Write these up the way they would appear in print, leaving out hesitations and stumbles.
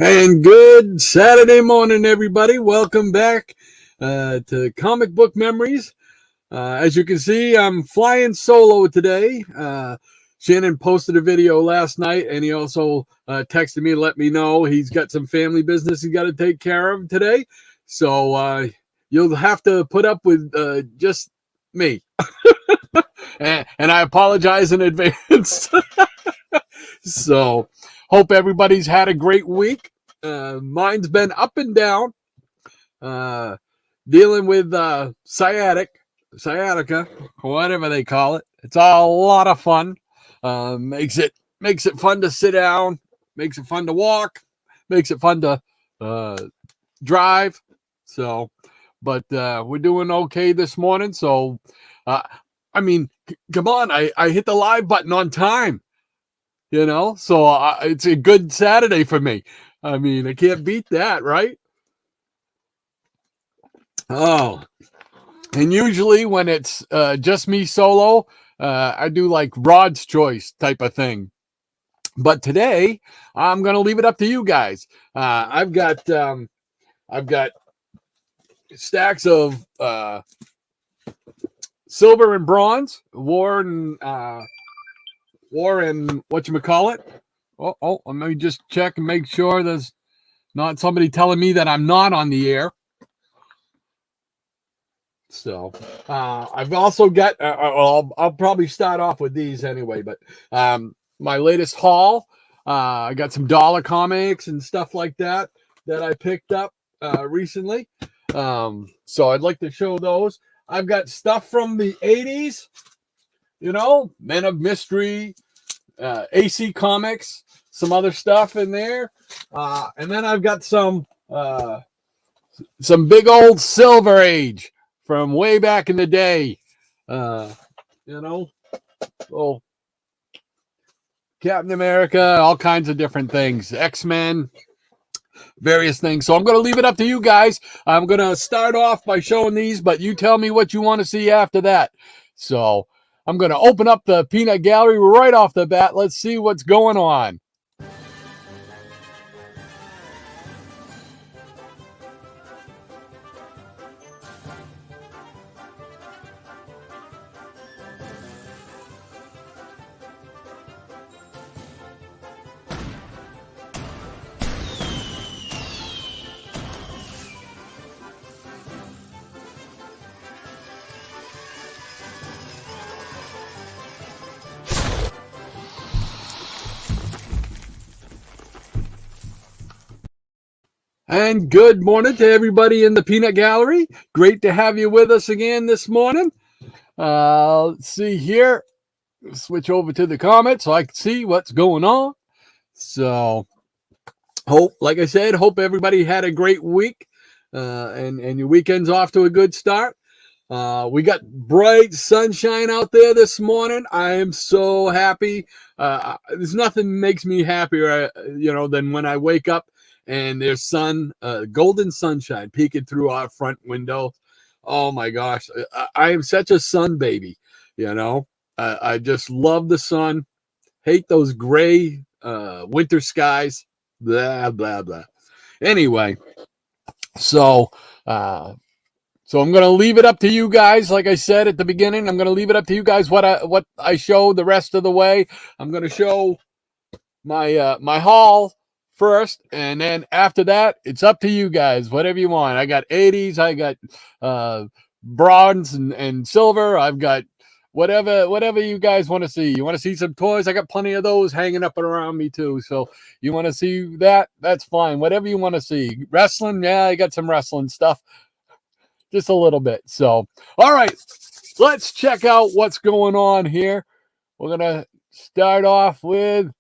And good Saturday morning, everybody. Welcome back to Comic Book Memories. As you can see, I'm flying solo today. Shannon posted a video last night, and he also texted me to let me know he's got some family business he's got to take care of today. So you'll have to put up with just me. and I apologize in advance. So hope everybody's had a great week. Mine's been up and down, dealing with sciatica, whatever they call it. It's a lot of fun. Makes it fun to sit down, makes it fun to walk, makes it fun to drive. So, but we're doing okay this morning. So, I mean, come on, I hit the live button on time. You know, so it's a good Saturday for me. I mean, I can't beat that, right? Oh, and usually when it's just me solo, I do like Rod's choice type of thing. But today, I'm gonna leave it up to you guys. I've got stacks of silver and bronze, war and whatchamacallit. Oh, let me just check and make sure there's not somebody telling me that I'm not on the air. So I've also got, I'll probably start off with these anyway, but my latest haul, I got some dollar comics and stuff like that I picked up recently. So I'd like to show those. I've got stuff from the 80s, you know, Men of Mystery, AC Comics, some other stuff in there. And then I've got some big old Silver Age from way back in the day. You know, oh, Captain America, all kinds of different things, X-Men, various things. So I'm going to leave it up to you guys. I'm going to start off by showing these, but you tell me what you want to see after that. So I'm going to open up the peanut gallery right off the bat. Let's see what's going on. And good morning to everybody in the peanut gallery. Great to have you with us again this morning. Let's see here. Switch over to the comments so I can see what's going on. So, like I said, hope everybody had a great week and your weekend's off to a good start. We got bright sunshine out there this morning. I am so happy. There's nothing makes me happier, than when I wake up and there's golden sunshine peeking through our front window. Oh my gosh, I am such a sun baby. I just love the sun. Hate those gray winter skies. Blah blah blah. Anyway, so I'm going to leave it up to you guys. Like I said at the beginning, I'm going to leave it up to you guys what I show the rest of the way. I'm going to show my haul first, and then after that, it's up to you guys. Whatever you want. I got 80s. I got bronze and silver. I've got whatever you guys want to see. You want to see some toys? I got plenty of those hanging up around me too. So you want to see that? That's fine. Whatever you want to see. Wrestling? Yeah, I got some wrestling stuff. Just a little bit. So, all right, let's check out what's going on here. We're going to start off with,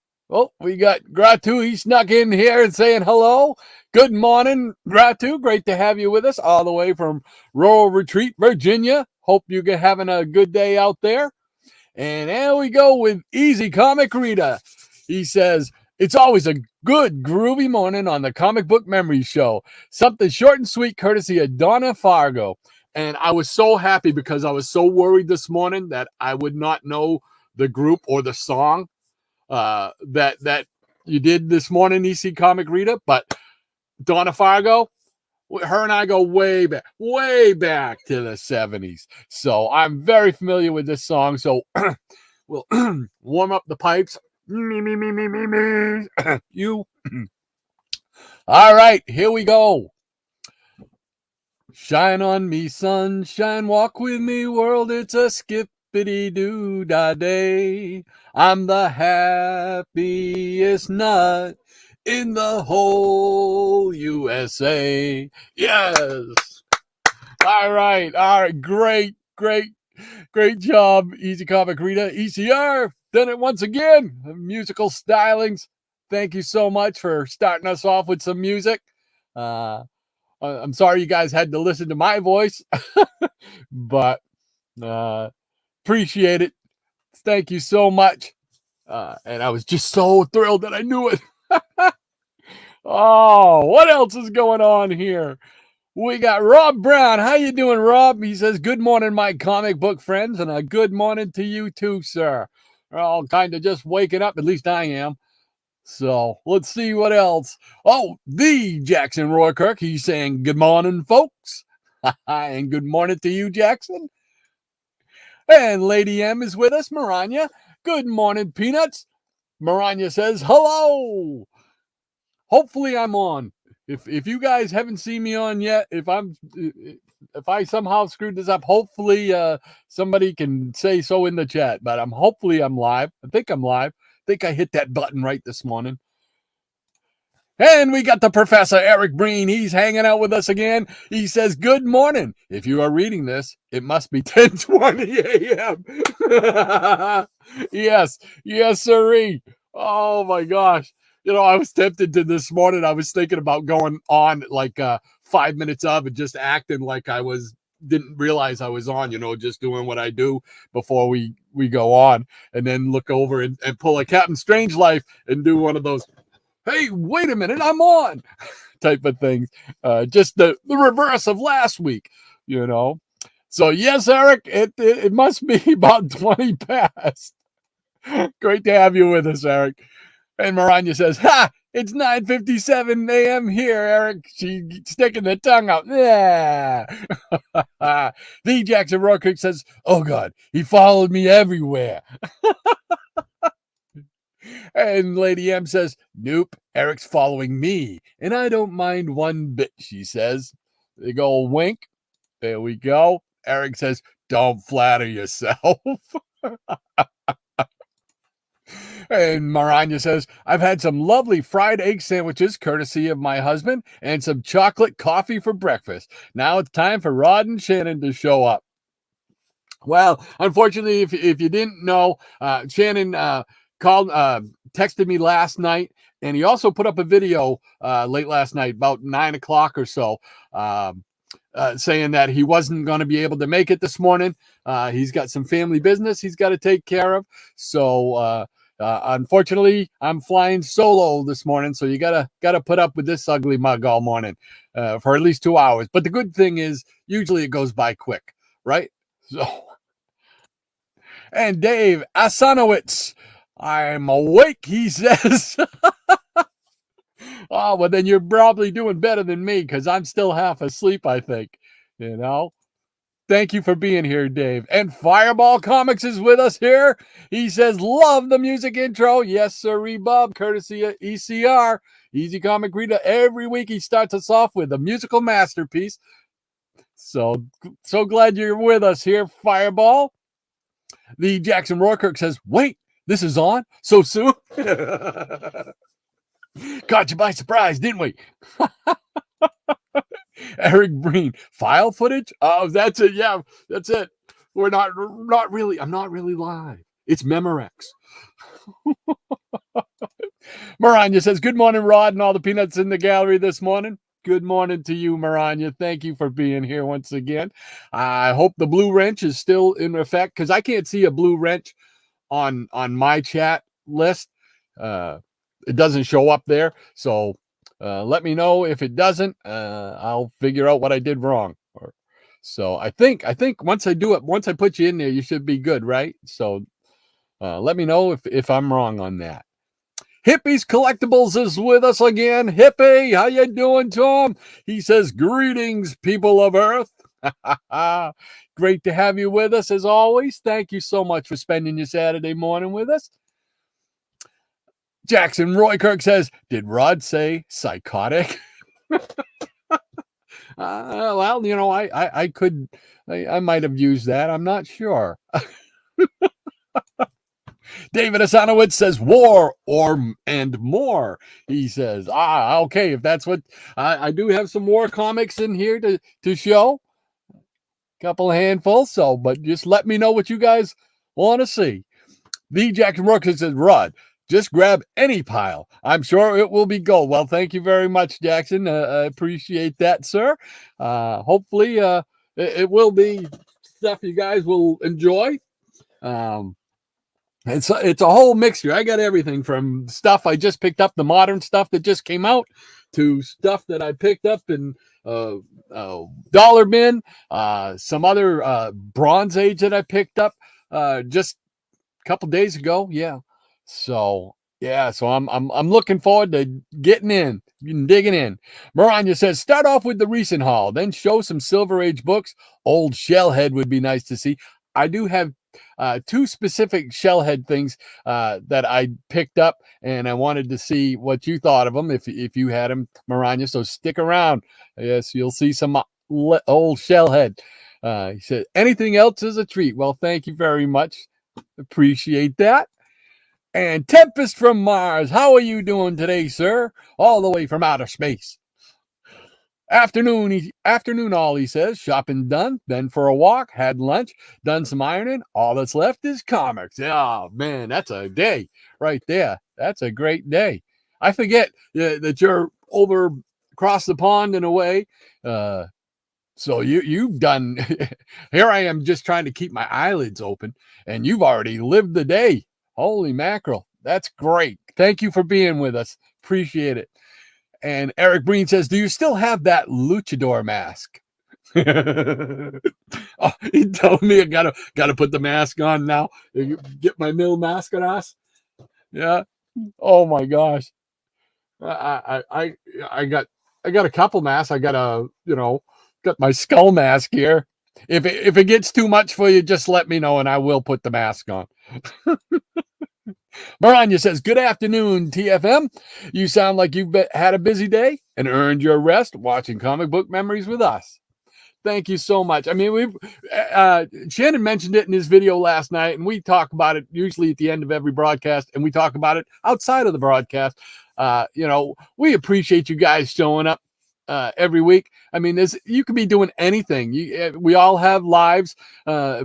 we got Gratu. He snuck in here and saying hello. Good morning, Gratu. Great to have you with us all the way from Rural Retreat, Virginia. Hope you're having a good day out there. And there we go with Easy Comic Reader. He says, it's always a good, groovy morning on the Comic Book Memories Show. Something short and sweet, courtesy of Donna Fargo. And I was so happy because I was so worried this morning that I would not know the group or the song that you did this morning, EC Comic Rita, but Donna Fargo, her and I go way back to the 70s. So I'm very familiar with this song. So we'll warm up the pipes. Me. You. All right, here we go. Shine on me, sunshine, walk with me, world. It's a skippity-doo-dah day. I'm the happiest nut in the whole USA. Yes. All right. Great job, Easy Comic Rita. ECR, done it once again. Musical stylings. Thank you so much for starting us off with some music. I'm sorry you guys had to listen to my voice, but appreciate it. Thank you so much. And I was just so thrilled that I knew it. Oh, what else is going on here? We got Rob Brown. How you doing, Rob? He says, good morning, my comic book friends, and a good morning to you too, sir. We're all kind of just waking up. At least I am. So let's see what else. Oh, the Jackson Roykirk. He's saying, good morning, folks. And good morning to you, Jackson. And Lady M is with us, Maranya. Good morning, Peanuts. Maranya says, hello. Hopefully I'm on. If you guys haven't seen me on yet, if I somehow screwed this up, hopefully somebody can say so in the chat. But hopefully I'm live. I think I'm live. I think I hit that button right this morning. And we got the Professor Eric Breen. He's hanging out with us again. He says, good morning. If you are reading this, it must be 10:20 a.m. Yes, sirree. Oh my gosh. You know, I was tempted to this morning. I was thinking about going on like 5 minutes of and just acting like didn't realize I was on, just doing what I do before we go on, and then look over and pull a Captain Strangelove and do one of those, hey, wait a minute, I'm on type of things. Just the reverse of last week, So yes, Eric, it must be about 20 past. Great to have you with us, Eric. And Maranya says, ha, it's 9:57 a.m. here, Eric. She sticking the tongue out. Yeah. The Jackson Roykirk says, oh God, he followed me everywhere. And Lady M says, nope, Eric's following me. And I don't mind one bit, she says. They go wink. There we go. Eric says, don't flatter yourself. And Maranya says, I've had some lovely fried egg sandwiches courtesy of my husband and some chocolate coffee for breakfast. Now it's time for Rod and Shannon to show up. Well, unfortunately, if you didn't know, Shannon texted me last night, and he also put up a video late last night, about 9 o'clock or so, saying that he wasn't going to be able to make it this morning. He's got some family business he's got to take care of. So unfortunately, I'm flying solo this morning. So you gotta put up with this ugly mug all morning for at least 2 hours. But the good thing is, usually it goes by quick, right? So, and Dave Asanowitz, I'm awake, he says. Oh, well, then you're probably doing better than me because I'm still half asleep, I think. Thank you for being here, Dave. And Fireball Comics is with us here. He says, love the music intro. Yes, sir, Bob, courtesy of ECR. Easy Comic Reader. Every week he starts us off with a musical masterpiece. So glad you're with us here, Fireball. The Jackson Roykirk says, wait, this is on so soon? Caught you by surprise, didn't we? Eric Breen, file footage? Oh, that's it. Yeah, that's it. I'm not really live. It's Memorex. Maranya says, good morning, Rod, and all the peanuts in the gallery this morning. Good morning to you, Maranya. Thank you for being here once again. I hope the blue wrench is still in effect, because I can't see a blue wrench on my chat list. It doesn't show up there. So let me know if it doesn't. I'll figure out what I did wrong. So I think once I put you in there, you should be good, right? So let me know if I'm wrong on that. Hippie's Collectibles is with us again. Hippie, how you doing, Tom? He says, greetings, people of Earth. Great to have you with us as always. Thank you so much for spending your Saturday morning with us. Jackson Roykirk says, did Rod say psychotic? Well, you know, I might have used that. I'm not sure. David Asanowitz says war and more. He says, okay, if that's what I do have some war comics in here to show. Couple handfuls, but just let me know what you guys want to see. The Jackson Rookers says, Rod, just grab any pile. I'm sure it will be gold. Well, thank you very much, Jackson. I appreciate that, sir. Hopefully, it will be stuff you guys will enjoy. It's a whole mixture. I got everything from stuff I just picked up, the modern stuff that just came out, to stuff that I picked up in Dollar Bin, some other Bronze Age that I picked up just a couple days ago. Yeah. So I'm looking forward to getting in, digging in. Maranya says, start off with the recent haul, then show some Silver Age books. Old Shellhead would be nice to see. I do have two specific Shellhead things that I picked up, and I wanted to see what you thought of them if you had them, Maranya. So stick around. Yes, you'll see some old Shellhead. He said, anything else is a treat. Well, thank you very much. Appreciate that. And Tempest from Mars, how are you doing today, sir? All the way from outer space. Afternoon all, he says. Shopping done, then for a walk, had lunch, done some ironing. All that's left is comics. Oh, man, that's a day right there. That's a great day. I forget that you're over across the pond and away. So you've done, here I am just trying to keep my eyelids open, and you've already lived the day. Holy mackerel. That's great. Thank you for being with us. Appreciate it. And Eric Breen says, do you still have that luchador mask? Oh, he told me I gotta put the mask on now. Get my mill mascaras. Yeah. Oh my gosh. I got a couple masks. I got got my skull mask here. If it gets too much for you, just let me know and I will put the mask on. Maranya says, good afternoon, TFM. You sound like you've had a busy day and earned your rest watching Comic Book Memories with us. Thank you so much. I mean, Shannon mentioned it in his video last night, and we talk about it usually at the end of every broadcast, and we talk about it outside of the broadcast. We appreciate you guys showing up every week. I mean, you could be doing anything. We all have lives,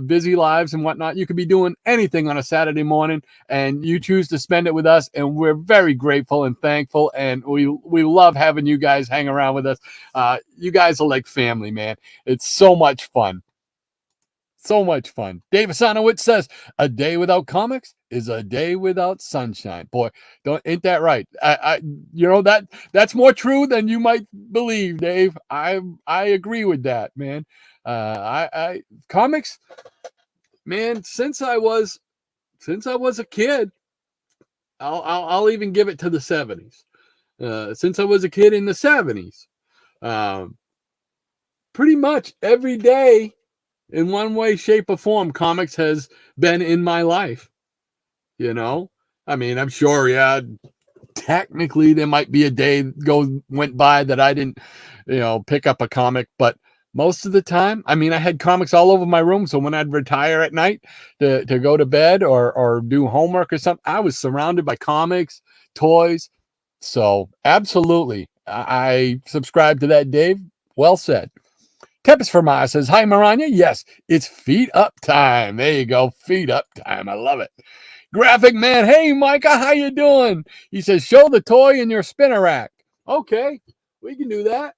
busy lives and whatnot. You could be doing anything on a Saturday morning, and you choose to spend it with us, and we're very grateful and thankful, and we love having you guys hang around with us. You guys are like family, man. It's so much fun. So much fun. Dave Asanowitz says, a day without comics is a day without sunshine. Boy, ain't that right? That's more true than you might believe, Dave. I agree with that, man. Comics, man, since I was a kid, I'll even give it to the 70s. Since I was a kid in the 70s, pretty much every day, in one way, shape, or form, comics has been in my life. I mean, I'm sure, yeah, technically there might be a day went by that I didn't, pick up a comic, but most of the time, I mean, I had comics all over my room. So when I'd retire at night to go to bed or do homework or something, I was surrounded by comics, toys. So absolutely, I subscribe to that, Dave. Well said. Tempest for Mars says, hi, Maranya. Yes, it's feet up time. There you go. Feet up time. I love it. Graphic Man. Hey, Micah, how you doing? He says, show the toy in your spinner rack. Okay, we can do that.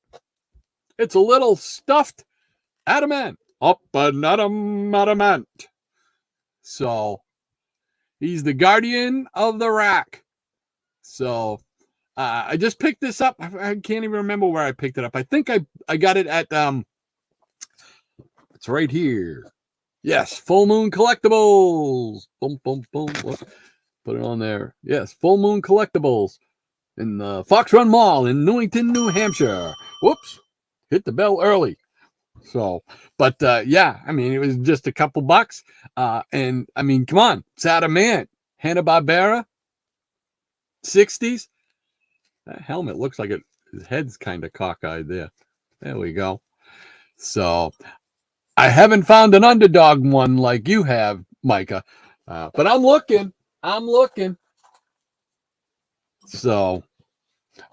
It's a little stuffed adamant. Up and adamant. So he's the guardian of the rack. So I just picked this up. I can't even remember where I picked it up. I think I got it at it's right here. Yes, Full Moon Collectibles. Boom, boom, boom. Put it on there. Yes, Full Moon Collectibles in the Fox Run Mall in Newington, New Hampshire. Whoops, hit the bell early. So, but yeah, I mean, it was just a couple bucks. And I mean, come on, it's adamant. Hanna-Barbera, 60s. That helmet looks like his head's kind of cockeyed there. There we go. So, I haven't found an underdog one like you have, Micah. But I'm looking. So,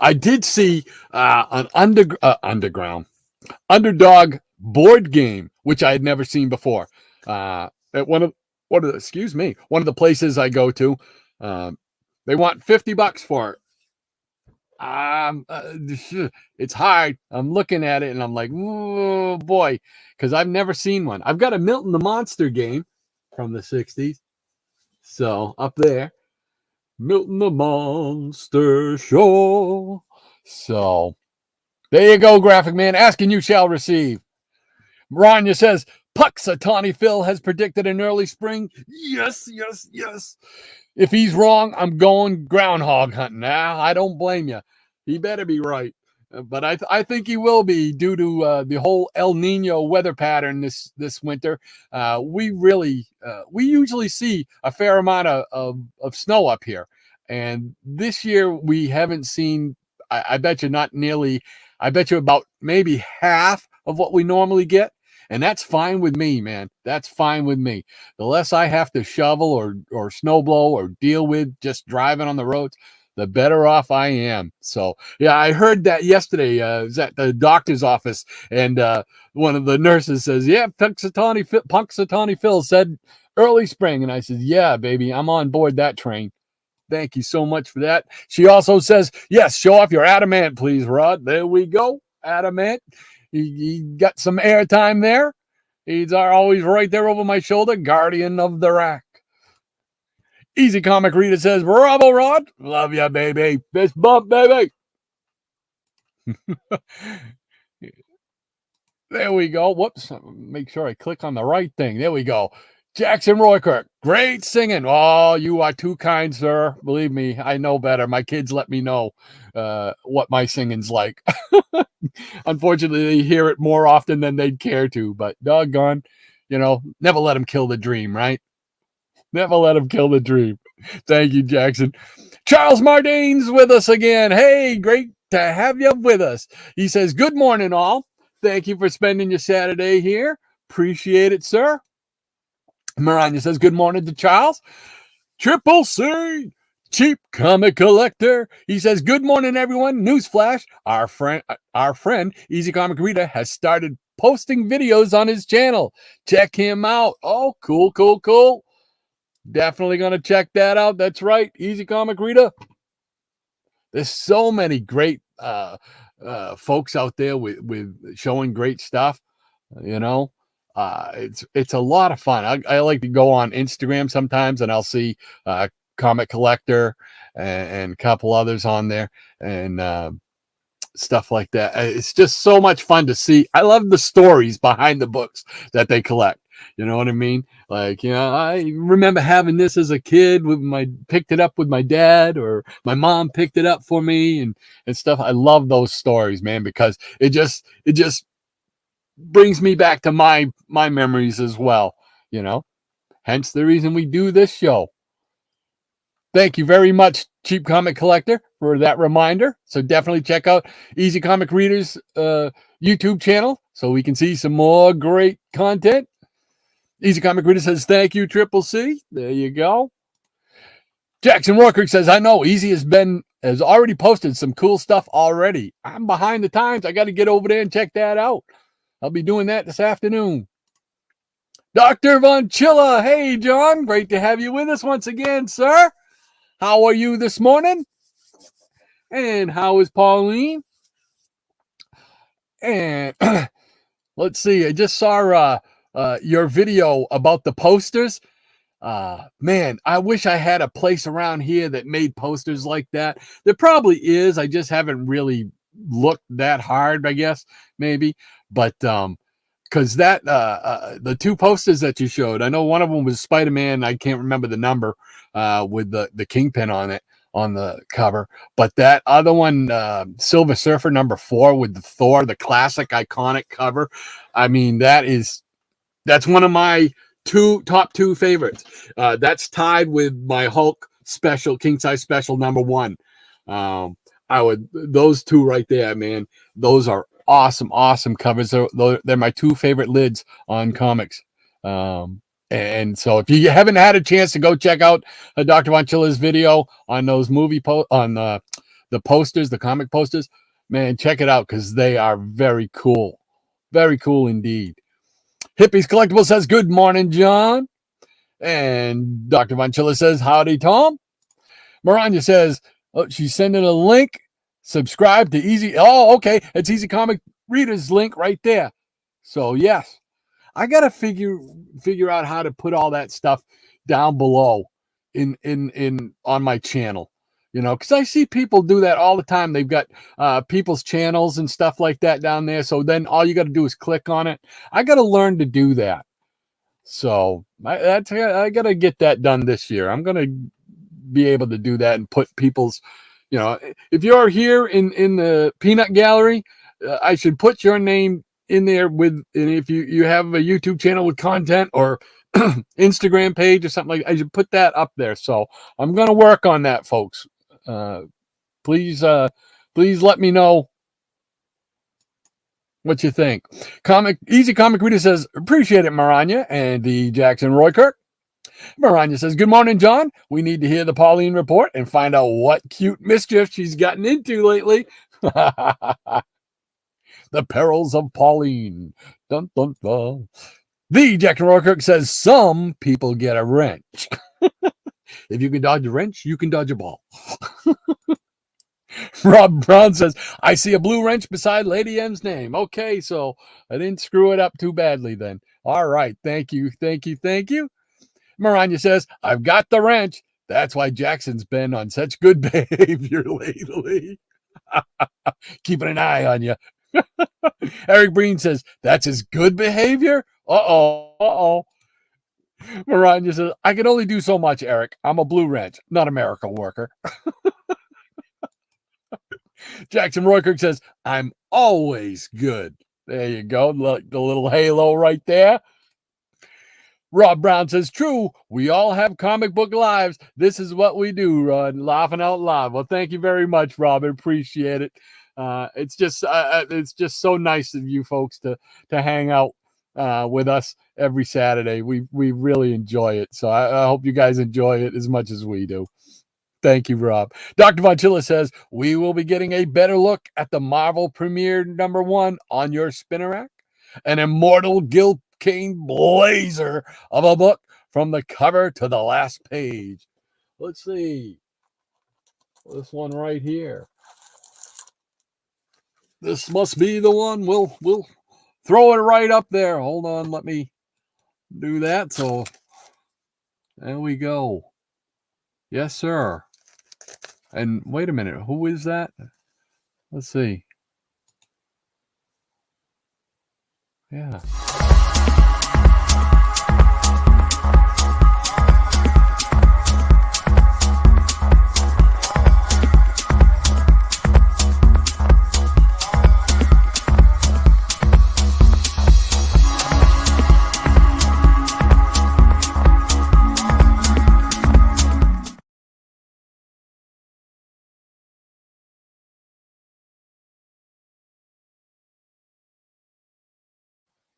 I did see an underdog board game, which I had never seen before. At one of the places I go to, they want $50 for it. It's hard. I'm looking at it and I'm like, oh boy, because I've never seen one. I've got a Milton the Monster game from the 60s. So up there, Milton the Monster Show. So there you go, Graphic Man. Asking you shall receive. Rania says, Puxatawny Phil has predicted an early spring. Yes. If he's wrong, I'm going groundhog hunting. I don't blame you. He better be right. But I think he will be due to the whole El Nino weather pattern this winter. We usually see a fair amount of snow up here. And this year we haven't seen, I bet you not nearly, I bet you about maybe half of what we normally get. And that's fine with me, man. That's fine with me. The less I have to shovel or snowblow or deal with just driving on the roads, the better off I am. So, yeah, I heard that yesterday. I was at the doctor's office, and one of the nurses says, yeah, Punxsutawney Phil said early spring. And I said, yeah, baby, I'm on board that train. Thank you so much for that. She also says, yes, show off your adamant, please, Rod. There we go. Adamant. He got some airtime there. He's always right there over my shoulder, guardian of the rack. Easy Comic Reader says, bravo, Rod. Love ya, baby. Fist bump, baby. There we go. Whoops. Make sure I click on the right thing. There we go. Jackson Roykirk, great singing. Oh, you are too kind, sir. Believe me, I know better. My kids let me know what my singing's like. Unfortunately, they hear it more often than they'd care to, but doggone, never let them kill the dream, right? Never let them kill the dream. Thank you, Jackson. Charles Mardane's with us again. Hey, great to have you with us. He says, good morning, all. Thank you for spending your Saturday here. Appreciate it, sir. Maranya says, good morning to Charles. Triple C, Cheap Comic Collector. He says, good morning, everyone. Newsflash, our friend, Easy Comic Reader, has started posting videos on his channel. Check him out. Oh, cool. Definitely going to check that out. That's right, Easy Comic Reader. There's so many great folks out there with showing great stuff, It's a lot of fun. I like to go on Instagram sometimes, and I'll see Comic Collector and a couple others on there and stuff like that. It's just so much fun to see. I love the stories behind the books that they collect. You know what I mean? Like, I remember having this as a kid picked it up with my dad, or my mom picked it up for me and stuff. I love those stories, man, because it just brings me back to my memories as well, hence the reason we do this show. Thank you very much, Cheap Comic Collector, for that reminder. So definitely check out Easy Comic Reader's YouTube channel so we can see some more great content. Easy Comic Reader says, thank you, Triple C. There you go. Jackson Roykirk says, I know Easy has already posted some cool stuff already. I'm behind the times. I got to get over there and check that out. I'll be doing that this afternoon. Dr. Von Chilla. Hey, John. Great to have you with us once again, sir. How are you this morning? And how is Pauline? And let's see. I just saw your video about the posters. Man, I wish I had a place around here that made posters like that. There probably is. I just haven't really looked that hard, I guess, maybe. But because that the two posters that you showed, I know one of them was Spider-Man. I can't remember the number with the Kingpin on it on the cover, but that other one, Silver Surfer #4 with the Thor, the classic iconic cover. I mean, that's one of my top two favorites. That's tied with my Hulk special, king size special #1. Those two right there, man. Those are awesome covers. They're my two favorite lids on comics. And so if you haven't had a chance to go check out Dr. Von Chilla's video on those on the posters, the comic posters, man, check it out because they are very cool. Very cool indeed. Hippies Collectible says, good morning, John. And Dr. Von Chilla says, howdy, Tom. Maranya says, oh, she's sending a link. Subscribe to Easy. Oh, okay. It's Easy Comic Readers link right there. So, yes. I gotta figure out how to put all that stuff down below in on my channel, because I see people do that all the time. They've got people's channels and stuff like that down there. So then all you got to do is click on it. I got to learn to do that. So I got to get that done this year. I'm gonna be able to do that and put people's, if you're here in the Peanut Gallery, I should put your name in there and if you have a YouTube channel with content or Instagram page or something like that, I should put that up there. So I'm going to work on that, folks. Please let me know what you think. Easy Comic Reader says, appreciate it, Maranya. And the Jackson Roykirk. Maranya says, good morning, John. We need to hear the Pauline report and find out what cute mischief she's gotten into lately. The perils of Pauline. Dun, dun, dun. The Jackson Roykirk says, some people get a wrench. If you can dodge a wrench, you can dodge a ball. Rob Brown says, I see a blue wrench beside Lady M's name. Okay, so I didn't screw it up too badly then. All right, thank you. Maranya says, I've got the wrench. That's why Jackson's been on such good behavior lately. Keeping an eye on you. Eric Breen says, that's his good behavior? Uh-oh. Maranya says, I can only do so much, Eric. I'm a blue wrench, not a miracle worker. Jackson Roykirk says, I'm always good. There you go. The little halo right there. Rob Brown says, true, we all have comic book lives. This is what we do, Rod. Laughing out loud. Well, thank you very much, Rob. I appreciate it. It's just so nice of you folks to hang out with us every Saturday. We really enjoy it. So I hope you guys enjoy it as much as we do. Thank you, Rob. Dr. Von Chilla says, we will be getting a better look at the Marvel premiere #1 on your spinner rack. An immortal Gil Kane blazer of a book from the cover to the last page. Let's see. This one right here. This must be the one. We'll throw it right up there. Hold on, let me do that. So there we go. Yes, sir. And wait a minute, who is that? Let's see. Yeah.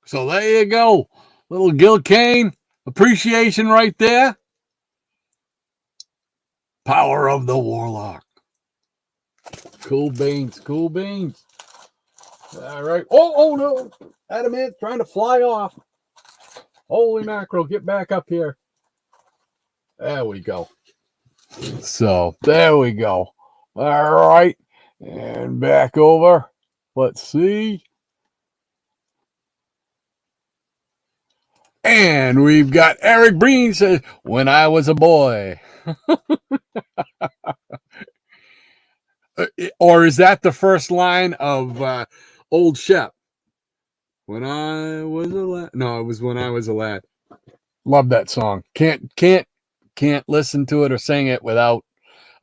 So there you go. Little Gil Kane appreciation right there. Power of the Warlock. Cool beans. All right. Oh no. Adamant trying to fly off. Holy mackerel. Get back up here. There we go. So there we go. All right. And back over. Let's see. And we've got Eric Breen says, when I was a boy. Or is that the first line of Old Shep? When I was a lad. No, it was When I Was a Lad. Love that song. Can't listen to it or sing it without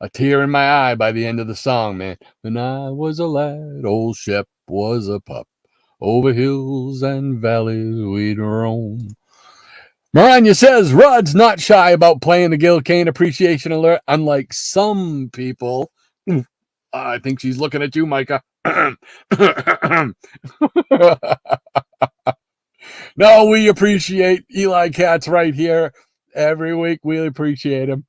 a tear in my eye by the end of the song, man. When I was a lad, old Shep was a pup. Over hills and valleys we'd roam. Maranya says Rod's not shy about playing the Gil Kane appreciation alert, unlike some people. I think she's looking at you, Micah. No, we appreciate Eli Katz right here every week. We appreciate him.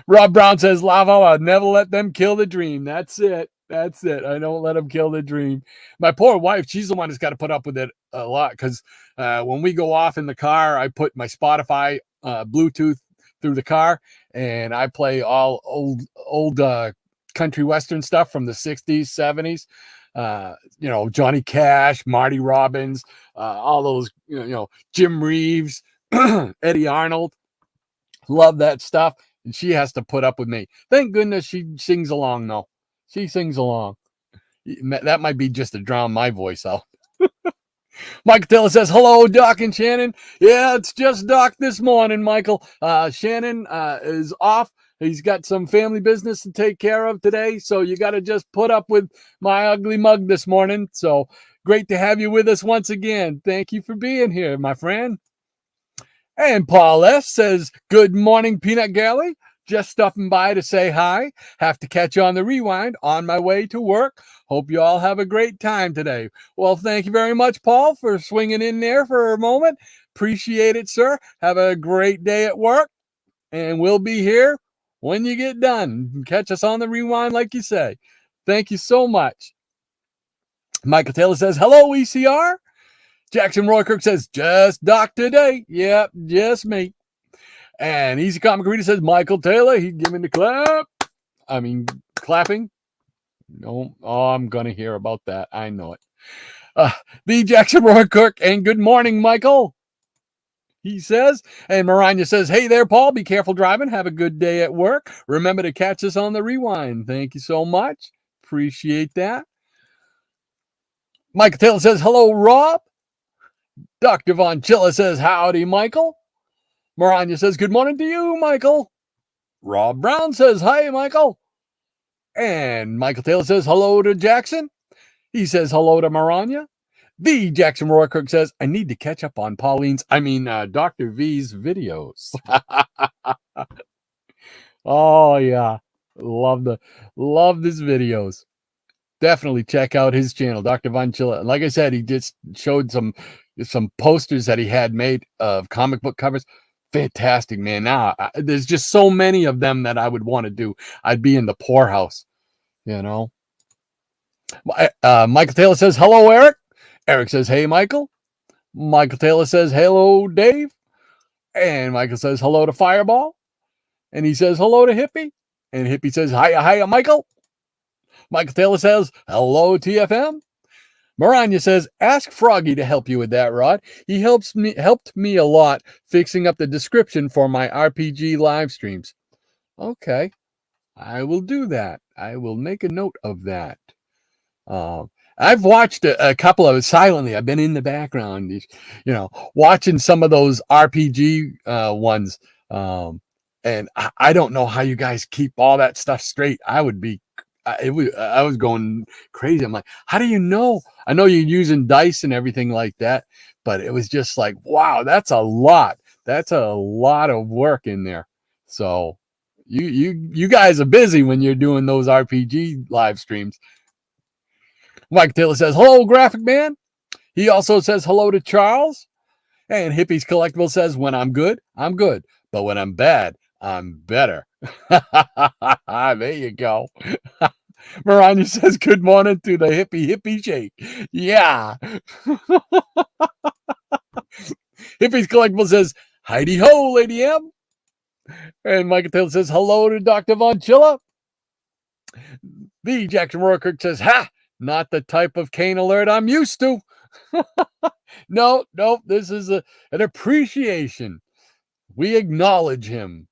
Rob Brown says, Lavo, I'll never let them kill the dream. That's it. That's it. I don't let them kill the dream. My poor wife, she's the one that's got to put up with it a lot because when we go off in the car, I put my Spotify Bluetooth through the car and I play all old country Western stuff from the 60s, 70s. Johnny Cash, Marty Robbins, all those, Jim Reeves, Eddie Arnold. Love that stuff. And she has to put up with me. Thank goodness she sings along, though. She sings along. That might be just to drown my voice out. Michael Taylor says, hello, Doc and Shannon. Yeah, it's just Doc this morning, Michael. Shannon is off. He's got some family business to take care of today, so you got to just put up with my ugly mug this morning. So great to have you with us once again. Thank you for being here, my friend. And Paul S. says, good morning, Peanut Gallery. Just stopping by to say hi. Have to catch you on the rewind on my way to work. Hope you all have a great time today. Well, thank you very much, Paul, for swinging in there for a moment. Appreciate it, sir. Have a great day at work. And we'll be here when you get done. Catch us on the rewind, like you say. Thank you so much. Michael Taylor says, hello, ECR. Jackson Roykirk says, just Doc today. Yep, just me. And Easy Comic Reader says, Michael Taylor, he's giving the clap. I mean, clapping. No, I'm going to hear about that. I know it. The Jackson Roykirk, and good morning, Michael. He says, and Maranya says, hey there, Paul, be careful driving. Have a good day at work. Remember to catch us on the rewind. Thank you so much. Appreciate that. Michael Taylor says, hello, Rob. Dr. Von Chilla says, howdy, Michael. Maranya says, good morning to you, Michael. Rob Brown says, hi, Michael. And Michael Taylor says, hello to Jackson. He says, hello to Maranya. The Jackson Roykirk says, I need to catch up on Dr. V's videos. Oh, yeah. Love his videos. Definitely check out his channel, Dr. Von Chilla. Like I said, he just showed some posters that he had made of comic book covers. Fantastic, man. Now, there's just so many of them that I would want to do. I'd be in the poorhouse, Michael Taylor says, hello, Eric. Eric says, hey, Michael. Michael Taylor says, hello, Dave. And Michael says, hello to Fireball. And he says, hello to Hippie. And Hippie says, hiya, Michael. Michael Taylor says, hello, TFM. Maranya says, ask Froggy to help you with that, Rod. He helped me a lot fixing up the description for my RPG live streams. Okay, I will do that. I will make a note of that. I've watched a couple of it silently. I've been in the background, watching some of those RPG ones. And I don't know how you guys keep all that stuff straight. I was going crazy. I'm like, how do you know? I know you're using dice and everything like that, but it was just like, wow, that's a lot. That's a lot of work in there. So you guys are busy when you're doing those RPG live streams. Mike Taylor says, hello, Graphic Man. He also says hello to Charles. And Hippie's Collectible says, when I'm good, I'm good. But when I'm bad, I'm better. There you go. Maranya says, good morning to the hippie shake. Yeah. Hippie's Collectible says, Heidi ho, Lady M. And Michael Taylor says, hello to Dr. Von Chilla. The Jackson Roykirk says, ha, not the type of cane alert I'm used to. No, this is an appreciation. We acknowledge him.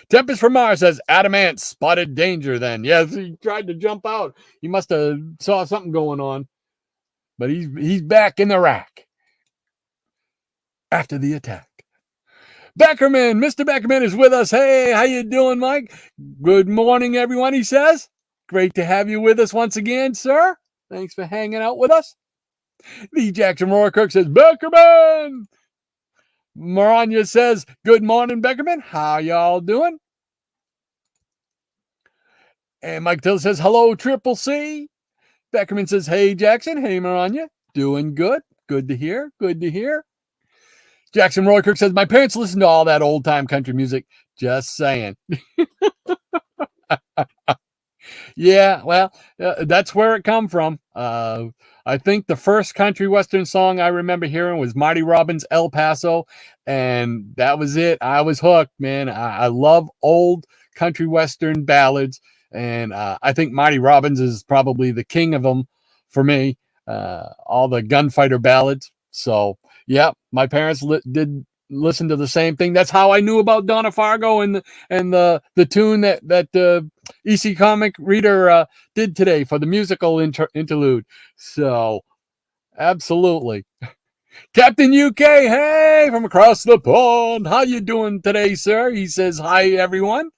Tempest from Mars says, Adamant spotted danger then. Yes, he tried to jump out. He must have saw something going on. but he's back in the rack after the attack. Beckerman, Mr. Beckerman is with us. Hey, how you doing, Mike? Good morning, everyone, he says. Great to have you with us once again, sir. Thanks for hanging out with us. The Jackson Roar Kirk says, Beckerman. Maranya says, good morning, Beckerman. How y'all doing? And Mike Till says, hello, Triple C. Beckerman says, hey, Jackson. Hey, Maranya. Doing good. Good to hear. Good to hear. Jackson Roy Kirk says, my parents listen to all that old-time country music. Just saying. Yeah, well, that's where it come from. I think the first country western song I remember hearing was Marty Robbins' El Paso, and that was it. I was hooked, man. I love old country western ballads, and I think Marty Robbins is probably the king of them for me, all the gunfighter ballads. So, yeah, my parents did listen to the same thing. That's how I knew about Donna Fargo and the tune that EC Comic Reader did today for the musical interlude. So, absolutely. Captain UK, hey, from across the pond. How you doing today, sir? He says, hi, everyone.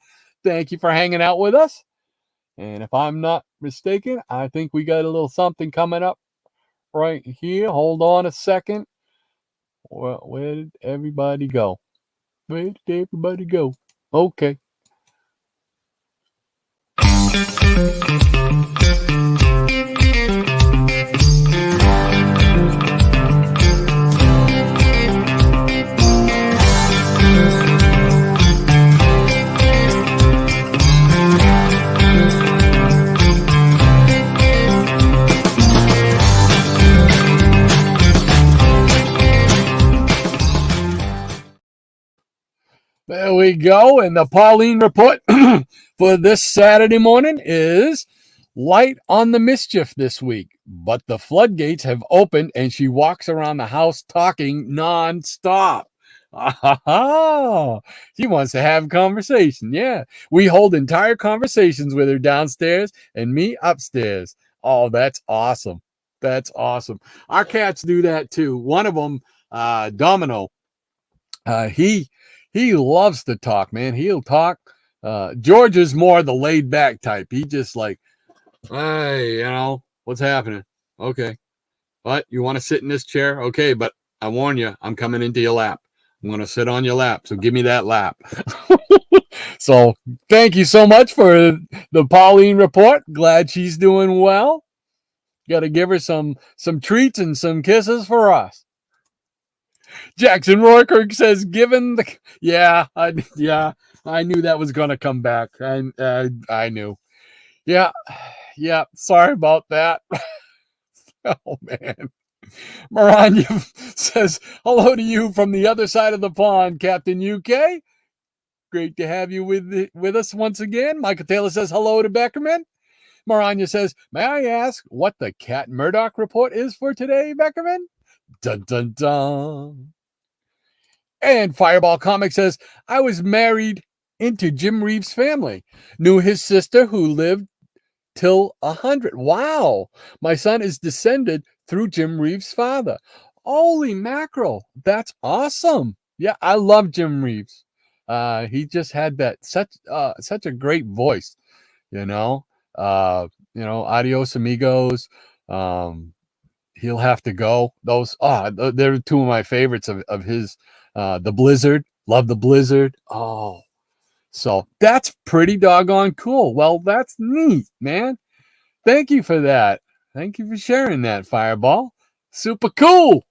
Thank you for hanging out with us. And if I'm not mistaken, I think we got a little something coming up right here. Hold on a second. Well, where did everybody go? Where did everybody go? Okay. There we go. And the Pauline report for this Saturday morning is light on the mischief this week, but the floodgates have opened and she walks around the house talking nonstop. She wants to have conversation. Yeah. We hold entire conversations with her downstairs and me upstairs. Oh, that's awesome. That's awesome. Our cats do that too. One of them, Domino, he loves to talk, man. He'll talk. George is more the laid back type. He just like, hey, what's happening? Okay. What? You want to sit in this chair? Okay, but I warn you, I'm coming into your lap. I'm going to sit on your lap. So give me that lap. So thank you so much for the Pauline report. Glad she's doing well. Got to give her some treats and some kisses for us. Jackson Rourke says, given the, I knew that was going to come back. I knew. Yeah. Sorry about that. Oh, man. Maranya says, hello to you from the other side of the pond, Captain UK. Great to have you with us once again. Michael Taylor says, hello to Beckerman. Maranya says, may I ask what the Katt Murdock report is for today, Beckerman? Dun, dun, dun. And Fireball Comics says, I was married into Jim Reeves' family. Knew his sister who lived till 100. Wow. My son is descended through Jim Reeves' father. Holy mackerel. That's awesome. Yeah, I love Jim Reeves. He just had that such a great voice, Adios Amigos. He'll Have to Go. Those, they're two of my favorites of his. The Blizzard. Love the Blizzard. Oh, so that's pretty doggone cool. Well, that's neat, man. Thank you for that. Thank you for sharing that, Fireball. Super cool.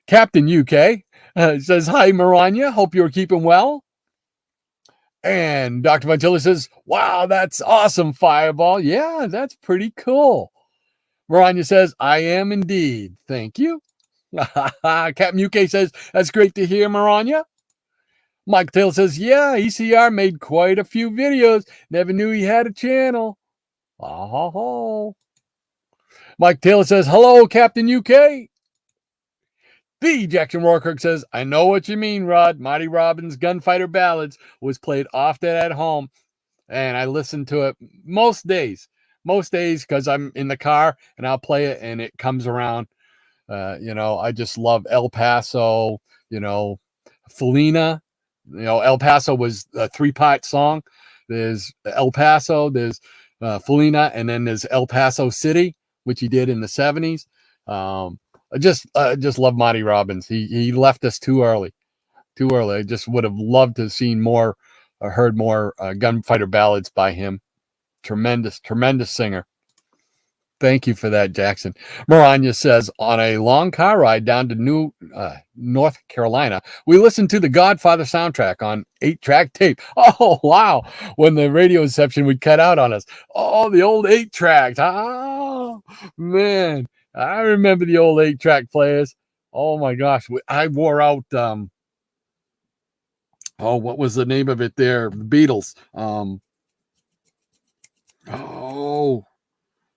Captain UK says, hi, Maranya. Hope you're keeping well. And Dr. Vantilla says, wow, that's awesome, Fireball. Yeah, that's pretty cool. Maranya says, I am indeed. Thank you. Captain UK says, that's great to hear, Maranya. Mike Taylor says, yeah, ECR made quite a few videos. Never knew he had a channel. Oh. Mike Taylor says, hello, Captain UK. The Jackson Rourke says, I know what you mean, Rod. Marty Robbins' Gunfighter Ballads was played often at home, and I listened to it most days. most days because I'm in the car and I'll play it and it comes around. I just love El Paso, Felina. El Paso was a 3-part song. There's El Paso, there's Felina, and then there's El Paso City, which he did in the 70s. I just love Marty Robbins. He left us too early. I just would have loved to have seen more or heard more gunfighter ballads by him. Tremendous singer. Thank you for that, Jackson. Maranya says, on a long car ride down to North Carolina, we listened to the Godfather soundtrack on 8-track tape. Oh, wow. When the radio reception would cut out on us. Oh, the old 8-tracks. Oh, man. I remember the old 8-track players. Oh, my gosh. I wore out, what was the name of it there? The Beatles.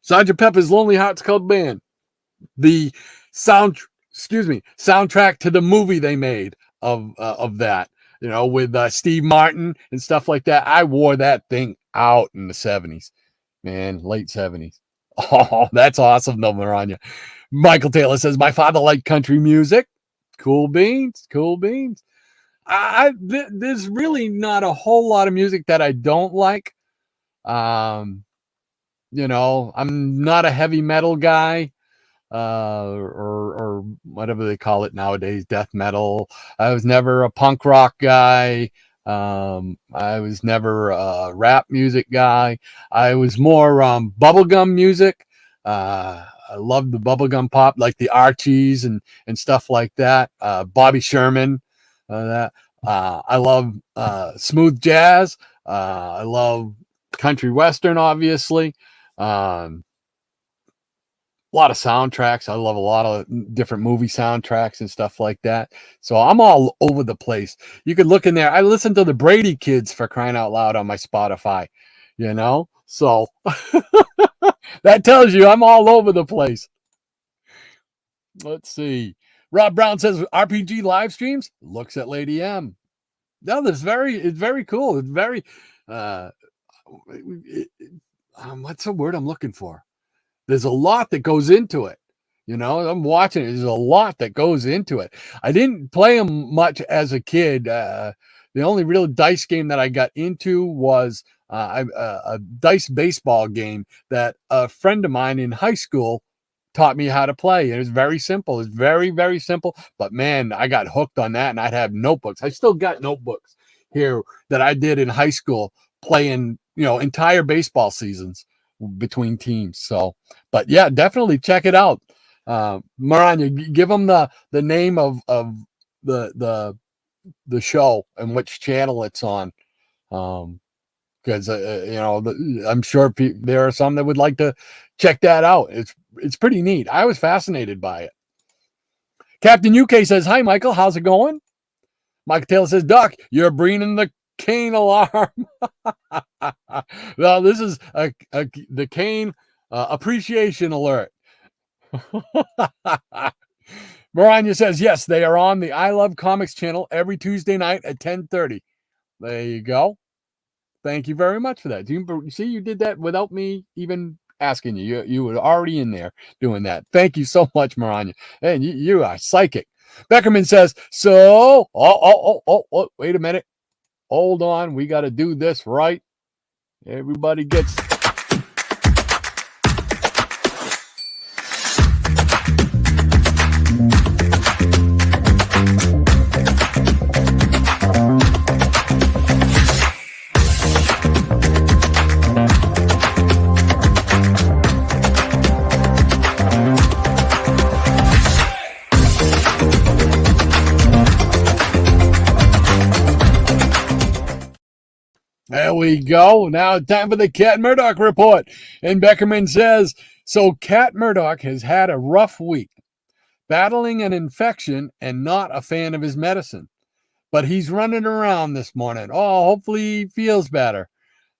Sgt. Pepper's Lonely Hearts Club Band. The soundtrack to the movie they made of that, with Steve Martin and stuff like that. I wore that thing out in the 70s, man, late 70s. Oh, that's awesome, though, Maranya. Michael Taylor says, my father liked country music. Cool beans. There's really not a whole lot of music that I don't like. I'm not a heavy metal guy, or whatever they call it nowadays, death metal. I was never a punk rock guy. I was never a rap music guy. I was more bubblegum music. I love the bubblegum pop, like the Archies and stuff like that. Bobby Sherman, I love smooth jazz. I love country western, obviously. A lot of soundtracks. I love a lot of different movie soundtracks and stuff like that. So I'm all over the place. You could look in there. I listen to the Brady Kids, for crying out loud, on my Spotify, so that tells you I'm all over the place. Let's see. Rob Brown says, RPG live streams, looks at Lady M. No, it's very cool. It's very, what's the word I'm looking for? There's a lot that goes into it. I'm watching it. There's a lot that goes into it. I didn't play them much as a kid. The only real dice game that I got into was a dice baseball game that a friend of mine in high school taught me how to play. It was very simple. It's very, very simple. But man, I got hooked on that, and I'd have notebooks. I still got notebooks here that I did in high school playing, entire baseball seasons between teams. So, but yeah, definitely check it out. Maranya, give them the name of the show and which channel it's on. Because I'm sure there are some that would like to check that out. It's pretty neat. I was fascinated by it. Captain UK says, hi, Michael. How's it going? Michael Taylor says, Doc, you're bringing the cane alarm. Well, this is the cane appreciation alert. Maranya says, yes, they are on the I Love Comics channel every Tuesday night at 10:30. There you go. Thank you very much for that. You see, you did that without me even asking you. You were already in there doing that. Thank you so much, Maranya. And you are psychic. Beckerman says, so, wait a minute. Hold on. We got to do this right. Everybody gets... There we go. Now time for the Katt Murdock report. And Beckerman says, so Katt Murdock has had a rough week, battling an infection and not a fan of his medicine. But he's running around this morning. Oh, hopefully he feels better.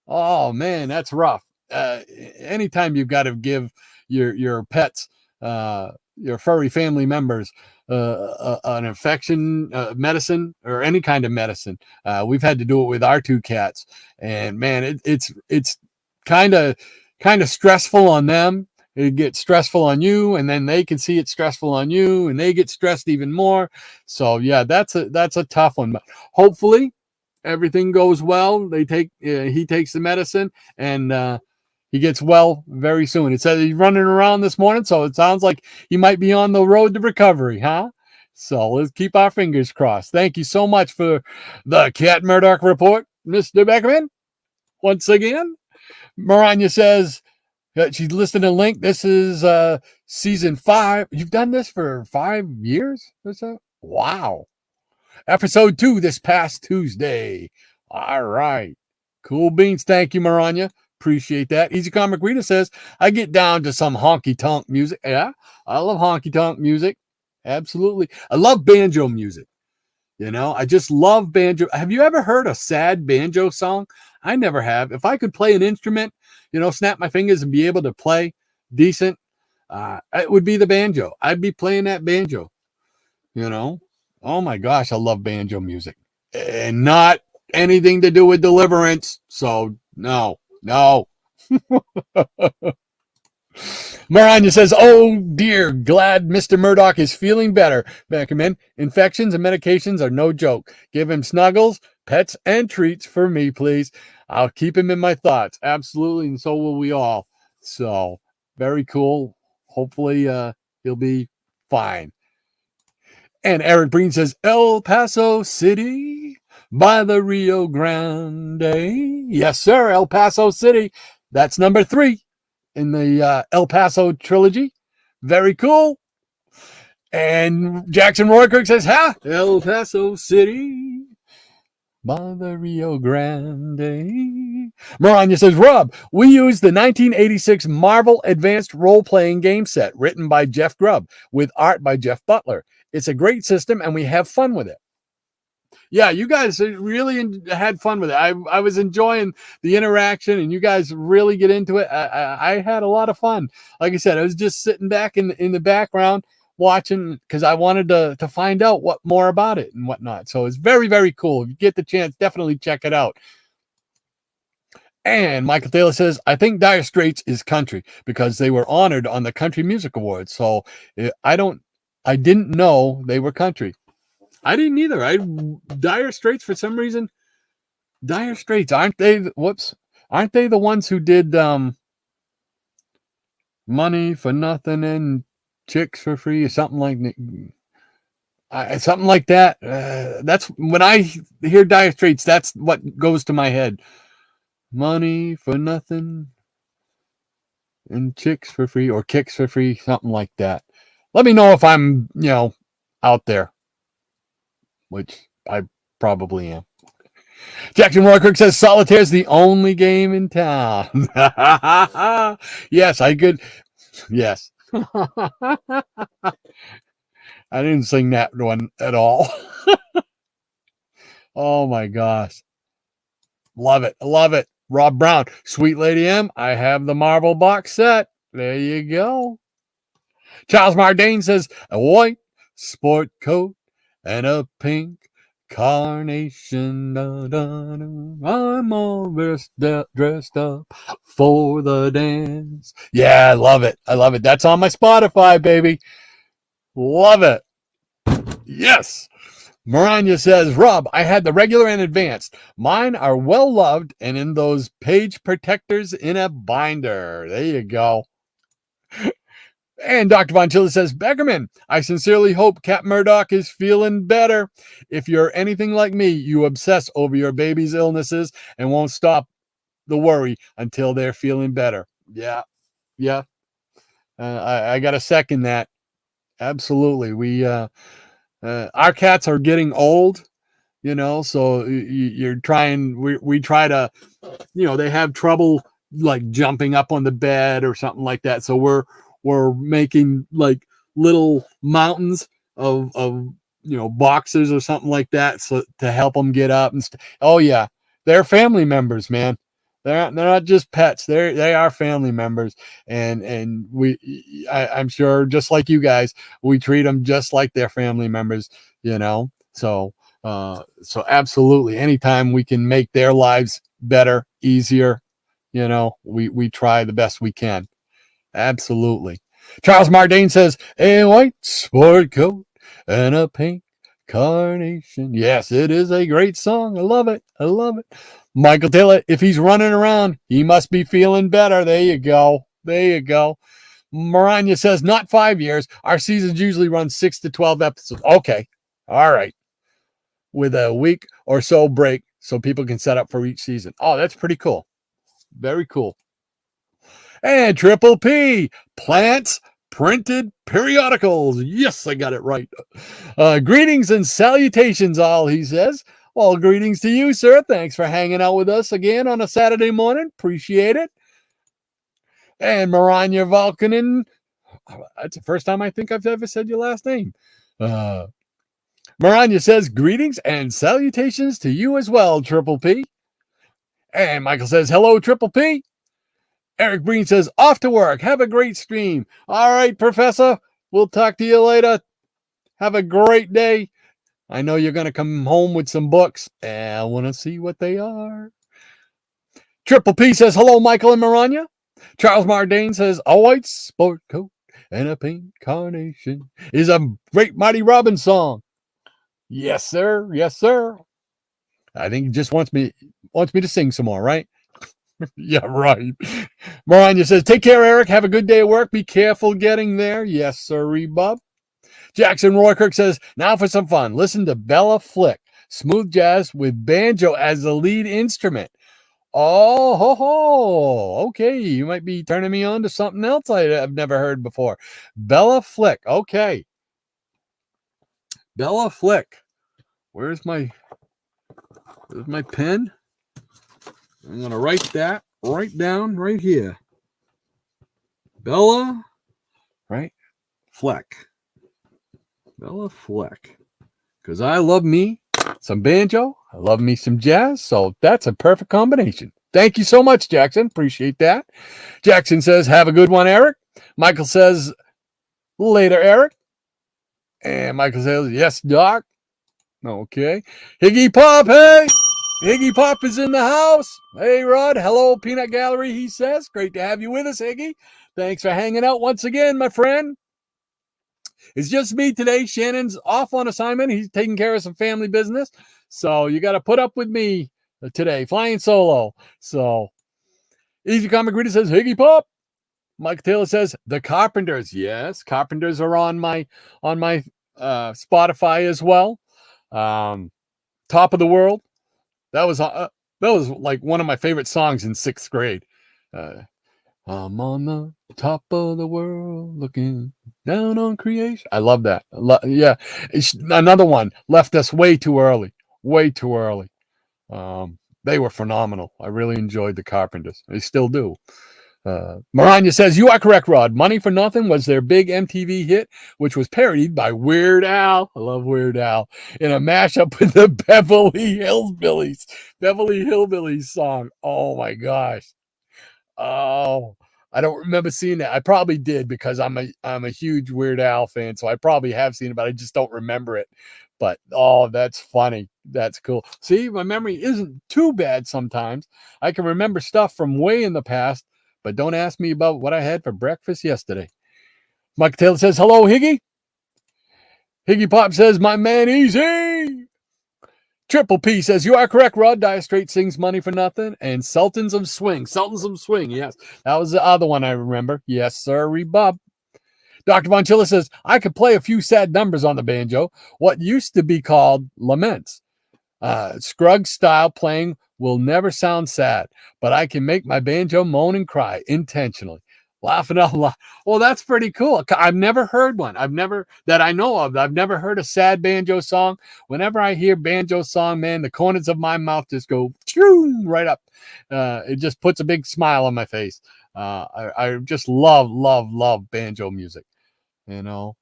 Oh, man, that's rough. Anytime you've got to give your pets, your furry family members, an infection medicine or any kind of medicine. We've had to do it with our 2 cats, and man, it's kind of kind of stressful on them. It gets stressful on you, and then they can see it stressful on you, and they get stressed even more. So yeah, that's a tough one. But hopefully everything goes well. He takes the medicine, and he gets well very soon. It says he's running around this morning, so it sounds like he might be on the road to recovery, huh? So let's keep our fingers crossed. Thank you so much for the Katt Murdock report, Mr. Beckerman. Once again, Maranya says she's listed a link. This is season 5. You've done this for 5 years or so? Wow. Episode 2 this past Tuesday. All right. Cool beans. Thank you, Maranya. Appreciate that. Easy Comic Reader says, I get down to some honky tonk music. Yeah, I love honky tonk music. Absolutely. I love banjo music. I just love banjo. Have you ever heard a sad banjo song? I never have. If I could play an instrument, snap my fingers and be able to play decent, it would be the banjo. I'd be playing that banjo. Oh my gosh, I love banjo music. And not anything to do with deliverance. So no. Maranya says, oh dear, glad Mr. Murdock is feeling better. Beckerman, infections and medications are no joke. Give him snuggles, pets, and treats for me, please. I'll keep him in my thoughts. Absolutely, and so will we all. So, very cool. Hopefully, he'll be fine. And Eric Breen says, El Paso City by the Rio Grande. Yes, sir, El Paso City. That's number 3 in the El Paso trilogy. Very cool. And Jackson Roykirk says, El Paso City by the Rio Grande. Maranya says, Rob, we use the 1986 Marvel Advanced Role-Playing Game Set written by Jeff Grubb with art by Jeff Butler. It's a great system, and we have fun with it. Yeah, you guys really had fun with it. I was enjoying the interaction, and you guys really get into it. I had a lot of fun. Like I said, I was just sitting back in the background watching because I wanted to find out what more about it and whatnot. So it's very, very cool. If you get the chance, definitely check it out. And Michael Taylor says, I think Dire Straits is country because they were honored on the Country Music Awards. So I didn't know they were country. I didn't either. Dire Straits, for some reason. Dire Straits, aren't they the ones who did Money for Nothing and Chicks for Free or something like that? That's when I hear Dire Straits, that's what goes to my head. Money for Nothing and Chicks for Free or Kicks for Free, something like that. Let me know if I'm, out there, which I probably am. Jackson Roykirk says Solitaire is the only game in town. Yes, I could. Yes. I didn't sing that one at all. Oh my gosh. Love it. Love it. Rob Brown, Sweet Lady M, I have the Marvel box set. There you go. Charles Mardane says a white sport coat and a pink carnation. Da, da, da. I'm all dressed up for the dance. Yeah, I love it. I love it. That's on my Spotify, baby. Love it. Yes. Maranya says, Rob, I had the regular and advanced. Mine are well loved and in those page protectors in a binder. There you go. And Dr. Von Chilla says, Beckerman, I sincerely hope Katt Murdock is feeling better. If you're anything like me, you obsess over your baby's illnesses and won't stop the worry until they're feeling better. Yeah. I got to second that. Absolutely. We, our cats are getting old, so you're trying, we try to, they have trouble like jumping up on the bed or something like that. So we're making like little mountains of boxes or something like that, so to help them get up and oh yeah, they're family members, man. They're not just pets. They are family members, and I'm sure just like you guys, we treat them just like they're family members, So absolutely, anytime we can make their lives better, easier, we try the best we can. Absolutely. Charles Mardane says, a white sport coat and a pink carnation. Yes, it is a great song. I love it. I love it. Michael Taylor, if he's running around, he must be feeling better. There you go. There you go. Maranya says, not 5 years. Our seasons usually run 6 to 12 episodes. Okay. All right. With a week or so break so people can set up for each season. Oh, that's pretty cool. Very cool. And Triple P, plants, printed periodicals. Yes, I got it right. Greetings and salutations, all, he says. Well, greetings to you, sir. Thanks for hanging out with us again on a Saturday morning. Appreciate it. And Maranya Valkonen. That's the first time I think I've ever said your last name. Maranya says, greetings and salutations to you as well, Triple P. And Michael says, hello, Triple P. Eric Breen says, off to work. Have a great stream. All right, Professor. We'll talk to you later. Have a great day. I know you're going to come home with some books, and I want to see what they are. Triple P says, hello, Michael and Maranya. Charles Mardane says, a white sport coat and a pink carnation is a great Mighty Robin song. Yes, sir. Yes, sir. I think he just wants me to sing some more, right? Yeah, right. Maranya says, take care, Eric. Have a good day at work. Be careful getting there. Yes, sir, Bob. Jackson Roykirk says, now for some fun. Listen to Bella Flick, smooth jazz with banjo as the lead instrument. Oh, ho, ho. Okay, you might be turning me on to something else I've never heard before. Bella Flick. Okay. Bella Flick. Where's my pen? I'm going to write that right down right here. Bella, right? Fleck. Bella Fleck. Because I love me some banjo. I love me some jazz. So that's a perfect combination. Thank you so much, Jackson. Appreciate that. Jackson says, have a good one, Eric. Michael says, later, Eric. And Michael says, yes, Doc. Okay. Higgy Pop, hey. Higgy Pop is in the house. Hey, Rod. Hello, Peanut Gallery, he says. Great to have you with us, Higgy. Thanks for hanging out once again, my friend. It's just me today. Shannon's off on assignment. He's taking care of some family business. So you got to put up with me today, flying solo. So Easy Comic Reader says, Higgy Pop. Mike Taylor says, The Carpenters. Yes, Carpenters are on my Spotify as well. Top of the World. That was like one of my favorite songs in 6th grade. I'm on the top of the world looking down on creation. I love that. Yeah. Another one, Left Us Way Too Early. Way too early. They were phenomenal. I really enjoyed the Carpenters. They still do. Maranya says, you are correct, Rod. Money for Nothing was their big MTV hit, which was parodied by Weird Al. I love Weird Al. In a mashup with the Beverly Hillbillies song. Oh, my gosh. Oh, I don't remember seeing that. I probably did because I'm a huge Weird Al fan, so I probably have seen it, but I just don't remember it. But oh, that's funny. That's cool. See, my memory isn't too bad sometimes. I can remember stuff from way in the past, but don't ask me about what I had for breakfast yesterday. Mike Taylor says, hello, Higgy. Higgy Pop says, my man, easy. Triple P says, you are correct, Rod. Dire Straits sings Money for Nothing. And Sultans of Swing. Yes. That was the other one I remember. Yes, sir, Bob. Dr. Von Chilla says, I could play a few sad numbers on the banjo. What used to be called laments. Scruggs style playing will never sound sad, but I can make my banjo moan and cry intentionally. Laughing out loud. Well, that's pretty cool. I've never heard one. That I know of. I've never heard a sad banjo song. Whenever I hear banjo song, man, the corners of my mouth just go right up. It just puts a big smile on my face. I just love banjo music.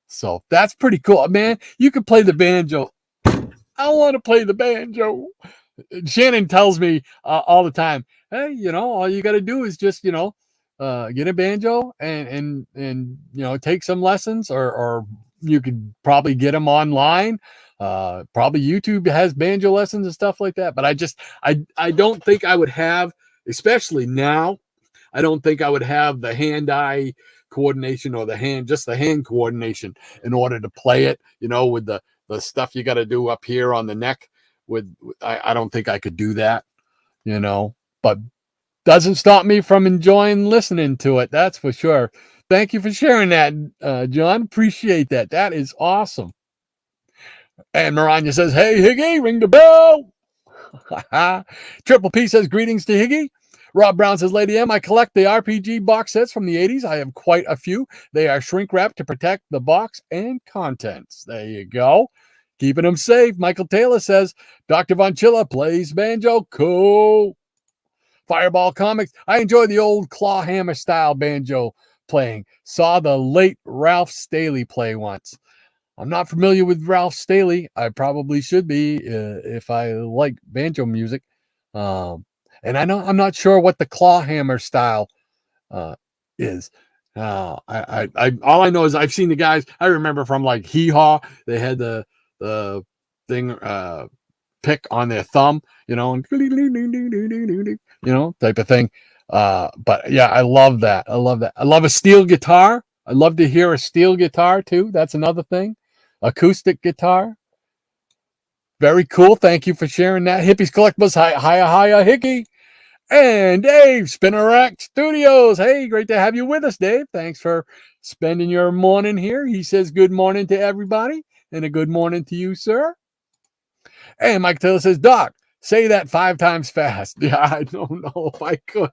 So that's pretty cool, man. You can play the banjo. I want to play the banjo. Shannon tells me all the time, hey, all you got to do is just, get a banjo and take some lessons, or you could probably get them online. Probably YouTube has banjo lessons and stuff like that. But I don't think I would have especially now. I don't think I would have the hand-eye coordination or just the hand coordination in order to play it, with the stuff you got to do up here on the neck. I don't think I could do that, but doesn't stop me from enjoying listening to it. That's for sure. Thank you for sharing that, John. Appreciate that. That is awesome. And Maranya says, hey, Higgy, ring the bell. Triple P says, greetings to Higgy. Rob Brown says, Lady M, I collect the RPG box sets from the 80s. I have quite a few. They are shrink wrapped to protect the box and contents. There you go. Keeping them safe. Michael Taylor says, Dr. Von Chilla plays banjo. Cool. Fireball Comics. I enjoy the old claw hammer style banjo playing. Saw the late Ralph Staley play once. I'm not familiar with Ralph Staley. I probably should be if I like banjo music. And I'm not sure what the claw hammer style is. All I know is I've seen the guys. I remember from like Hee Haw, they had the thing pick on their thumb, and type of thing. But yeah, I love that. I love a steel guitar. I love to hear a steel guitar too. That's another thing. Acoustic guitar. Very cool. Thank you for sharing that. Hippies Collectibles. Hiya, Hickey. And Dave, Spinner Rack Studios. Hey, great to have you with us, Dave. Thanks for spending your morning here. He says good morning to everybody and a good morning to you, sir. And Mike Taylor says, Doc, say that 5 times fast. Yeah, I don't know if I could.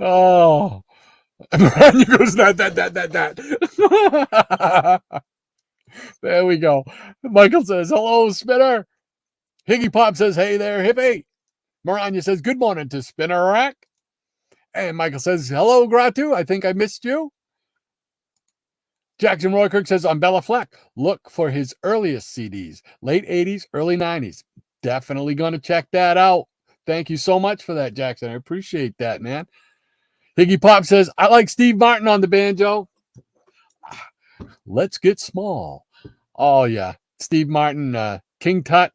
Oh. Miranda goes, that. There we go. Michael says, hello, Spinner. Higgy Pop says, hey there, hippie. Maranya says, good morning to Spinner Rack. And Michael says, hello, Gratu. I think I missed you. Jackson Roykirk says, I'm Bella Fleck. Look for his earliest CDs, late 80s, early 90s. Definitely going to check that out. Thank you so much for that, Jackson. I appreciate that, man. Higgy Pop says, I like Steve Martin on the banjo. Let's get small. Oh, yeah. Steve Martin, King Tut.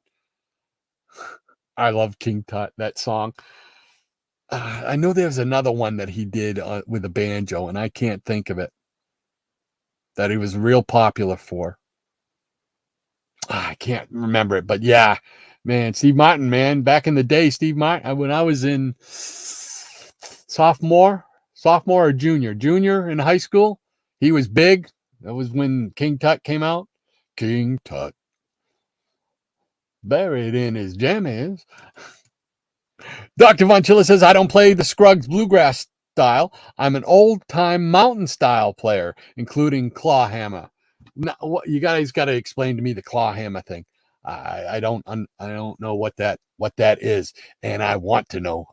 I love King Tut, that song. I know there's another one that he did with a banjo, and I can't think of it, that he was real popular for. I can't remember it, but yeah, man, Steve Martin, man, back in the day, Steve Martin, when I was in sophomore or junior in high school, he was big. That was when King Tut came out. King Tut. Buried in his jammies. Dr. Von Chilla says, I don't play the Scruggs bluegrass style. I'm an old-time mountain style player, including claw hammer. Now, you guys got to explain to me the claw hammer thing. I don't know what that is, and I want to know.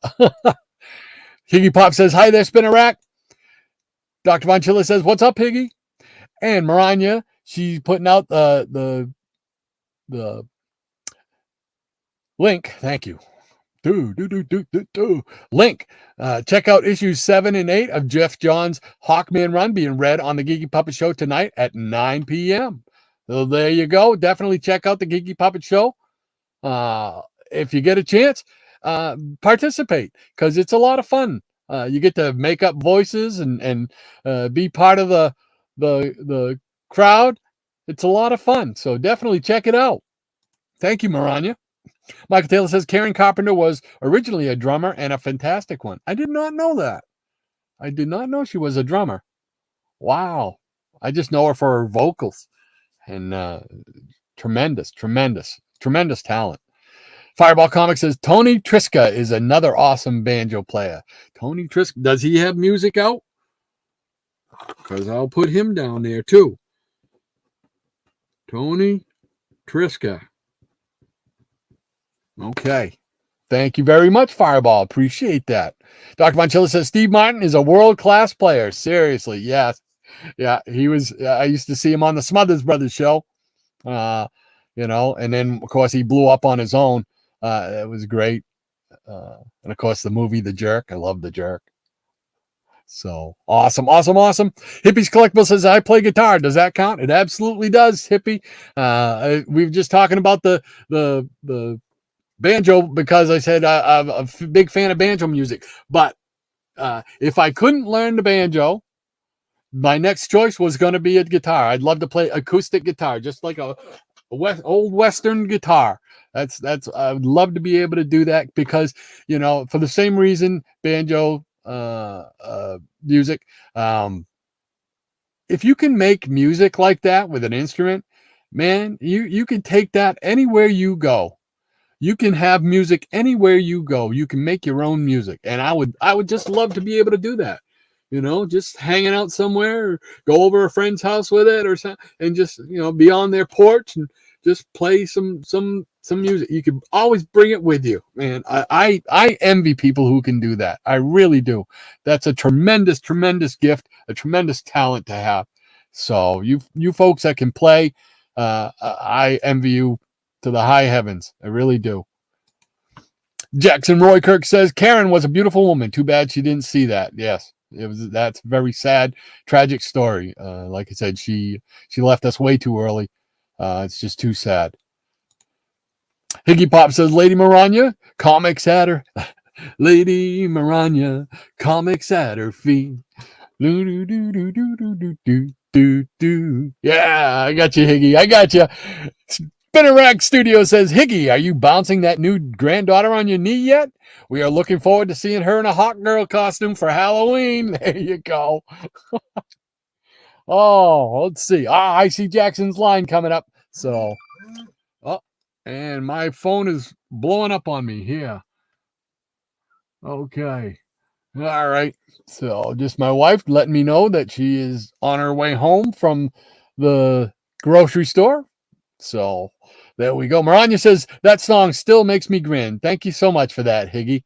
Higgy Pop says, hi there, Spinner Rack. Dr. Von Chilla says, what's up, Higgy? And Maranya, she's putting out the link. Thank you. Link. Check out issues 7 and 8 of Jeff John's Hawkman Run being read on the Geeky Puppet Show tonight at 9 p.m. So there you go. Definitely check out the Geeky Puppet Show. If you get a chance, participate, because it's a lot of fun. You get to make up voices and be part of the crowd. It's a lot of fun. So definitely check it out. Thank you, Maranya. Michael Taylor says, Karen Carpenter was originally a drummer and a fantastic one. I did not know that. I did not know she was a drummer. Wow. I just know her for her vocals. And tremendous talent. Fireball Comics says, Tony Triska is another awesome banjo player. Tony Triska, does he have music out? Because I'll put him down there too. Tony Triska. Okay. Thank you very much, Fireball. Appreciate that. Dr. Von Chilla says, Steve Martin is a world-class player. Seriously, yes. Yeah, he was. I used to see him on the Smothers Brothers show. And then, of course, he blew up on his own. It was great. And, of course, the movie The Jerk. I love The Jerk. So, awesome. Hippie's Collectible says, I play guitar. Does that count? It absolutely does, Hippie. We were just talking about the banjo because I said I'm a big fan of banjo music. But if I couldn't learn the banjo, my next choice was going to be a guitar. I'd love to play acoustic guitar, just like a old Western guitar. That's I would love to be able to do that because, for the same reason, banjo music. If you can make music like that with an instrument, man, you can take that anywhere you go. You can have music anywhere you go. You can make your own music, and I would just love to be able to do that. Just hanging out somewhere, or go over a friend's house with it, or something, and just be on their porch and just play some music. You can always bring it with you, man. I envy people who can do that. I really do. That's a tremendous gift, a tremendous talent to have. So you folks that can play, I envy you to the high heavens. I really do. Jackson Roy Kirk says Karen was a beautiful woman. Too bad she didn't see that. Yes, that's a very sad, tragic story. Like I said, she left us way too early. It's just too sad. Higgy Pop says Lady Maranya, comics at her. Lady Maranya, comics at her feet. Do, do, do, do, do, do, do, do, do. Yeah, I got you, Higgy. I got you. Spinner Rack Studio says, Higgy, are you bouncing that new granddaughter on your knee yet? We are looking forward to seeing her in a hot girl costume for Halloween. There you go. Oh, let's see. I see Jackson's line coming up. So, and my phone is blowing up on me here. Okay. All right. So, just my wife letting me know that she is on her way home from the grocery store. So, there we go. Maranya says, that song still makes me grin. Thank you so much for that, Higgy.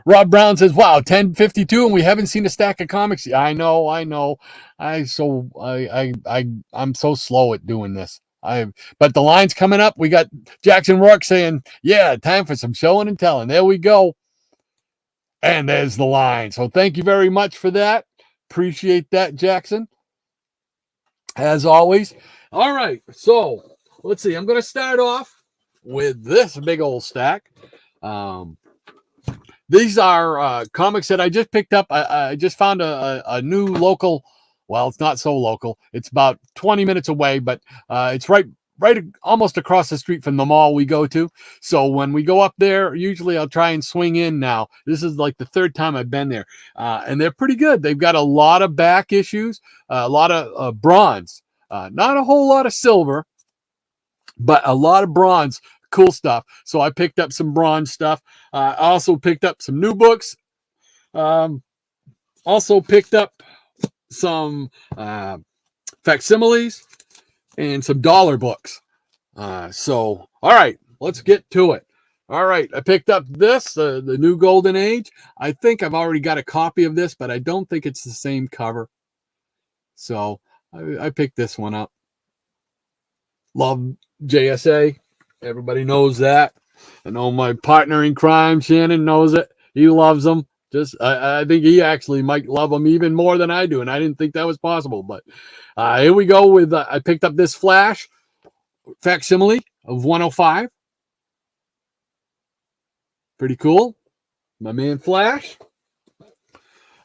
Rob Brown says, wow, 10:52 and we haven't seen a stack of comics. I know. I'm so slow at doing this. But the line's coming up. We got Jackson Rourke saying, yeah, time for some showing and telling. There we go. And there's the line. So thank you very much for that. Appreciate that, Jackson. As always. All right. So let's see. I'm going to start off with this big old stack. These are comics that I just picked up. I just found a new local. Well, it's not so local. It's about 20 minutes away, but it's right almost across the street from the mall we go to. So when we go up there, usually I'll try and swing in now. This is like the third time I've been there. And they're pretty good. They've got a lot of back issues, a lot of bronze, not a whole lot of silver, but a lot of bronze. Cool stuff. So I picked up some bronze stuff. I also picked up some new books. Also picked up some facsimiles and some dollar books. So, all right, let's get to it. All right, I picked up this, the New Golden Age. I think I've already got a copy of this, but I don't think it's the same cover. So I picked this one up. Love JSA. Everybody knows that. I know my partner in crime, Shannon, knows it. He loves them. I think he actually might love them even more than I do, and I didn't think that was possible. But here we go with, I picked up this Flash facsimile of 105. Pretty cool. My man Flash.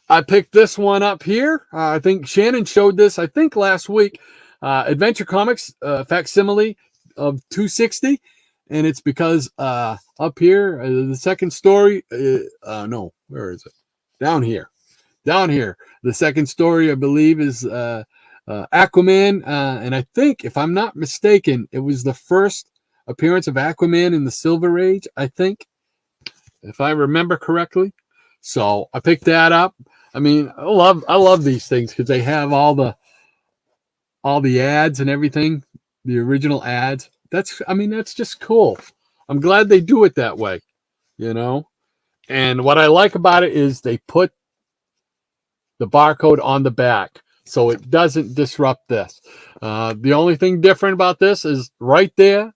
I picked this one up here. I think Shannon showed this, I think, last week. Adventure Comics facsimile of 260. And it's because up here, the second story, no, where is it? Down here. The second story, I believe, is Aquaman. And I think, if I'm not mistaken, it was the first appearance of Aquaman in the Silver Age, I think, if I remember correctly. So I picked that up. I mean, I love these things because they have all the ads and everything, the original ads. That's just cool. I'm glad they do it that way, And what I like about it is they put the barcode on the back so it doesn't disrupt this. The only thing different about this is right there,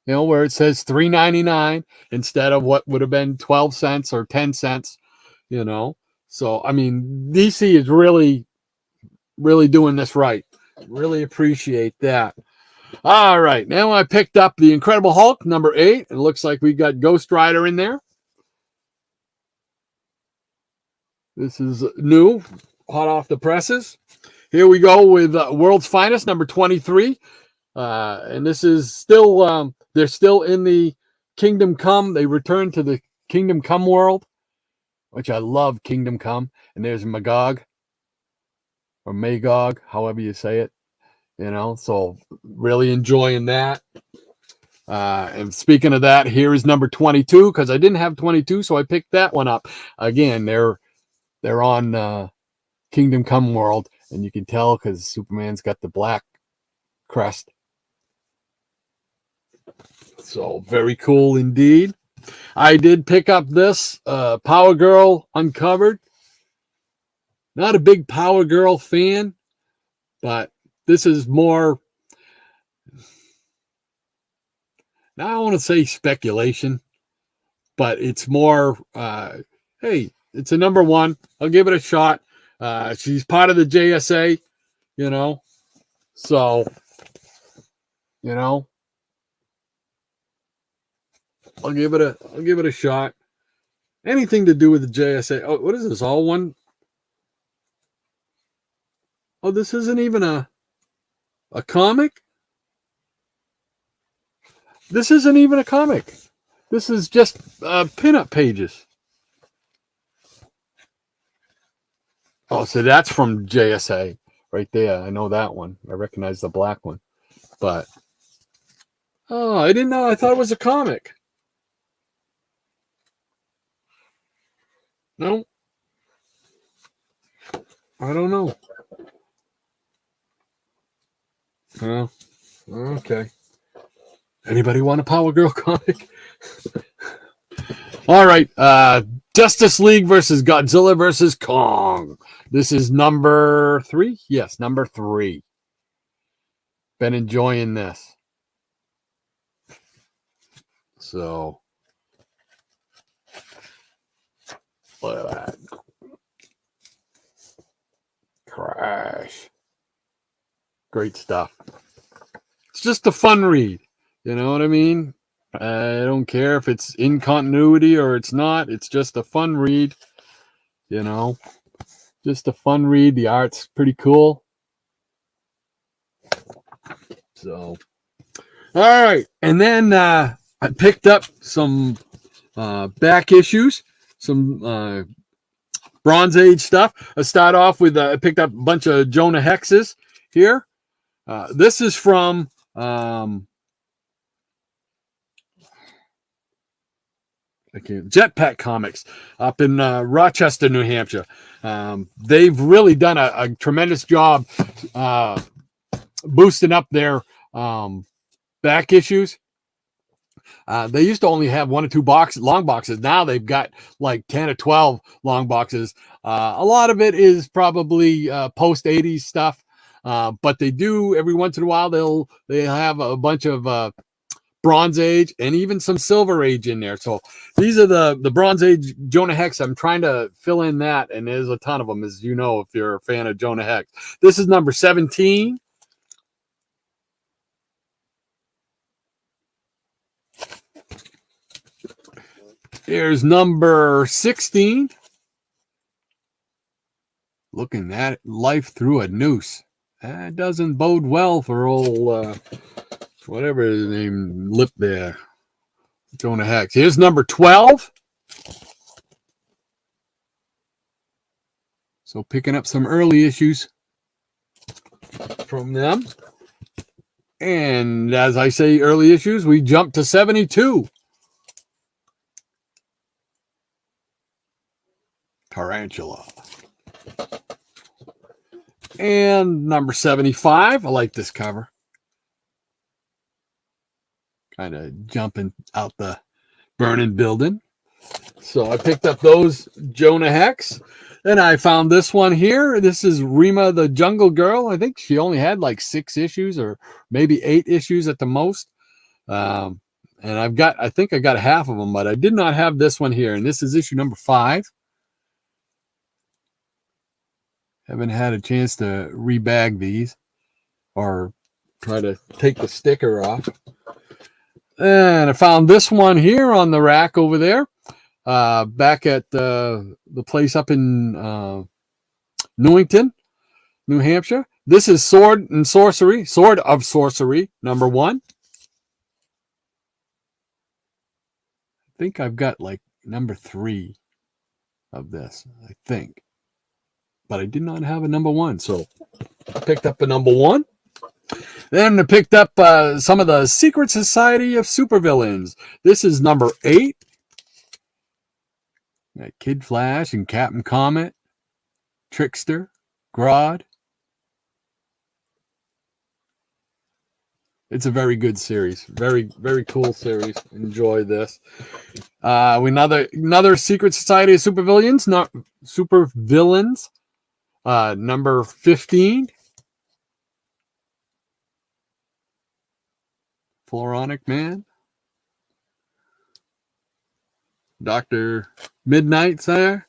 where it says $3.99 instead of what would have been 12 cents or 10 cents, So, I mean, DC is really, really doing this right. Really appreciate that. All right, now I picked up the Incredible Hulk, number 8. It looks like we got Ghost Rider in there. This is new, hot off the presses. Here we go with World's Finest, number 23. And this is still, they're still in the Kingdom Come. They return to the Kingdom Come world, which I love Kingdom Come. And there's Magog, or Magog, however you say it. So really enjoying that. And speaking of that, here is number 22, because I didn't have 22, so I picked that one up. Again, they're on Kingdom Come world, and you can tell because Superman's got the black crest. So very cool indeed. I did pick up this Power Girl Uncovered. Not a big Power Girl fan, but this is more, now I want to say speculation, but it's more, hey, it's a number 1. I'll give it a shot. She's part of the JSA, so, I'll give it a shot. Anything to do with the JSA. Oh, what is this? All one? Oh, this isn't even a comic? This isn't even a comic. This is just pinup pages. Oh, so that's from JSA right there. I know that one. I recognize the black one. But, oh, I didn't know. I thought it was a comic. No. I don't know. Oh, okay. Anybody want a Power Girl comic? All right. Justice League versus Godzilla versus Kong. This is number 3. Yes, number 3. Been enjoying this. So, look at that. Crash. Great stuff. It's just a fun read. You know what I mean? I don't care if it's in continuity or it's not. It's just a fun read. Just a fun read. The art's pretty cool. So, all right. And then I picked up some back issues, some Bronze Age stuff. I start off with, I picked up a bunch of Jonah Hexes here. This is from Jetpack Comics up in Rochester, New Hampshire. They've really done a tremendous job boosting up their back issues. They used to only have 1 or 2 long boxes. Now they've got like 10 or 12 long boxes. A lot of it is probably post 80s stuff. But they do every once in a while, they'll have a bunch of Bronze Age and even some Silver Age in there. So these are the Bronze Age Jonah Hex. I'm trying to fill in that, and there's a ton of them, as you know, if you're a fan of Jonah Hex. This is number 17. Here's number 16. Looking at life through a noose. That doesn't bode well for old whatever his name, lip there. Jonah Hex. Here's number 12. So picking up some early issues from them. And as I say, early issues, we jump to 72. Tarantula. And number 75. I like this cover. Kind of jumping out the burning building. So I picked up those Jonah Hex. Then I found this one here. This is Rima the Jungle Girl. I think she only had like 6 issues or maybe 8 issues at the most. And I think I got half of them, but I did not have this one here. And this is issue number 5. Haven't had a chance to rebag these or try to take the sticker off. And I found this one here on the rack over there, back at the place up in Newington, New Hampshire. This is Sword of Sorcery, #1. I think I've got like #3 of this, I think. But I did not have a #1, so I picked up a #1. Then I picked up some of the Secret Society of Supervillains. This is #8. Got Kid Flash and Captain Comet, Trickster, Grodd. It's a very good series. Very, very cool series. Enjoy this. Another Secret Society of Supervillains, #15. Floronic Man. Dr. Midnight's there.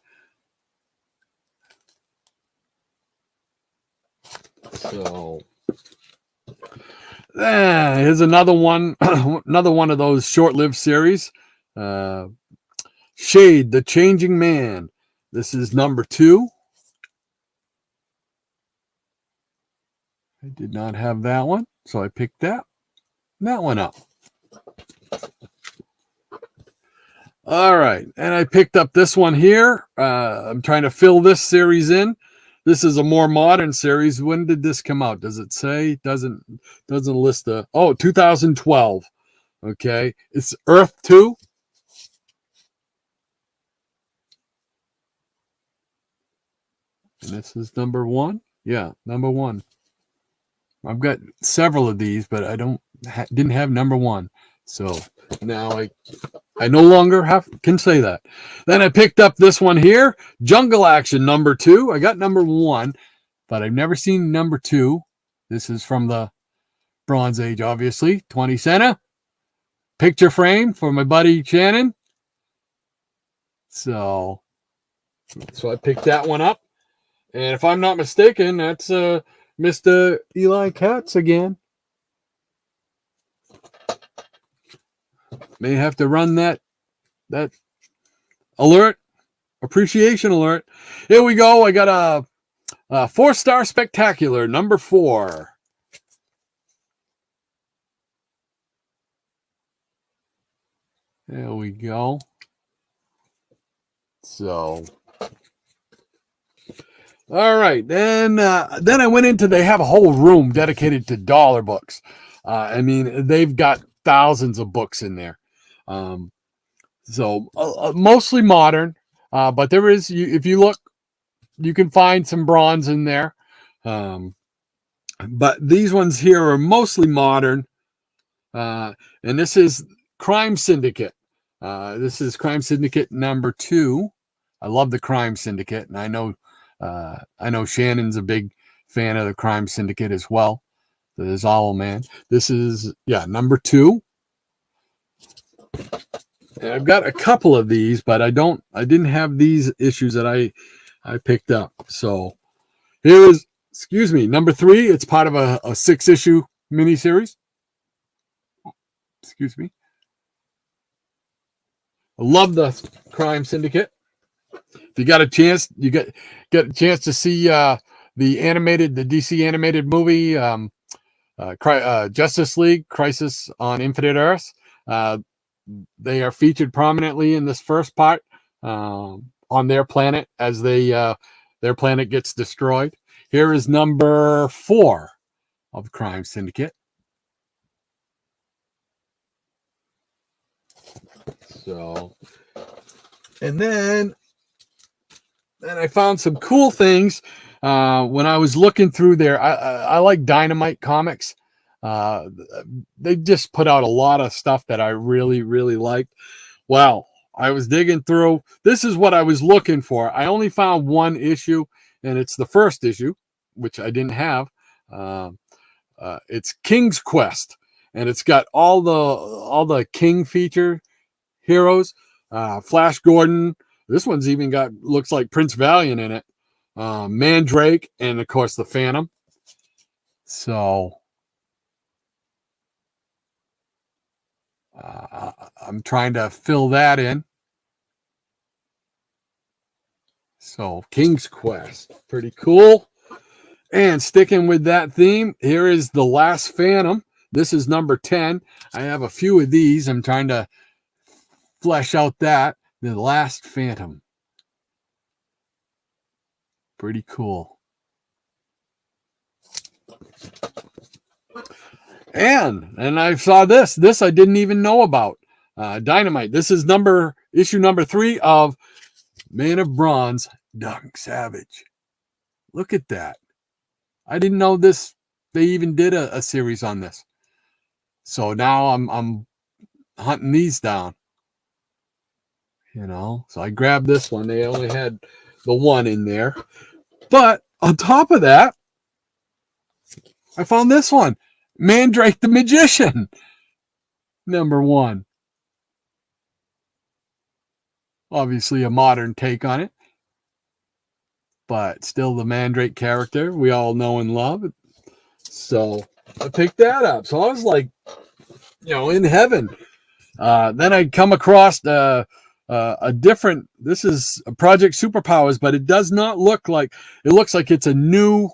So here's another one, another one of those short-lived series. Shade, the Changing Man. This is #2. I did not have that one, so I picked that one up. All right, and I picked up this one here. I'm trying to fill this series in. This is a more modern series. When did this come out? Does it say? Doesn't list the. Oh, 2012. Okay, it's Earth 2. And this is #1. Yeah, #1. I've got several of these, but I didn't have #1. So now I no longer can say that. Then I picked up this one here, Jungle Action #2. I got #1, but I've never seen #2. This is from the Bronze Age, obviously. 20 cent. Picture frame for my buddy Shannon. So I picked that one up. And if I'm not mistaken, that's Mr. Eli Katz again. May have to run that alert, appreciation alert. Here we go. I got a 4-star spectacular #4. There we go. So, all right. Then I went into. They have a whole room dedicated to dollar books. I mean, they've got thousands of books in there. So mostly modern, but there is, if you look, you can find some bronze in there. But these ones here are mostly modern. And this is Crime Syndicate. This is Crime Syndicate #2. I love the Crime Syndicate, and I know Shannon's a big fan of the Crime Syndicate as well. There's Owlman. This is #2. And I've got a couple of these, but I didn't have these issues that I picked up. So here is, #3. It's part of a 6-issue miniseries. Excuse me. I love the Crime Syndicate. If you got a chance, you get a chance to see the DC animated movie, Justice League: Crisis on Infinite Earths. They are featured prominently in this first part on their planet as their planet gets destroyed. Here is #4 of Crime Syndicate. So, and then I found some cool things when I was looking through there. I like Dynamite Comics. They just put out a lot of stuff that I really, really liked. Well, I was digging through. This is what I was looking for. I only found one issue, and it's the first issue, which I didn't have. It's King's Quest, and it's got all the King feature heroes. Flash Gordon. This one's even looks like Prince Valiant in it. Mandrake, and of course the Phantom. So I'm trying to fill that in. So King's Quest, pretty cool. And sticking with that theme, here is The Last Phantom. This is number 10. I have a few of these. I'm trying to flesh out that. The Last Phantom. Pretty cool. And I saw this. This I didn't even know about. Dynamite. This is issue number 3 of Man of Bronze, Doug Savage. Look at that. I didn't know this. They even did a series on this. So now I'm hunting these down. You know, so I grabbed this one. They only had the one in there. But on top of that, I found this one. Mandrake the Magician. Number 1. Obviously a modern take on it. But still the Mandrake character we all know and love. So I picked that up. So I was like, in heaven. Then I come across a different, this is Project Superpowers, but it does not look like, it looks like it's a new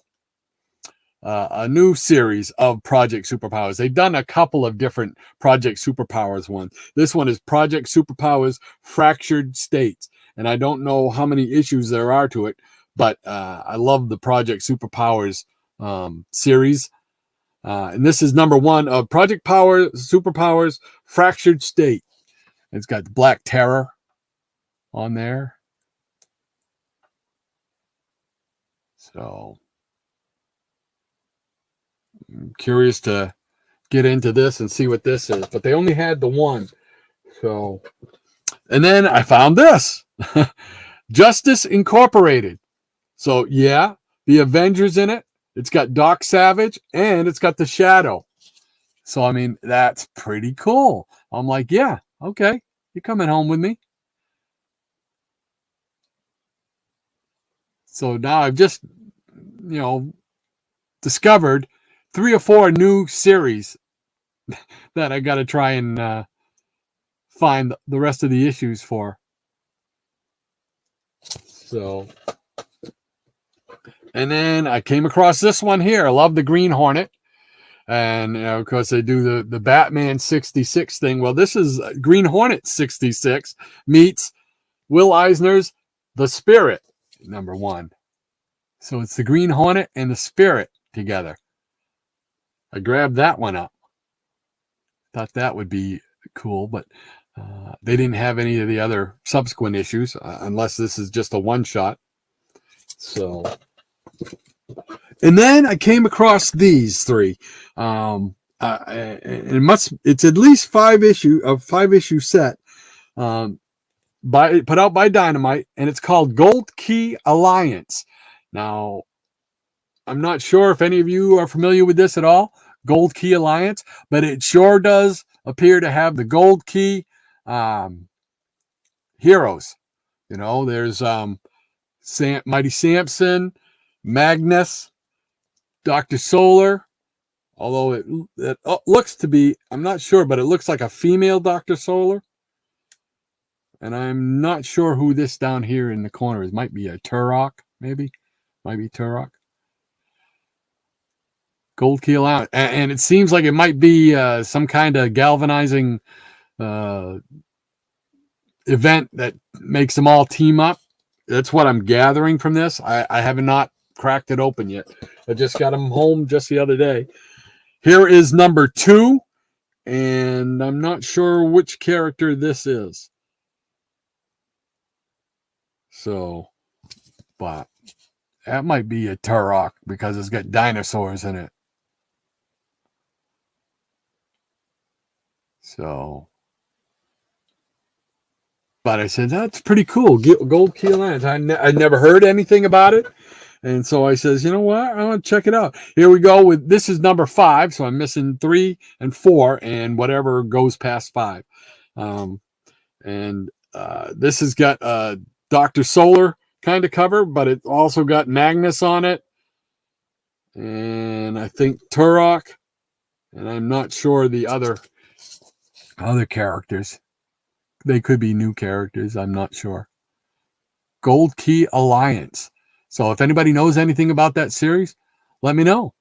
series of Project Superpowers. They've done a couple of different Project Superpowers ones. This one is Project Superpowers Fractured States. And I don't know how many issues there are to it, but I love the Project Superpowers series. And this is number 1 of Project Superpowers Fractured State. It's got the Black Terror on there. So I'm curious to get into this and see what this is. But they only had the one. So, and then I found this. Justice Incorporated. So, yeah, the Avengers in it. It's got Doc Savage and it's got the Shadow. So, I mean, that's pretty cool. I'm like, yeah, okay. You're coming home with me. So now I've just, discovered 3 or 4 new series that I got to try and find the rest of the issues for. So, and then I came across this one here. I love the Green Hornet. And, of course, they do the Batman 66 thing. Well, this is Green Hornet 66 meets Will Eisner's The Spirit, number 1. So it's the Green Hornet and the Spirit together. I grabbed that one up. Thought that would be cool, but they didn't have any of the other subsequent issues, unless this is just a one-shot. So, and then I came across these 3. It's at least 5-issue set, put out by Dynamite, and it's called Gold Key Alliance. Now, I'm not sure if any of you are familiar with this at all, Gold Key Alliance, but it sure does appear to have the Gold Key heroes. There's Mighty Samson, Magnus, Dr. Solar, although it looks to be, I'm not sure, but it looks like a female Dr. Solar. And I'm not sure who this down here in the corner is. Might be a Turok, maybe. Might be Turok. Gold Key Alliance. And it seems like it might be some kind of galvanizing event that makes them all team up. That's what I'm gathering from this. I have not cracked it open yet. I just got them home just the other day. Here is number 2. And I'm not sure which character this is. So, but that might be a Turok because it's got dinosaurs in it. So, but I said, that's pretty cool. Gold Key Alliance. I never heard anything about it. And so I says, you know what? I want to check it out. Here we go with, this is number 5. So I'm missing 3 and 4 and whatever goes past 5. This has got Dr. Solar kind of cover, but it also got Magnus on it. And I think Turok. And I'm not sure the other other characters. They could be new characters. I'm not sure. Gold Key Alliance. So if anybody knows anything about that series, let me know.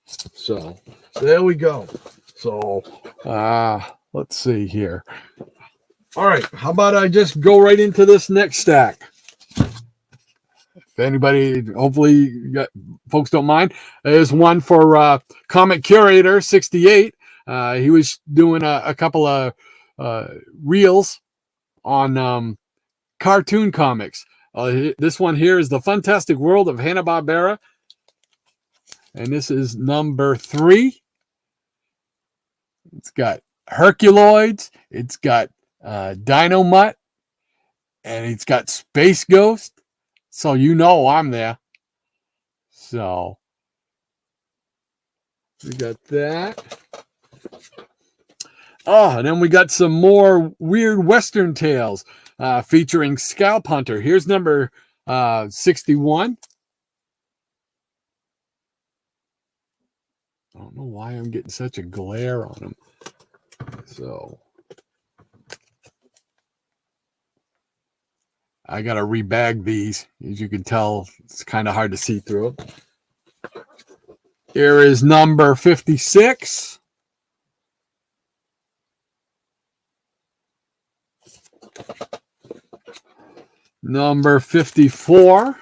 So there we go. So let's see here. All right, how about I just go right into this next stack? If anybody, hopefully, folks don't mind. There's one for Comic Curator 68. He was doing a couple of reels on cartoon comics. This one here is The Fantastic World of Hanna-Barbera. And this is number 3. It's got Herculoids. It's got Dynamite. And it's got Space Ghost. So you know I'm there. So we got that. Oh, and then we got some more weird Western tales featuring Scalp Hunter. Here's number 61. I don't know why I'm getting such a glare on them. So I got to rebag these. As you can tell, it's kind of hard to see through them. Here is number 56. Number 54.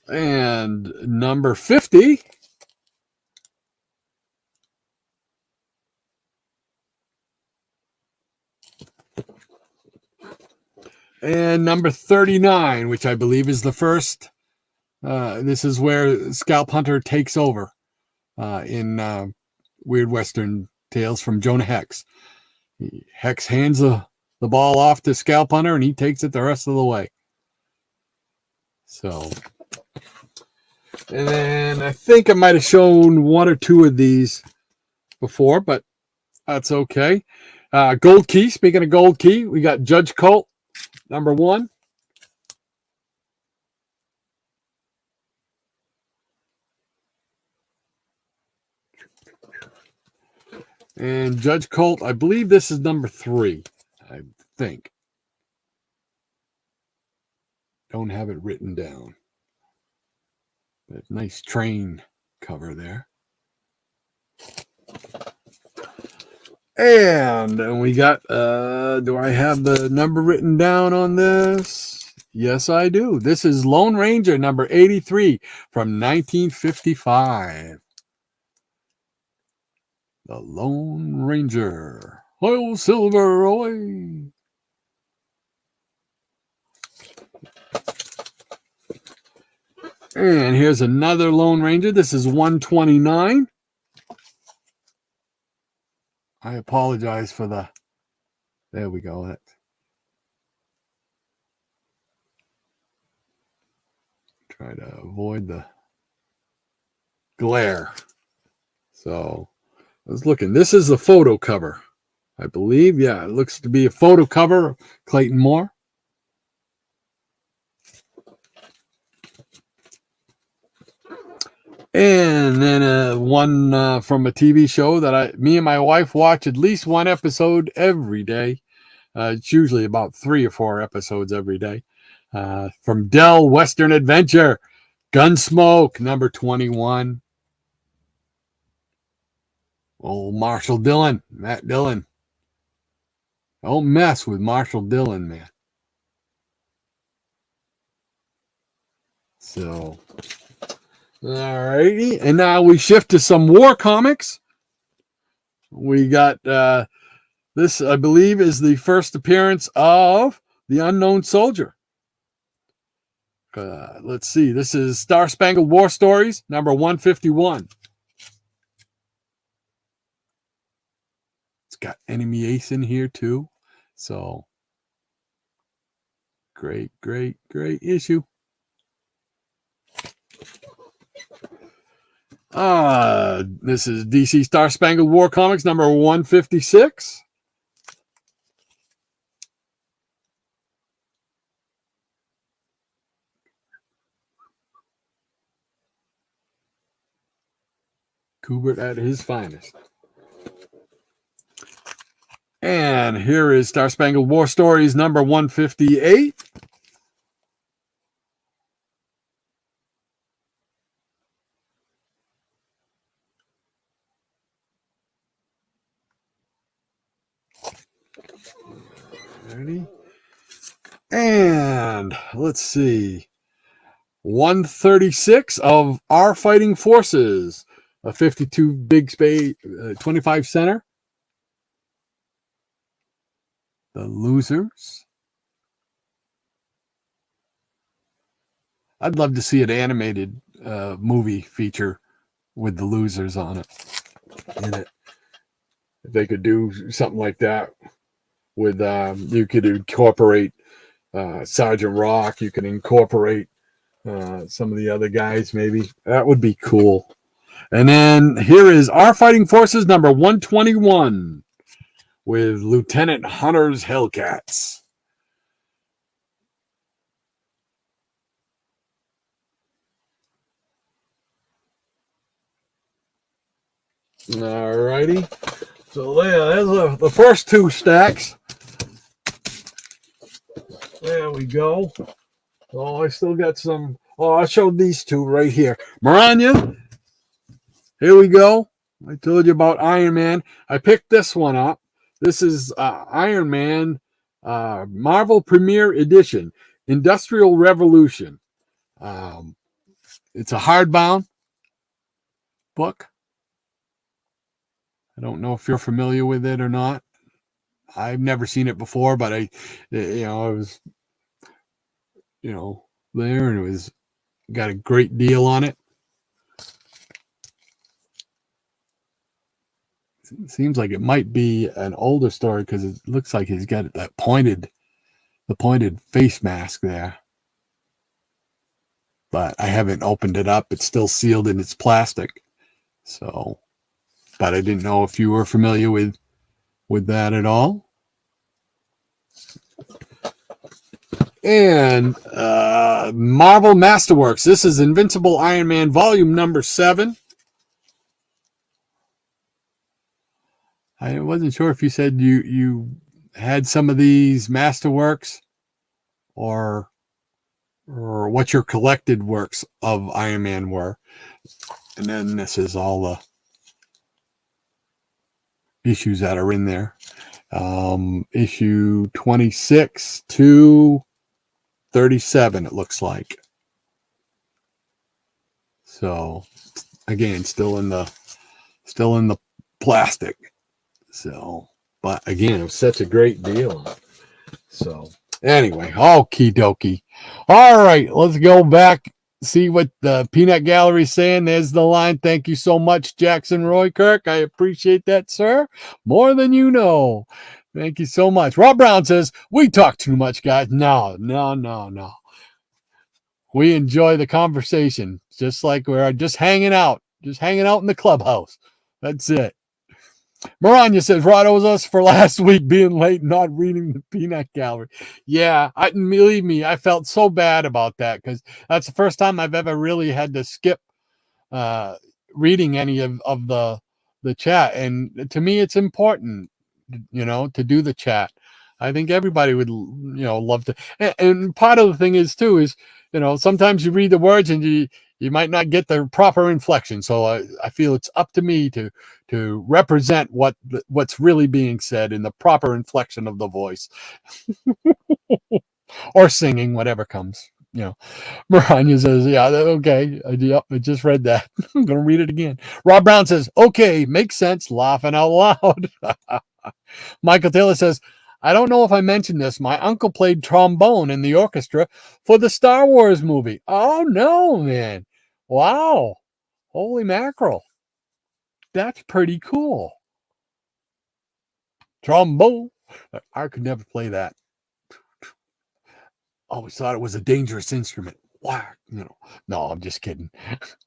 And number 50. And number 39, which I believe is the first. This is where Scalp Hunter takes over in Weird Western Tales from Jonah Hex. Hex hands the ball off to Scalp Hunter, and he takes it the rest of the way. So, and then I think I might have shown one or two of these before, but that's okay. Gold Key. Speaking of Gold Key, we got Judge Colt, number 1. And Judge Colt, I believe this is number 3, I think. Don't have it written down. But nice train cover there. And we got, do I have the number written down on this? Yes, I do. This is Lone Ranger number 83 from 1955. The Lone Ranger. Oil silver away. And here's another Lone Ranger. This is 129. I apologize for the... There we go. Try to avoid the glare. So I was looking. This is the photo cover, I believe. Yeah, it looks to be a photo cover of Clayton Moore. And then one from a TV show that me and my wife watch at least one episode every day. It's usually about 3 or 4 episodes every day. From Dell Western Adventure, Gunsmoke, number 21. Old Marshall Dillon, Matt Dillon. Don't mess with Marshall Dillon, man. So, all righty. And now we shift to some war comics. We got this, I believe, is the first appearance of the Unknown Soldier. Let's see. This is Star Spangled War Stories, number 151. It's got Enemy Ace in here, too. So, great issue. This is DC Star Spangled War Comics, number 156. Kubert at his finest. And here is Star Spangled War Stories number 158. Ready? And let's see. 136 of Our Fighting Forces. A 52 big space, 25 center. The Losers. I'd love to see an animated movie feature with the Losers on it. In it. If they could do something like that with, you could incorporate Sergeant Rock. You can incorporate some of the other guys, maybe. That would be cool. And then here is Our Fighting Forces number 121 with Lieutenant Hunter's Hellcats. All righty. So there's the first two stacks. There we go. Oh, I still got some. Oh, I showed these two right here. Maranya. Here we go. I told you about Iron Man. I picked this one up. This is Iron Man Marvel Premiere Edition, Industrial Revolution. It's a hardbound book. I don't know if you're familiar with it or not. I've never seen it before, but I was, there, and it was got a great deal on it. It seems like it might be an older story because it looks like he's got that pointed face mask there. But I haven't opened it up. It's still sealed in its plastic. So, but I didn't know if you were familiar with that at all. And Marvel Masterworks. This is Invincible Iron Man Volume number 7. I wasn't sure if you said you had some of these Masterworks or what your collected works of Iron Man were. And then this is all the issues that are in there. Issue 26 to 37, it looks like. So again, still in the plastic. So, but again, it was such a great deal. So anyway, okie dokie. All right, let's go back, see what the Peanut Gallery is saying. There's the line. Thank you so much, Jackson Roy Kirk. I appreciate that, sir. More than you know. Thank you so much. Rob Brown says, we talk too much, guys. No. We enjoy the conversation, just like we're just hanging out in the clubhouse. That's it. Maranya says, Rod owes us for last week being late and not reading the Peanut Gallery. Yeah, believe me, I felt so bad about that because that's the first time I've ever really had to skip reading any of the chat. And to me, it's important, to do the chat. I think everybody would, love to. And part of the thing is, too, is, sometimes you read the words and you might not get the proper inflection. So I feel it's up to me to represent what's really being said in the proper inflection of the voice. Or singing, whatever comes. Maranya says, yeah, okay. I just read that. I'm going to read it again. Rob Brown says, okay, makes sense. Laughing out loud. Michael Taylor says, I don't know if I mentioned this. My uncle played trombone in the orchestra for the Star Wars movie. Oh, no, man. Wow. Holy mackerel. That's pretty cool. Trombone. I could never play that. Always thought it was a dangerous instrument. Wow. No, I'm just kidding.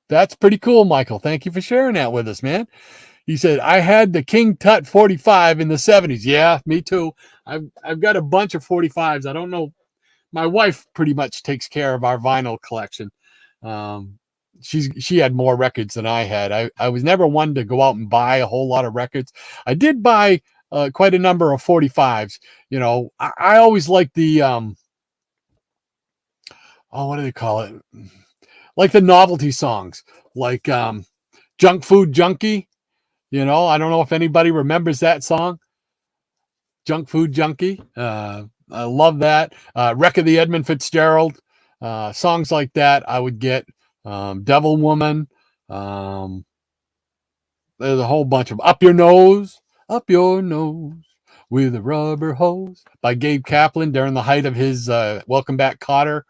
That's pretty cool, Michael. Thank you for sharing that with us, man. He said, I had the King Tut 45 in the 70s. Yeah, me too. I've got a bunch of 45s. I don't know. My wife pretty much takes care of our vinyl collection. she had more records than I had. I was never one to go out and buy a whole lot of records. I did buy quite a number of 45s. You know, I always liked the what do they call it? Like the novelty songs, like Junk Food Junkie. You know, I don't know if anybody remembers that song, Junk Food Junkie. I love that. Wreck of the Edmund Fitzgerald. Songs like that I would get. Devil Woman. There's a whole bunch of Up Your Nose with a rubber hose by Gabe Kaplan during the height of his Welcome Back, Kotter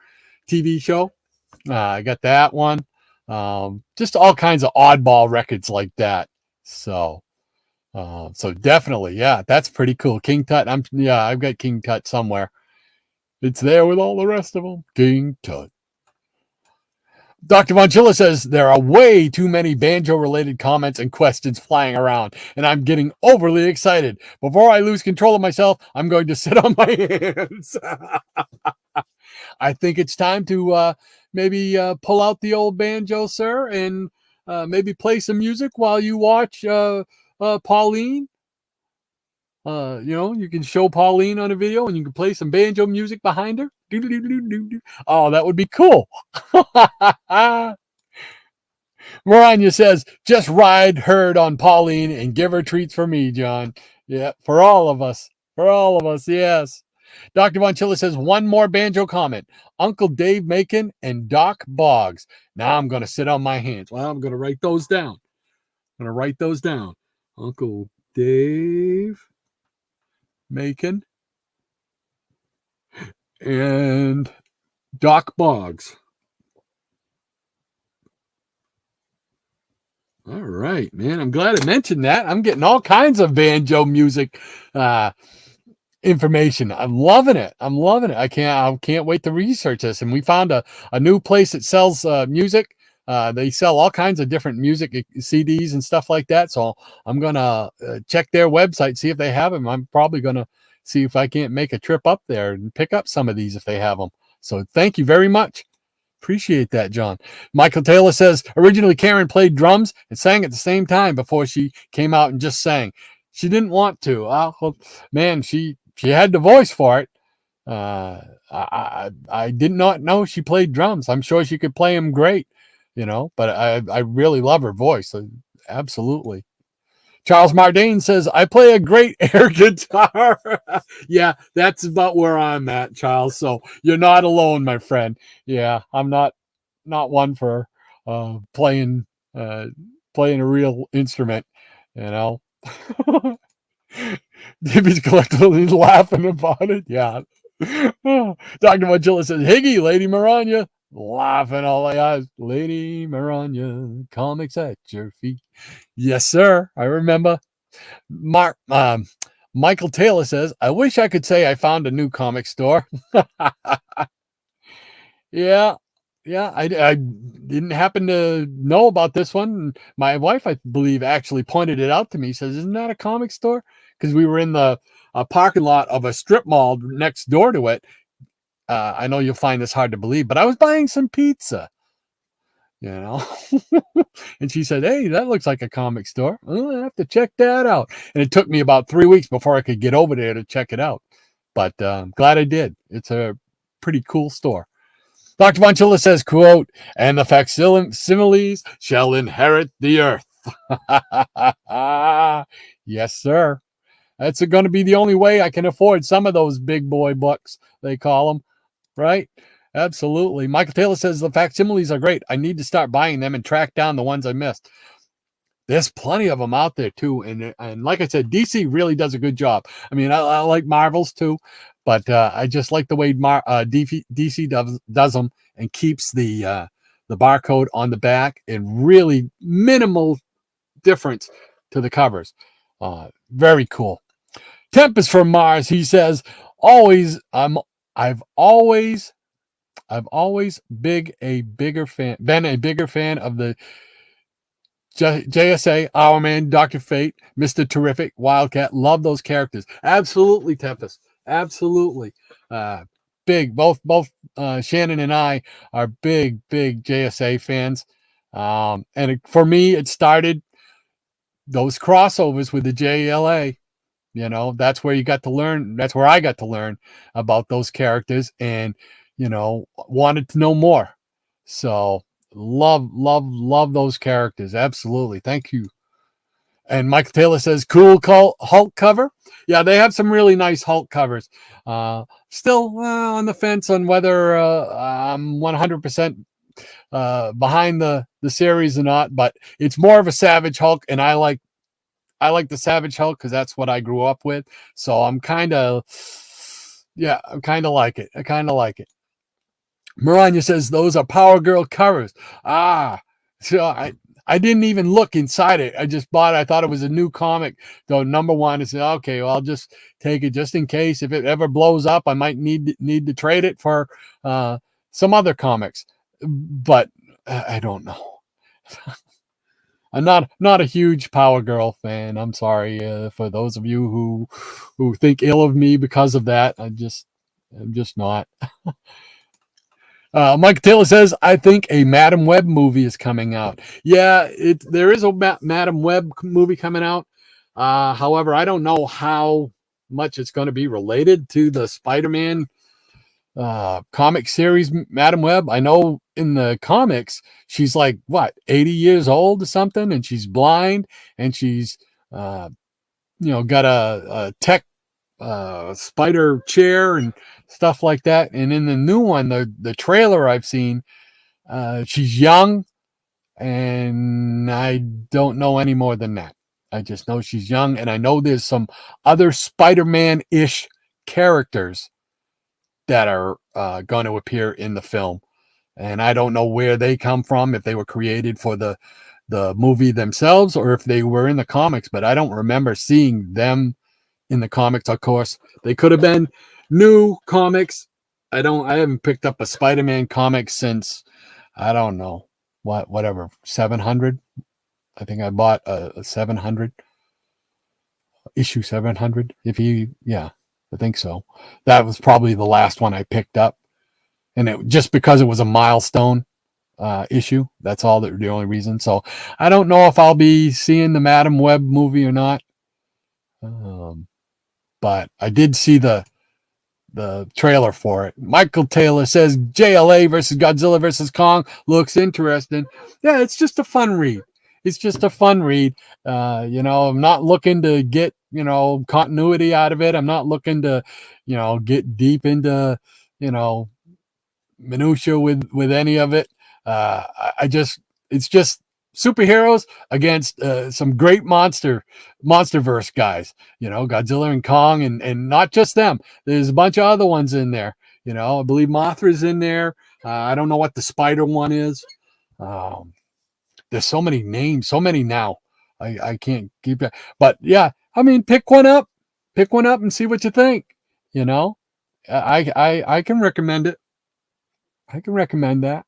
TV show. I got that one. Just all kinds of oddball records like that. So definitely, yeah, that's pretty cool. King Tut. I've got King Tut somewhere. It's there with all the rest of them. King Tut. Dr. Von Chilla says there are way too many banjo-related comments and questions flying around, and I'm getting overly excited. Before I lose control of myself, I'm going to sit on my hands. I think it's time to maybe pull out the old banjo, sir, and maybe play some music while you watch Pauline. You can show Pauline on a video and you can play some banjo music behind her. Oh, that would be cool. Maranya says, just ride herd on Pauline and give her treats for me, John. Yeah, for all of us. For all of us, yes. Dr. Von Chilla says, one more banjo comment. Uncle Dave Macon and Doc Boggs. Now I'm going to sit on my hands. Well, I'm going to write those down. Uncle Dave Macon and Doc Boggs. All right, man. I'm glad I mentioned that. I'm getting all kinds of banjo music information. I'm loving it. I can't wait to research this. And we found a new place that sells music. They sell all kinds of different music CDs and stuff like that. So I'm gonna check their website, see if they have them. I'm probably gonna see if I can't make a trip up there and pick up some of these if they have them. So thank you very much. Appreciate that, John. Michael Taylor says, originally Karen played drums and sang at the same time before she came out and just sang. She didn't want to. Well, man, she had the voice for it. I did not know she played drums. I'm sure she could play them great, but I really love her voice. Absolutely. Charles Mardane says, I play a great air guitar. Yeah, that's about where I'm at, Charles. So you're not alone, my friend. Yeah, I'm not one for playing a real instrument, David's collectively laughing about it. Yeah. Dr. Magilla says, Higgy, Lady Maranya. Laughing all the eyes. Lady Maranya, comics at your feet. Yes, sir. I remember. Michael Taylor says, I wish I could say I found a new comic store. Yeah. I didn't happen to know about this one. My wife, I believe, actually pointed it out to me. Says, isn't that a comic store? Because we were in the parking lot of a strip mall next door to it. I know you'll find this hard to believe, but I was buying some pizza. And she said, hey, that looks like a comic store. I have to check that out. And it took me about 3 weeks before I could get over there to check it out. But I'm glad I did. It's a pretty cool store. Dr. Von Chilla says, quote, and the facsimiles shall inherit the earth. Yes, sir. That's going to be the only way I can afford some of those big boy books, they call them, right? Absolutely. Michael Taylor says the facsimiles are great. I need to start buying them and track down the ones I missed. There's plenty of them out there too, and like I said, DC really does a good job. I mean, I like Marvels too, but I just like the way DC does them and keeps the barcode on the back and really minimal difference to the covers. Very cool. Tempest from Mars. He says, I've always been a bigger fan of the JSA, Our Man, Dr. Fate, Mr. Terrific, Wildcat. Love those characters. Absolutely, Tempest. Absolutely. Big. Both Shannon and I are big JSA fans. For me, it started those crossovers with the JLA. That's where you got to learn. That's where I got to learn about those characters, and wanted to know more. So love those characters. Absolutely. Thank you. And Michael Taylor says, cool Hulk cover. Yeah, they have some really nice Hulk covers. Still on the fence on whether I'm 100% behind the series or not, but it's more of a Savage Hulk, and I like the Savage Hulk because that's what I grew up with. So I'm kind of like it. I kind of like it. Maranya says those are Power Girl covers. So I didn't even look inside it. I just bought it. I thought it was a new comic, though. Number one, I said, okay, well, I'll just take it just in case. If it ever blows up, I might need to trade it for some other comics. But I don't know. I'm not a huge Power Girl fan. I'm sorry for those of you who think ill of me because of that. I'm just not. Mike Taylor says, I think a Madam Web movie is coming out. Yeah, there is a Madam Web movie coming out. However, I don't know how much it's going to be related to the Spider-Man comic series Madam Web. I know in the comics she's like 80 years old or something, and she's blind, and she's got a tech spider chair and stuff like that. And in the new one, the trailer I've seen, she's young, and I don't know any more than that. I just know she's young, and I know there's some other Spider-Man-ish characters that are going to appear in the film, and I don't know where they come from, if they were created for the movie themselves or if they were in the comics, but I don't remember seeing them in the comics. Of course, they could have been new comics. I haven't picked up a Spider-Man comic since, I don't know, whatever, 700. I think I bought a 700, issue 700. I think so. That was probably the last one I picked up, and it just because it was a milestone issue. That's the only reason. So I don't know if I'll be seeing the Madam Web movie or not. But I did see the trailer for it. Michael Taylor says JLA versus Godzilla versus Kong looks interesting. Yeah, it's just a fun read. I'm not looking to get continuity out of it. I'm not looking to get deep into minutia with any of it. It's just superheroes against some great monsterverse guys, Godzilla and Kong, and not just them. There's a bunch of other ones in there. I believe Mothra's in there. I don't know what the spider one is. There's so many names, so many now. I can't keep it. But yeah, I mean, pick one up and see what you think. I can recommend it. I can recommend that.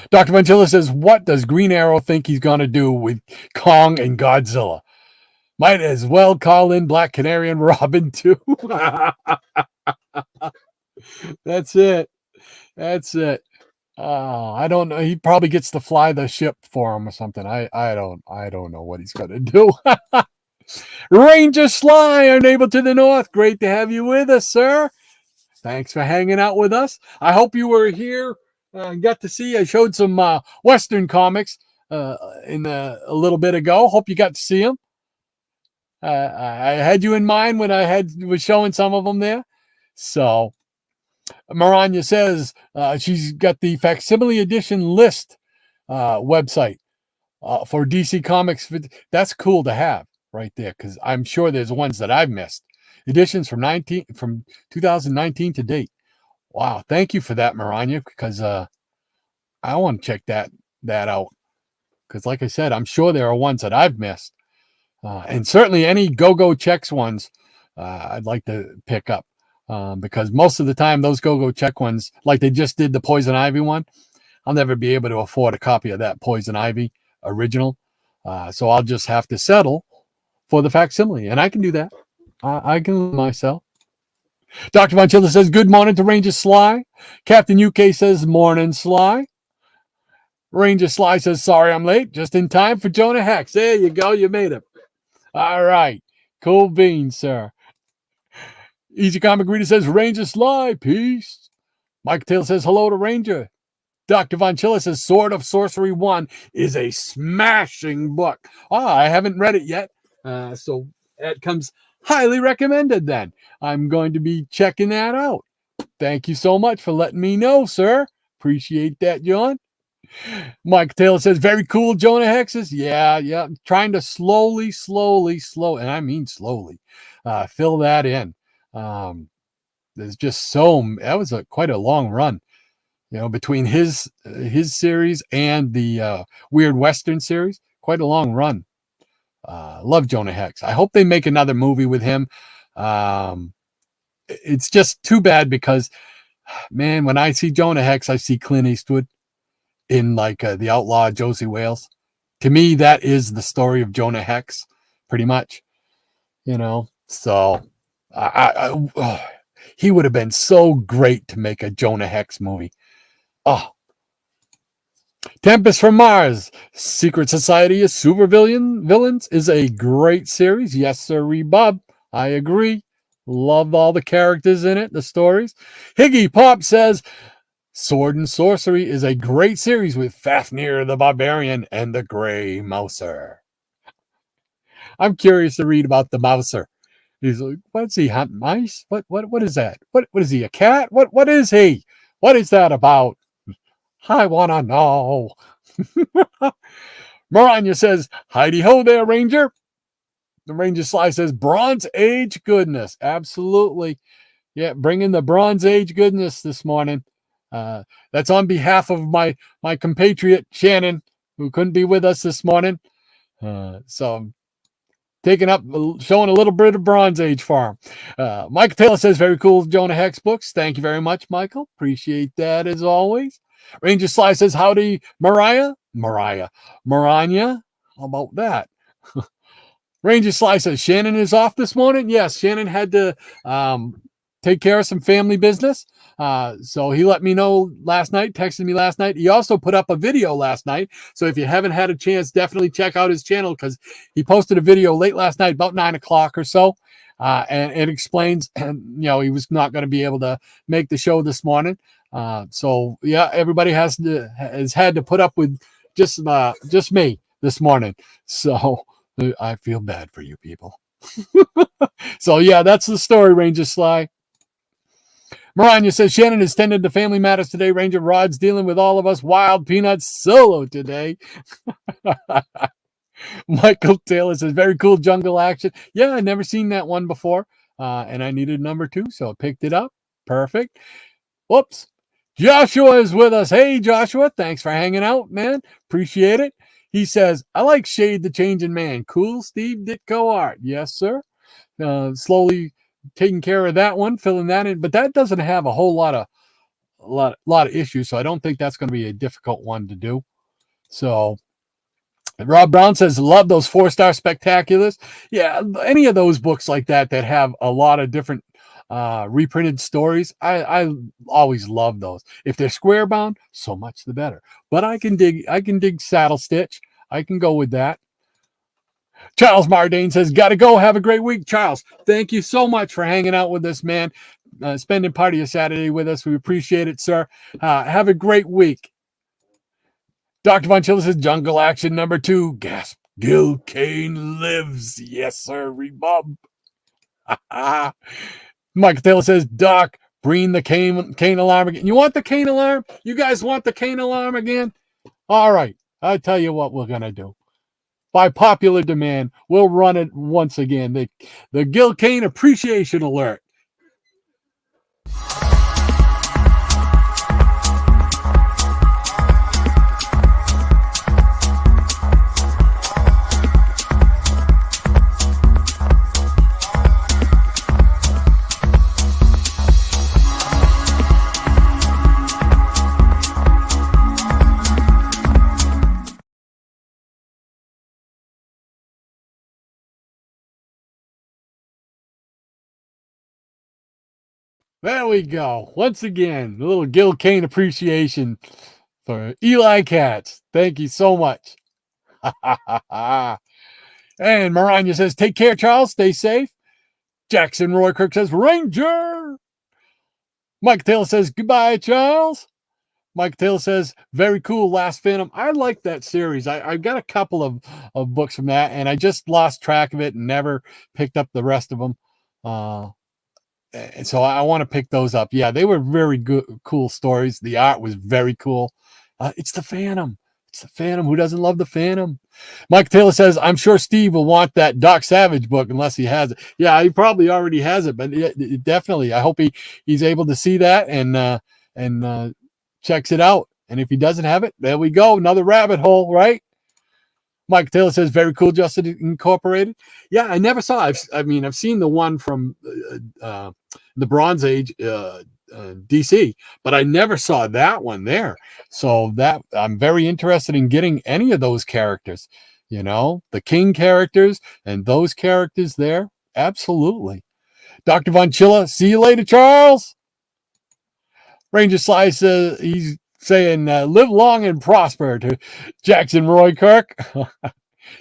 Dr. Vanchilla says, what does Green Arrow think he's going to do with Kong and Godzilla? Might as well call in Black Canary and Robin too. That's it. I don't know. He probably gets to fly the ship for him or something. I don't know what he's going to do. Ranger Sly, our neighbor to the north. Great to have you with us, sir. Thanks for hanging out with us. I hope you were here. Got to see. I showed some Western comics a little bit ago. Hope you got to see them. I had you in mind when was showing some of them there. So Maranya says she's got the facsimile edition list website for DC Comics. That's cool to have right there, because I'm sure there's ones that I've missed. Editions from 2019 to date. Wow, thank you for that, Maranya, because I want to check that out. Because like I said, I'm sure there are ones that I've missed. And certainly any Go-Go Checks ones I'd like to pick up. Because most of the time, those Go-Go Check ones, like they just did the Poison Ivy one, I'll never be able to afford a copy of that Poison Ivy original. So I'll just have to settle for the facsimile. And I can do that. I can myself. Dr. Vanchilla says, good morning to Ranger Sly. Captain UK says, morning, Sly. Ranger Sly says, sorry I'm late. Just in time for Jonah Hex. There you go. You made it. All right. Cool beans, sir. Easy Comic Reader says, Ranger Sly, peace. Mike Taylor says, hello to Ranger. Dr. Von Chilla says, Sword of Sorcery 1 is a smashing book. I haven't read it yet. So that comes highly recommended then. I'm going to be checking that out. Thank you so much for letting me know, sir. Appreciate that, John. Mike Taylor says, very cool, Jonah Hexes. Yeah. Trying to slowly, and I mean slowly, fill that in. There's just that was quite a long run, between his series and the Weird Western series. Quite a long run. Love Jonah Hex. I hope they make another movie with him. It's just too bad because, man, when I see Jonah Hex, I see Clint Eastwood in like The Outlaw Josie Wales. To me, that is the story of Jonah Hex, pretty much. So he would have been so great to make a Jonah Hex movie. Oh, Tempest from Mars, Secret Society of Villains is a great series. Yes, sir, Bob. I agree. Love all the characters in it, the stories. Higgy Pop says, Sword and Sorcery is a great series with Fafnir the Barbarian and the Grey Mouser. I'm curious to read about the Mouser. He's like, what's he, hunt mice? What is that? What is he, a cat? What is he? What is that about? I want to know. Maranya says, Heidi ho there, Ranger. The Ranger Sly says, Bronze Age goodness. Absolutely. Yeah, bringing the Bronze Age goodness this morning. That's on behalf of my compatriot, Shannon, who couldn't be with us this morning. So I'm showing a little bit of Bronze Age for him. Michael Taylor says, very cool Jonah Hex books. Thank you very much, Michael. Appreciate that as always. Ranger Sly says, howdy, Maranya. How about that? Ranger Sly says, Shannon is off this morning. Yes, Shannon had to take care of some family business. So he let me know last night, texted me last night. He also put up a video last night. So if you haven't had a chance, definitely check out his channel because he posted a video late last night, about 9 o'clock or so. And it explains, he was not going to be able to make the show this morning. So yeah, everybody has had to put up with just me this morning. So I feel bad for you people. So yeah, that's the story, Ranger Sly. Maranya says, Shannon is tending to family matters today. Ranger Rod's dealing with all of us wild peanuts solo today. Michael Taylor says, very cool jungle action. Yeah, I never seen that one before. And I needed number 2, so I picked it up. Perfect. Whoops. Joshua is with us. Hey, Joshua, thanks for hanging out, man. Appreciate it. He says, I like Shade the Changing Man. Cool, Steve Ditko art. Yes, sir. Slowly taking care of that one, filling that in. But that doesn't have a whole lot of issues, so I don't think that's going to be a difficult one to do. So Rob Brown says, love those 4-star spectaculars. Yeah, any of those books like that have a lot of different reprinted stories. I always love those. If they're square bound, so much the better. But I can dig Saddle Stitch. I can go with that. Charles Mardane says, gotta go. Have a great week. Charles, thank you so much for hanging out with us, man. Spending part of your Saturday with us. We appreciate it, sir. Have a great week. Dr. Von Chilla says, Jungle Action number 2. Gasp. Gil Kane lives. Yes, sir. Rebob. Michael Taylor says, Doc, bring the cane alarm again. You want the cane alarm? You guys want the cane alarm again? All right. I'll tell you what we're going to do. By popular demand, we'll run it once again. The Gil Kane Appreciation Alert. There we go. Once again, a little Gil Kane appreciation for Eli Katz. Thank you so much. And Maranya says, take care, Charles. Stay safe. Jackson Roy Kirk says, Ranger. Mike Taylor says, goodbye, Charles. Mike Taylor says, very cool, Last Phantom. I like that series. I've got a couple of books from that, and I just lost track of it and never picked up the rest of them. And so I want to pick those up. Yeah, they were very good, cool stories. The art was very cool. It's the Phantom. It's the Phantom. Who doesn't love the Phantom? Mike Taylor says, I'm sure Steve will want that Doc Savage book unless he has it. Yeah, he probably already has it, but definitely. I hope he's able to see that and checks it out. And if he doesn't have it, there we go. Another rabbit hole, right? Mike Taylor says, very cool, Justin Incorporated. Yeah, I never saw. I've seen the one from the Bronze Age DC, but I never saw that one there. So that I'm very interested in getting any of those characters, the King characters and those characters there. Absolutely. Dr. Von Chilla, see you later, Charles. Ranger Sly says he's saying, live long and prosper to Jackson Roy Kirk.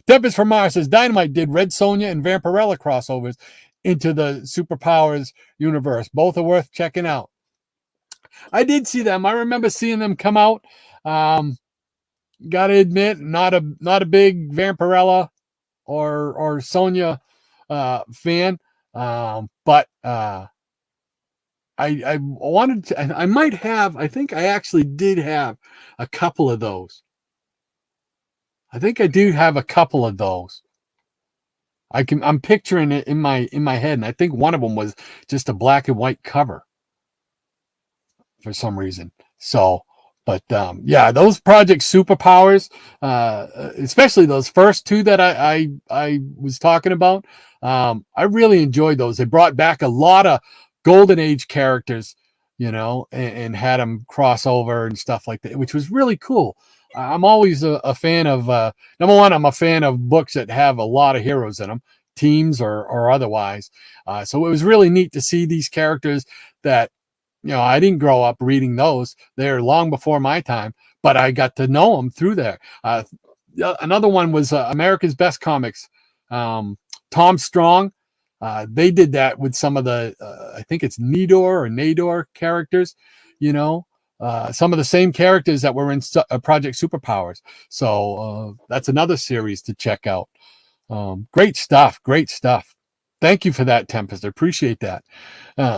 Tempest from Mars says, Dynamite did Red Sonja and Vampirella crossovers into the Superpowers universe. Both are worth checking out. I did see them. I remember seeing them come out. Gotta admit, not a big Vampirella or Sonja fan. But I wanted to, I might have, I think I actually did have a couple of those. I think I do have a couple of those. I'm picturing it in my head, and I think one of them was just a black and white cover for some reason. So, but yeah, those Project Superpowers, especially those first two that I was talking about, I really enjoyed those. They brought back a lot of Golden Age characters, and had them cross over and stuff like that, which was really cool. I'm always a fan of, number one, I'm a fan of books that have a lot of heroes in them, teams or otherwise. So it was really neat to see these characters that, I didn't grow up reading those. They're long before my time, but I got to know them through there. Another one was America's Best Comics. Tom Strong. They did that with some of the, I think it's Nador characters, some of the same characters that were in Project Superpowers. So that's another series to check out. Great stuff. Thank you for that, Tempest. I appreciate that.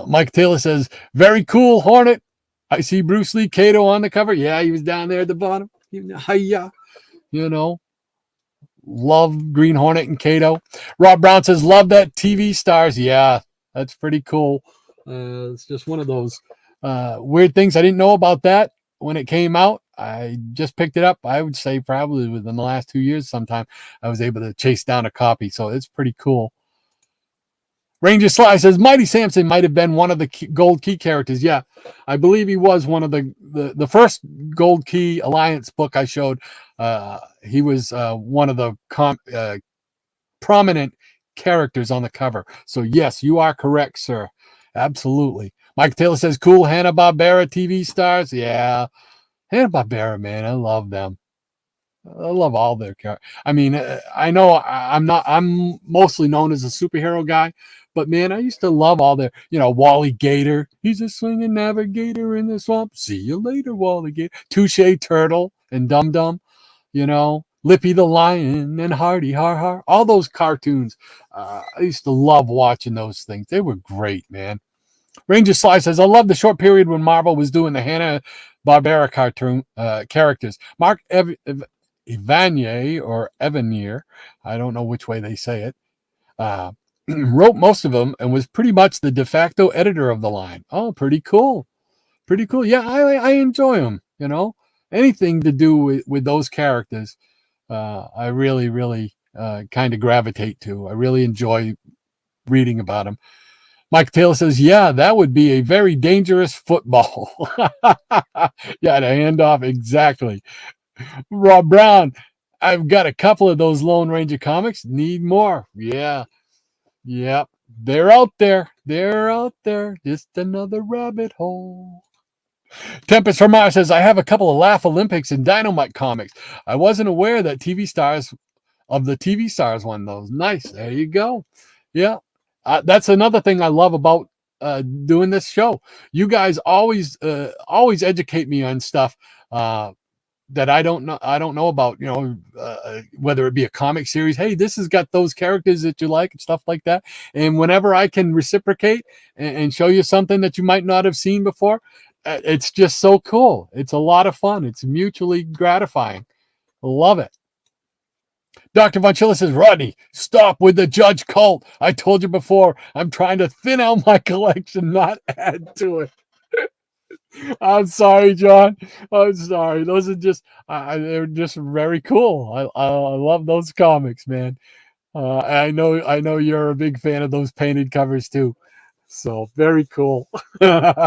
Mike Taylor says, very cool, Hornet. I see Bruce Lee Kato on the cover. Yeah, he was down there at the bottom. Hiya, love Green Hornet and Kato. Rob Brown says, love that TV stars. Yeah, that's pretty cool. It's just one of those weird things. I didn't know about that when it came out. I just picked it up. I would say probably within the last 2 years sometime I was able to chase down a copy. So it's pretty cool. Ranger Sly says, Mighty Samson might have been one of the Gold Key characters. Yeah, I believe he was one of the first Gold Key Alliance book I showed. He was one of the prominent characters on the cover. So yes, you are correct, sir. Absolutely. Mike Taylor says, cool Hanna-Barbera TV stars. Yeah, Hanna-Barbera, man, I love them. I love all their characters. I mean, I know I'm mostly known as a superhero guy, but man, I used to love all their, Wally Gator. He's a swinging navigator in the swamp. See you later, Wally Gator. Touche Turtle and Dum Dum, Lippy the Lion and Hardy Har Har. All those cartoons. I used to love watching those things. They were great, man. Ranger Sly says, I love the short period when Marvel was doing the Hanna-Barbera cartoon characters. Mark Evanier or Evanier, I don't know which way they say it, wrote most of them and was pretty much the de facto editor of the line. Oh, pretty cool. Yeah, I enjoy them, anything to do with those characters. I really kind of gravitate to. I really enjoy reading about them. Mike Taylor says, yeah, that would be a very dangerous football. Yeah, to hand off. Exactly. Rob Brown, I've got a couple of those Lone Ranger comics. Need more. Yeah. Yep. They're out there. Just another rabbit hole. Tempest from Mars says, I have a couple of Laugh Olympics and Dynamite comics. I wasn't aware that the TV stars won those. Nice. There you go. Yeah. That's another thing I love about doing this show. You guys always educate me on stuff that I don't know about, whether it be a comic series. Hey, this has got those characters that you like and stuff like that. And whenever I can reciprocate and show you something that you might not have seen before, it's just so cool. It's a lot of fun. It's mutually gratifying. Love it. Dr. Von Chilla says, Rodney, stop with the judge cult. I told you before, I'm trying to thin out my collection, not add to it. I'm sorry, John. I'm sorry. Those are just, they're just very cool. I love those comics, man. I know you're a big fan of those painted covers too. So very cool. All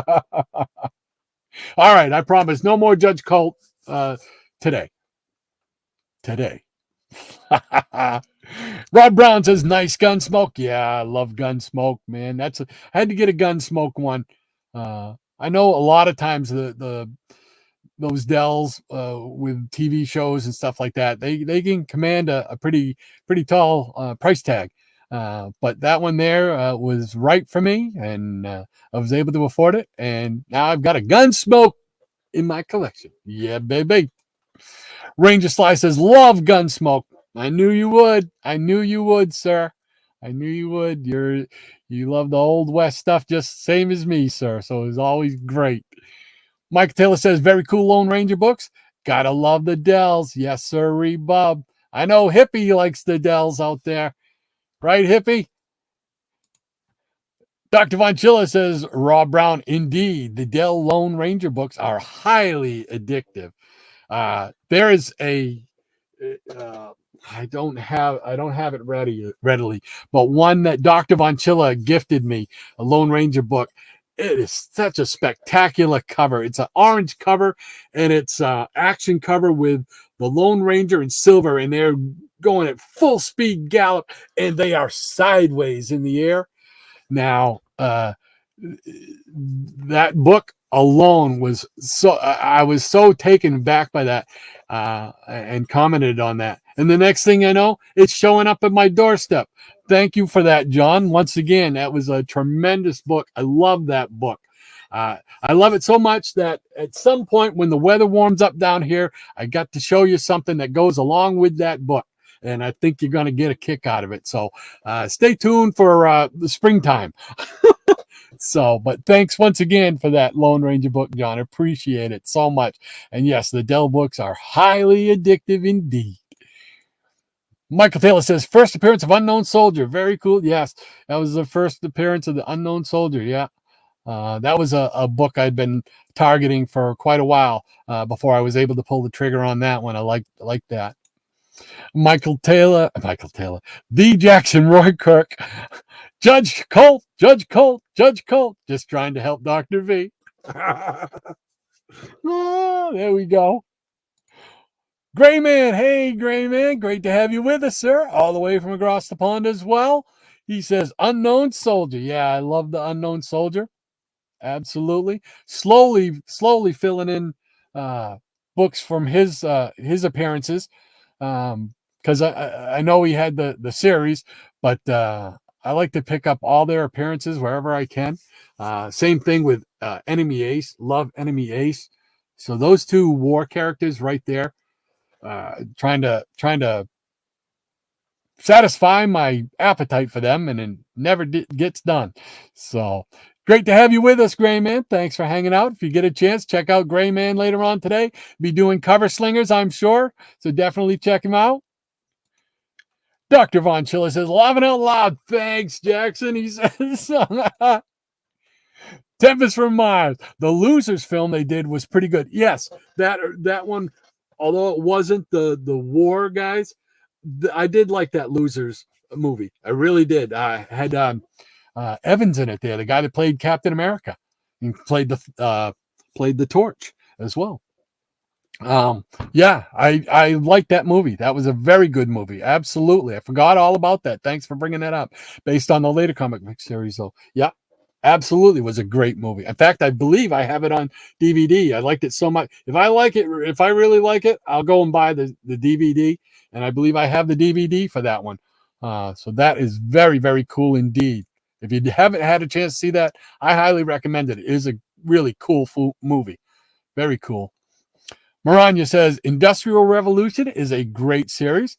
right. I promise no more judge cult today. Rod Brown says, nice Gunsmoke. Yeah, I love Gunsmoke, man. I had to get a Gunsmoke one. I know a lot of times those Dells with TV shows and stuff like that, they can command a pretty tall price tag. But that one there was right for me, and I was able to afford it. And now I've got a Gunsmoke in my collection. Yeah, baby. Ranger Sly says, love Gunsmoke. I knew you would. I knew you would, sir. I knew you would. You love the Old West stuff just same as me, sir. So it's always great. Mike Taylor says, very cool Lone Ranger books. Gotta love the Dells. Yes, sir, Bob. I know Hippie likes the Dells out there. Right, Hippie? Dr. Von Chilla says, Rob Brown, indeed, the Dell Lone Ranger books are highly addictive. There is a I don't have it readily, but one that Dr. Von Chilla gifted me, a Lone Ranger book. It is such a spectacular cover. It's an orange cover, and it's action cover with the Lone Ranger in silver, and they're going at full speed gallop, and they are sideways in the air. Now, that book alone was I was so taken back by that and commented on that. And the next thing I know, it's showing up at my doorstep. Thank you for that, John. Once again, that was a tremendous book. I love that book. I love it so much that at some point when the weather warms up down here, I got to show you something that goes along with that book. And I think you're going to get a kick out of it. So stay tuned for the springtime. But thanks once again for that Lone Ranger book, John. I appreciate it so much. And yes, the Dell books are highly addictive indeed. Michael Taylor says, first appearance of Unknown Soldier. Very cool. Yes, that was the first appearance of the Unknown Soldier. Yeah. That was a book I'd been targeting for quite a while before I was able to pull the trigger on that one. I liked that. Michael Taylor, the Jackson Roy Kirk, Judge Colt, just trying to help Dr. V. Oh, there we go. Gray Man, hey, Gray Man, great to have you with us, sir, all the way from across the pond as well. He says, Unknown Soldier. Yeah, I love the Unknown Soldier. Absolutely. Slowly filling in books from his appearances. Because I know he had the series, but I like to pick up all their appearances wherever I can. Same thing with Enemy Ace. Love Enemy Ace. So those two war characters right there, trying to satisfy my appetite for them, and it never gets done. So great to have you with us, Gray Man. Thanks for hanging out. If you get a chance, check out Gray Man later on today. Be doing cover slingers, I'm sure. So definitely check him out. Dr. Von Chilla says, laughing out loud. Thanks, Jackson. He says, Tempest from Mars. The Losers film they did was pretty good. Yes, that one, although it wasn't the war guys, I did like that Losers movie. I really did. I had Evans in it there, the guy that played Captain America, and played the Torch as well. Yeah, I like that movie. That was a very good movie. Absolutely. I forgot all about that. Thanks for bringing that up. Based on the later comic book series, though. Yeah. Absolutely was a great movie. In fact, I believe I have it on DVD. I liked it so much. If I really like it, I'll go and buy the DVD. And I believe I have the DVD for that one. So that is very, very cool indeed. If you haven't had a chance to see that, I highly recommend it. It is a really cool movie. Very cool. Maranya says Industrial Revolution is a great series.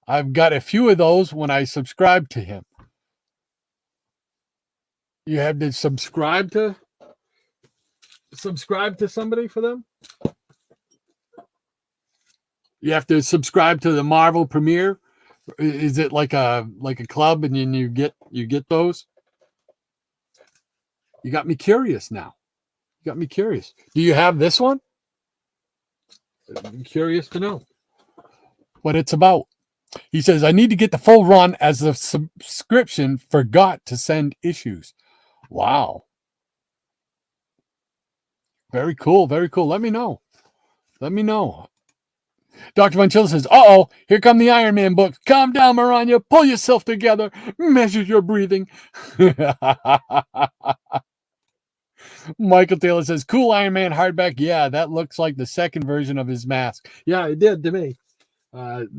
I've got a few of those when I subscribe to him. You have to subscribe to somebody for them? You have to subscribe to the Marvel premiere? Is it like a club and then you get those? You got me curious now. You got me curious. Do you have this one? I'm curious to know what it's about. He says, I need to get the full run as the subscription forgot to send issues. Wow. Very cool. Very cool. Let me know. Dr. Von Chilla says, uh-oh, here come the Iron Man books. Calm down, Maranya. Pull yourself together. Measure your breathing. Michael Taylor says, cool Iron Man hardback. Yeah, that looks like the second version of his mask. Yeah, it did to me.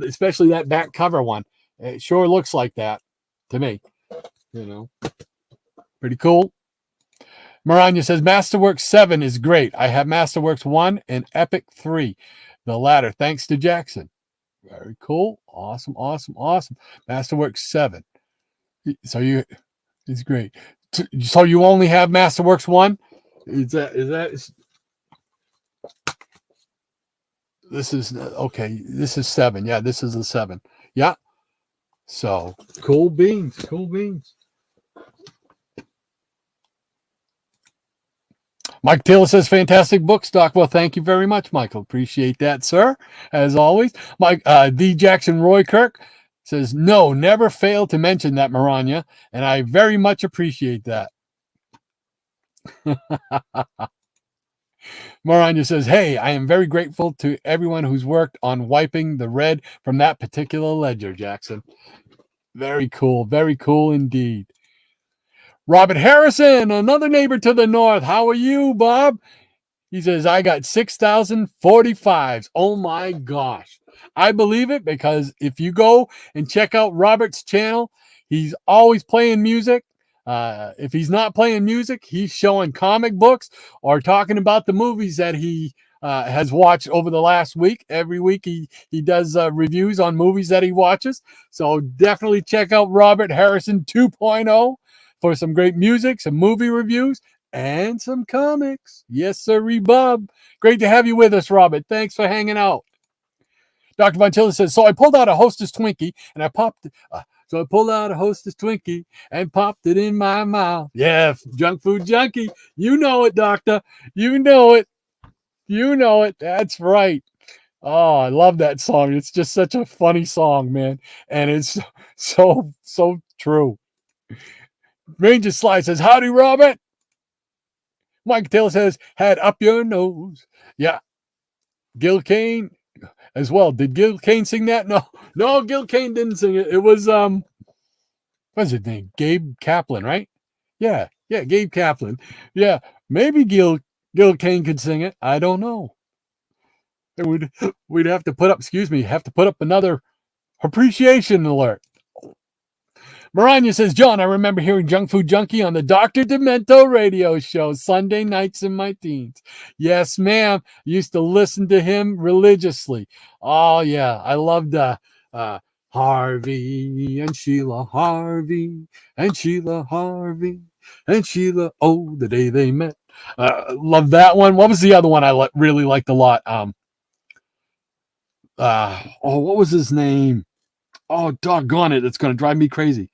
Especially that back cover one. It sure looks like that to me. Pretty cool. Maranya says, Masterworks 7 is great. I have Masterworks 1 and Epic 3. The latter, thanks to Jackson. Very cool. Awesome. Masterworks 7. So it's great. So you only have Masterworks 1? Is that this is okay. This is 7. Yeah, this is the 7. Yeah. So cool beans. Mike Taylor says, fantastic books, Doc. Well, thank you very much, Michael. Appreciate that, sir, as always. Mike, D. Jackson Roy Kirk says, no, never fail to mention that, Maranya, and I very much appreciate that. Maranya says, hey, I am very grateful to everyone who's worked on wiping the red from that particular ledger, Jackson. Very cool indeed. Robert Harrison, another neighbor to the north. How are you, Bob? He says, I got 6,045s. Oh my gosh. I believe it because if you go and check out Robert's channel, he's always playing music. If he's not playing music, he's showing comic books or talking about the movies that he has watched over the last week. Every week he does reviews on movies that he watches. So definitely check out Robert Harrison 2.0. for some great music, some movie reviews, and some comics. Yes, sir, Bob. Great to have you with us, Robert. Thanks for hanging out. Dr. Von Chilla says, so I pulled out a Hostess Twinkie and I popped it. So I pulled out a Hostess Twinkie and popped it in my mouth. Yeah, junk food junkie. You know it, doctor. You know it. That's right. Oh, I love that song. It's just such a funny song, man. And it's so true. Ranger Sly says, howdy, Robert. Mike Taylor says, had up your nose. Yeah. Gil Kane as well. Did Gil Kane sing that? No, Gil Kane didn't sing it. It was, what's his name? Gabe Kaplan, right? Yeah, Gabe Kaplan. Yeah, maybe Gil Kane could sing it. I don't know. We'd have to put up another appreciation alert. Maranya says, John, I remember hearing Junk Food Junkie on the Dr. Demento radio show Sunday nights in my teens. Yes, ma'am. Used to listen to him religiously. Oh, yeah. I loved Harvey and Sheila Harvey and Sheila Harvey and Sheila. Oh, the day they met. Love that one. What was the other one I really liked a lot? What was his name? Oh, doggone it. It's going to drive me crazy.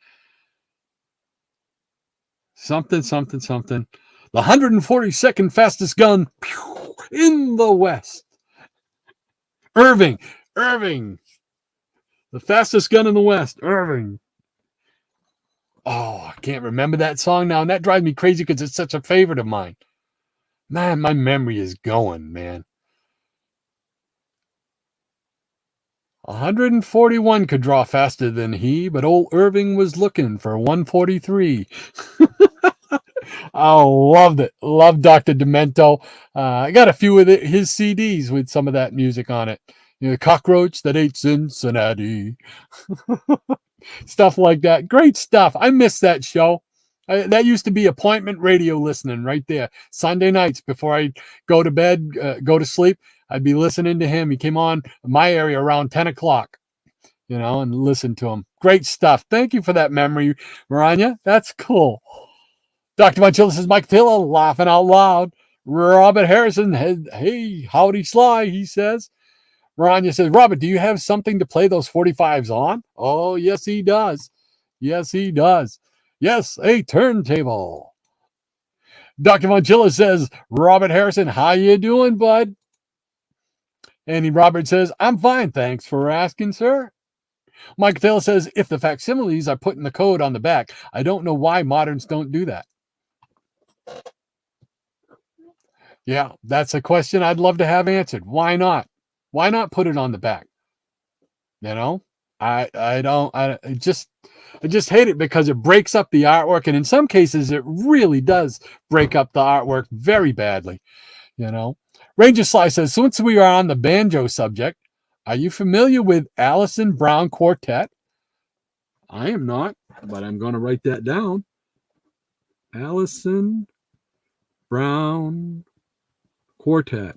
Something. The 142nd fastest gun in the West. Irving. The fastest gun in the West. Irving. Oh, I can't remember that song now. And that drives me crazy because it's such a favorite of mine. Man, my memory is going, man. 141 could draw faster than he, but old Irving was looking for 143. Oh, loved it. Loved Dr. Demento. I got a few of his CDs with some of that music on it. You know, Cockroach That Ate Cincinnati. Stuff like that. Great stuff. I miss that show. That used to be appointment radio listening right there. Sunday nights before I go to bed, go to sleep, I'd be listening to him. He came on my area around 10 o'clock, you know, and listen to him. Great stuff. Thank you for that memory, Maranya. That's cool. Dr. Monchilla says, Mike Taylor laughing out loud. Robert Harrison, hey, howdy Sly, he says. Maranya says, Robert, do you have something to play those 45s on? Oh, yes, he does. Yes, he does. Yes, a turntable. Dr. Monchilla says, Robert Harrison, how you doing, bud? And Robert says, I'm fine, thanks for asking, sir. Mike Taylor says, if the facsimiles are putting the code on the back, I don't know why moderns don't do that. Yeah, that's a question I'd love to have answered. Why not? Why not put it on the back? You know, I just hate it because it breaks up the artwork, and in some cases it really does break up the artwork very badly. You know, Ranger Sly says, since we are on the banjo subject, are you familiar with Alison Brown Quartet? I am not, but I'm going to write that down. Alison Brown Quartet.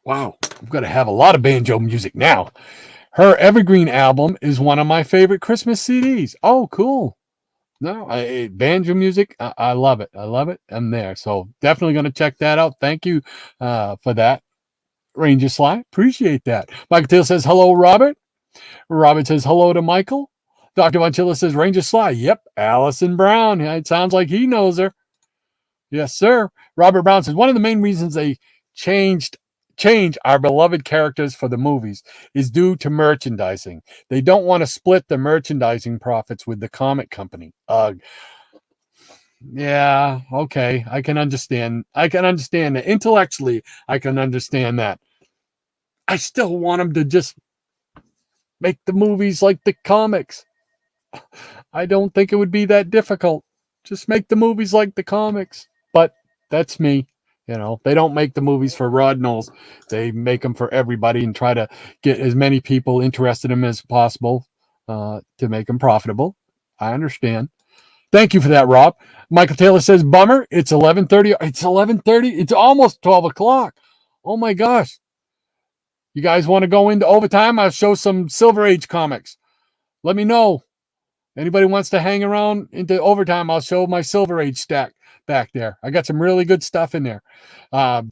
Wow, I've got to have a lot of banjo music now. Her Evergreen album is one of my favorite Christmas CDs. Oh, cool. No, banjo music, I love it. I love it. I'm there. So definitely going to check that out. Thank you for that, Ranger Sly. Appreciate that. Michael Taylor says, hello, Robert. Robert says, hello to Michael. Dr. Monchilla says, Ranger Sly. Yep, Alison Brown. It sounds like he knows her. Yes, sir. Robert Brown says, one of the main reasons they change our beloved characters for the movies is due to merchandising. They don't want to split the merchandising profits with the comic company. Yeah, okay. I can understand that. Intellectually, I can understand that. I still want them to just make the movies like the comics. I don't think it would be that difficult. Just make the movies like the comics. But that's me. You know, they don't make the movies for Rod Knowles. They make them for everybody and try to get as many people interested in them as possible to make them profitable. I understand. Thank you for that, Rob. Michael Taylor says, bummer. It's 11:30. It's 11:30. It's almost 12 o'clock. Oh, my gosh. You guys want to go into overtime? I'll show some Silver Age comics. Let me know. Anybody wants to hang around into overtime, I'll show my Silver Age stack back there. I got some really good stuff in there.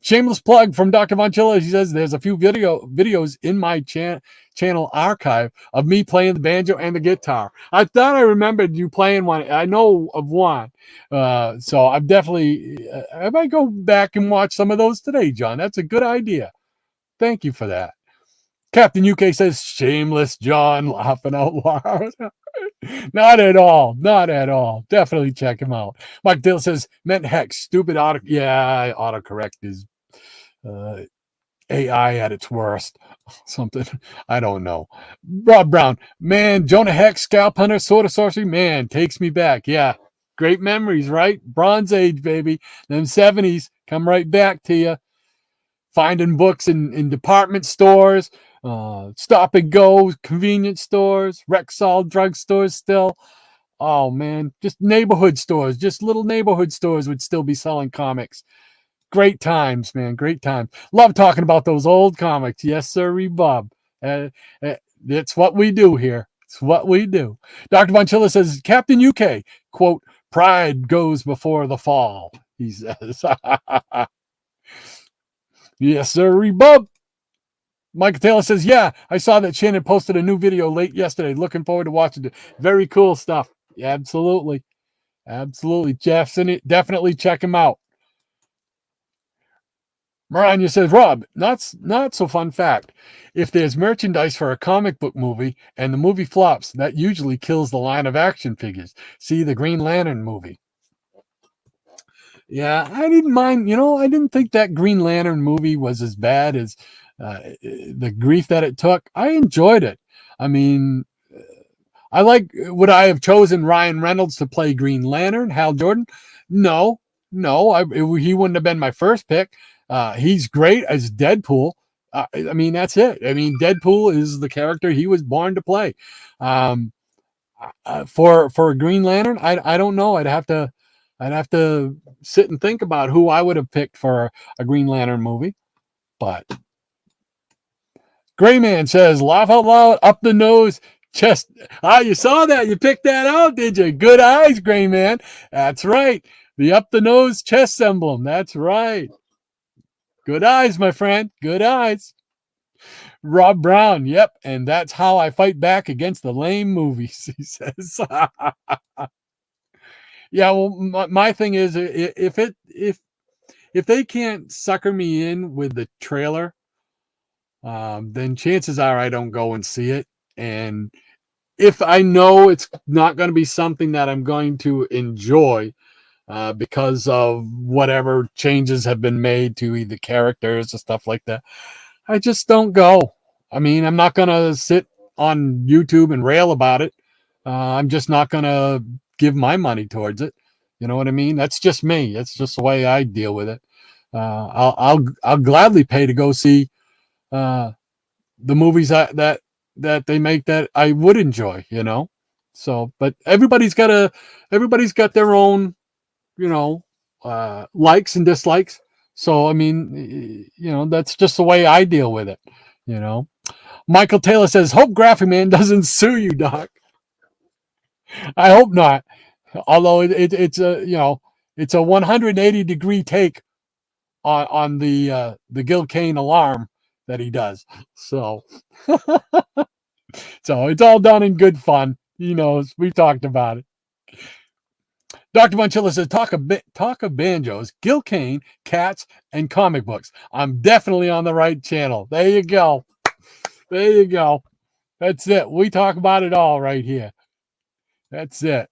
Shameless plug from Dr. Monchilla. He says there's a few videos in my channel archive of me playing the banjo and the guitar. I thought I remembered you playing one. I know of one. So I'm definitely, I might go back and watch some of those today, John. That's a good idea. Thank you for that. Captain UK says, shameless John, laughing out loud. Not at all. Not at all. Definitely check him out. Mike Dill says, meant hex. Stupid auto. Yeah, autocorrect is AI at its worst. Something. I don't know. Rob Brown. Man, Jonah Hex, Scalp Hunter, Sword of Sorcery. Man, takes me back. Yeah. Great memories, right? Bronze Age, baby. Them 70s come right back to you. Finding books in department stores, stop and go convenience stores, Rexall drugstores still. Oh, man, just neighborhood stores, just little neighborhood stores would still be selling comics. Great times, man, great times. Love talking about those old comics. Yes, sir, Bob. It's what we do here. It's what we do. Dr. Monchilla says, Captain UK, quote, pride goes before the fall, he says. Yes, sir, Bob. Michael Taylor says, yeah, I saw that Shannon posted a new video late yesterday. Looking forward to watching it. Very cool stuff. Yeah, absolutely. Absolutely. Definitely check him out. Maranya says, Rob, not so fun fact. If there's merchandise for a comic book movie and the movie flops, that usually kills the line of action figures. See the Green Lantern movie. Yeah, I didn't mind. I didn't think that Green Lantern movie was as bad as the grief that it took. I enjoyed it. I mean, I like, would I have chosen Ryan Reynolds to play Green Lantern, Hal Jordan? No, no, he wouldn't have been my first pick. He's great as Deadpool. I mean, that's it. I mean, Deadpool is the character he was born to play. Um, for Green Lantern, I don't know. I'd have to sit and think about who I would have picked for a Green Lantern movie. But Gray Man says, laugh out loud, up the nose, chest. You saw that? You picked that out, did you? Good eyes, Gray Man. That's right. The up the nose chest emblem. That's right. Good eyes, my friend. Good eyes. Rob Brown. Yep. And that's how I fight back against the lame movies, he says. Yeah, well, my thing is, if they can't sucker me in with the trailer, then chances are I don't go and see it. And if I know it's not going to be something that I'm going to enjoy, because of whatever changes have been made to either characters or stuff like that, I just don't go. I mean, I'm not going to sit on YouTube and rail about it. I'm just not going to give my money towards it. You know what I mean? That's just me. That's just the way I deal with it. I'll gladly pay to go see the movies that they make that I would enjoy. You know, so but everybody's got their own, you know, likes and dislikes. So I mean, you know, that's just the way I deal with it. You know, Michael Taylor says, "Hope Graphic Man doesn't sue you, Doc." I hope not. Although it's a, you know, it's a 180-degree take on the Gil Kane alarm that he does. So so it's all done in good fun. He knows. We talked about it. Dr. Bonchilla says, talk of banjos, Gil Kane, cats, and comic books. I'm definitely on the right channel. There you go. There you go. That's it. We talk about it all right here. That's it.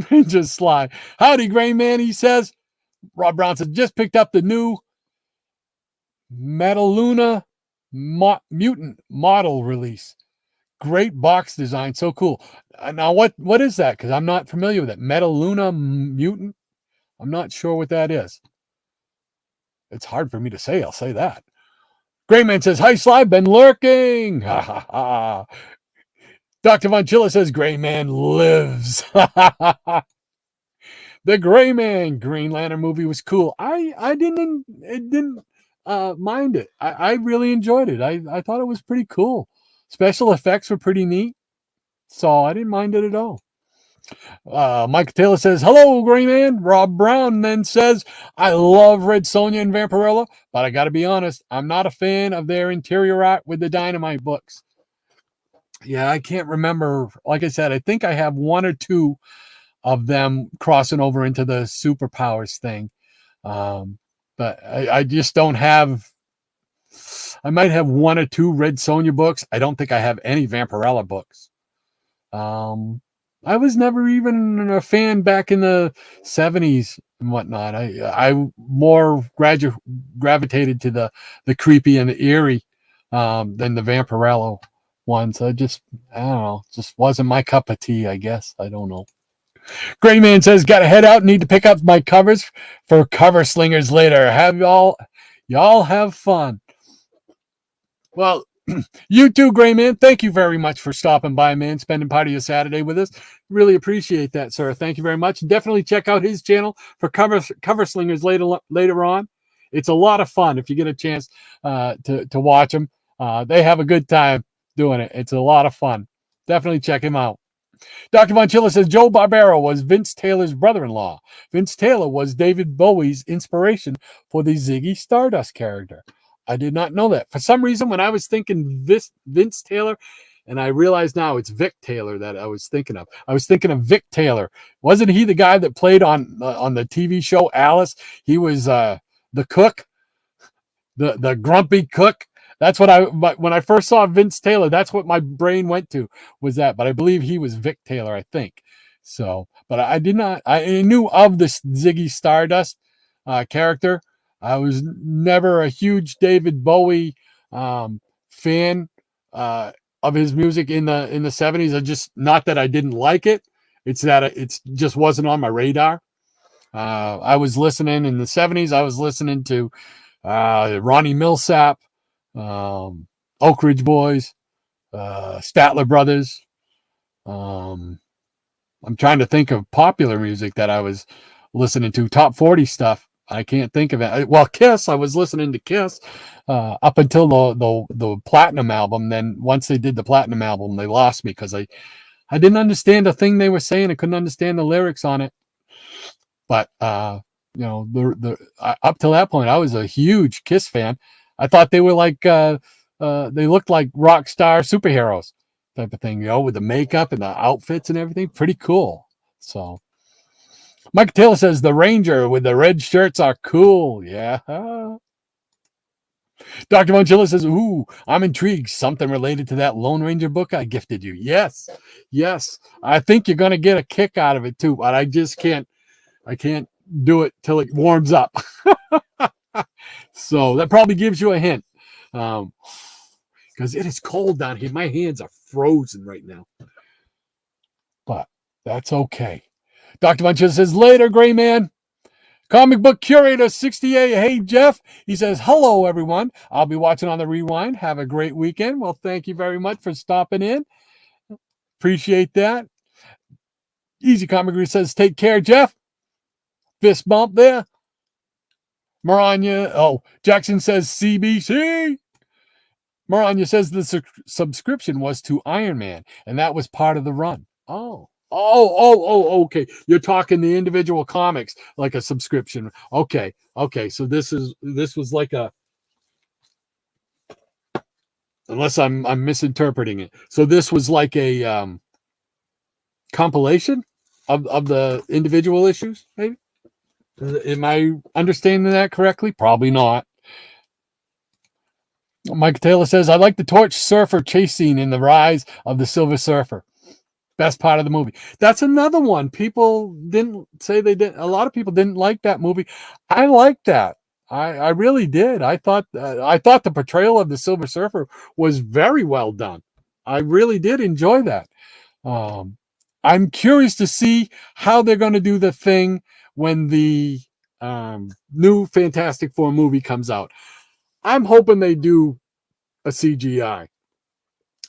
Just sly. Howdy, Gray Man, he says. Rob Brown says, just picked up the new Metaluna Mutant model release. Great box design. So cool. Now, what is that? Because I'm not familiar with it. Metaluna Mutant? I'm not sure what that is. It's hard for me to say. I'll say that. Gray Man says, hi, Sly, been lurking. Ha, ha, ha. Dr. Von Chilla says, Gray Man lives. The Gray Man Green Lantern movie was cool. I didn't mind it. I really enjoyed it. I thought it was pretty cool. Special effects were pretty neat. So I didn't mind it at all. Mike Taylor says, hello, Gray Man. Rob Brown then says, I love Red Sonja and Vampirella, but I got to be honest, I'm not a fan of their interior art with the Dynamite books. Yeah, I can't remember. Like I said, I think I have one or two of them crossing over into the superpowers thing. But I just don't have. I might have one or two Red Sonja books. I don't think I have any Vampirella books. I was never even a fan back in the 70s and whatnot. I more gravitated to the creepy and the eerie than the Vampirella ones. I don't know, just wasn't my cup of tea, I guess. I don't know. Gray Man says, got to head out, need to pick up my covers for Cover Slingers later. Have y'all have fun. Well, you too, Gray Man. Thank you very much for stopping by, man, spending part of your Saturday with us. Really appreciate that, sir. Thank you very much. Definitely check out his channel for cover slingers later on. It's a lot of fun if you get a chance to watch them. They have a good time doing it. It's a lot of fun. Definitely check him out. Dr. Von Chilla says, Joe Barbero was Vince Taylor's brother-in-law. Vince Taylor was David Bowie's inspiration for the Ziggy Stardust character. I did not know that. For some reason, when I was thinking Vince Taylor, and I realize now it's Vic Taylor that I was thinking of. I was thinking of Vic Taylor. Wasn't he the guy that played on the TV show Alice? He was the cook, the grumpy cook. That's what when I first saw Vince Taylor, that's what my brain went to, was that. But I believe he was Vic Taylor, I think. So, but I did not. I knew of this Ziggy Stardust character. I was never a huge David Bowie fan of of his music in the 70s. I just, not that I didn't like it, it's that it just wasn't on my radar. I was listening in the 70s. I was listening to Ronnie Millsap, Oak Ridge Boys, Statler Brothers. I'm trying to think of popular music that I was listening to. Top 40 stuff. I can't think of it. Well, Kiss. I was listening to Kiss up until the Platinum album. Then once they did the Platinum album, they lost me because I didn't understand a thing they were saying. I couldn't understand the lyrics on it. But you know, up till that point, I was a huge Kiss fan. I thought they were like they looked like rock star superheroes type of thing, you know, with the makeup and the outfits and everything. Pretty cool. So Mike Taylor says the Ranger with the red shirts are cool. Yeah. Dr. Monchilla says, ooh, I'm intrigued. Something related to that Lone Ranger book I gifted you. Yes. Yes. I think you're going to get a kick out of it too, but I just can't do it till it warms up. So that probably gives you a hint. Because it is cold down here. My hands are frozen right now. But that's okay. Dr. Bunches says, later, Gray Man. Comic book curator 68. Hey, Jeff. He says, hello, everyone. I'll be watching on the rewind. Have a great weekend. Well, thank you very much for stopping in. Appreciate that. Easy Comic Reader says, take care, Jeff. Fist bump there. Maranya. Oh, Jackson says CBC. Maranya says the subscription was to Iron Man, and that was part of the run. Okay. You're talking the individual comics like a subscription. Okay. So this was like a, unless I'm misinterpreting it. So this was like a compilation of the individual issues, maybe? Am I understanding that correctly? Probably not. Mike Taylor says, I like the torch surfer chase scene in The Rise of the Silver Surfer. Best part of the movie. That's another one. People didn't say they didn't. A lot of people didn't like that movie. I liked that. I really did. I thought the portrayal of the Silver Surfer was very well done. I really did enjoy that. I'm curious to see how they're going to do the thing when the new Fantastic Four movie comes out. I'm hoping they do a CGI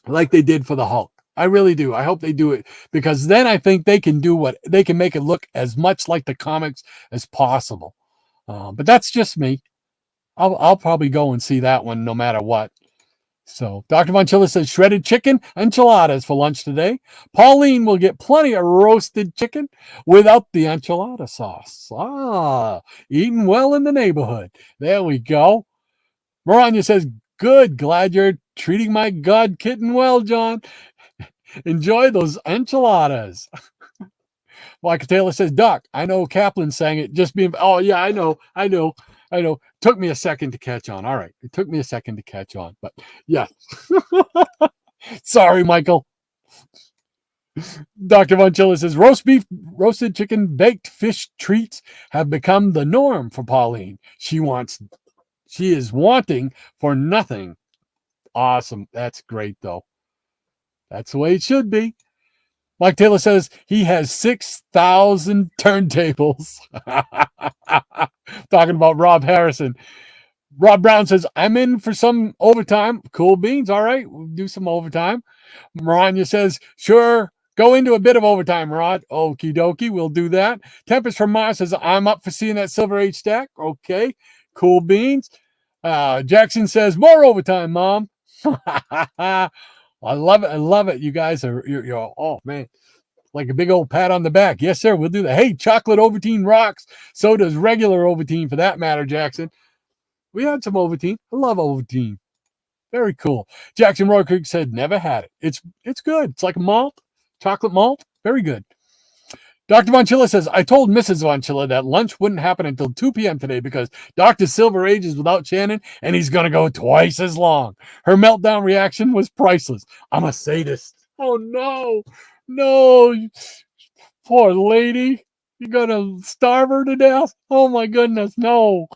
like they did for the Hulk. I really do. I hope they do it, because then I think they can make it look as much like the comics as possible. But that's just me. I'll probably go and see that one no matter what. So Dr. Monchilla says shredded chicken enchiladas for lunch today. Pauline will get plenty of roasted chicken without the enchilada sauce. Eating well in the neighborhood. There we go. Maranya says, good. Glad you're treating my God kitten well, John. Enjoy those enchiladas. Michael Taylor says, Doc, I know Kaplan sang it. Just being, oh, yeah, I know. Took me a second to catch on. All right. It took me a second to catch on. But, yeah. Sorry, Michael. Dr. Monchilla says, roast beef, roasted chicken, baked fish treats have become the norm for Pauline. She is wanting for nothing. Awesome. That's great, though. That's the way it should be. Mike Taylor says he has 6,000 turntables. Talking about Rob Harrison. Rob Brown says, I'm in for some overtime. Cool beans. All right. We'll do some overtime. Maranya says, sure. Go into a bit of overtime, Rod. Okie dokie. We'll do that. Tempest from Mars says, I'm up for seeing that Silver Age stack. Okay. Cool beans. Jackson says, more overtime, Mom. I love it. I love it. You guys you're oh man, like a big old pat on the back. Yes, sir. We'll do that. Hey, chocolate Ovaltine rocks. So does regular Ovaltine for that matter, Jackson. We had some Ovaltine. I love Ovaltine. Very cool. Jackson Roy Creek said, never had it. It's good. It's like a malt, chocolate malt. Very good. Dr. Vonchilla says, I told Mrs. Vonchilla that lunch wouldn't happen until 2 p.m. today because Dr. Silver Age is without Shannon and he's going to go twice as long. Her meltdown reaction was priceless. I'm a sadist. Oh, no. Poor lady. You're going to starve her to death? Oh, my goodness. No.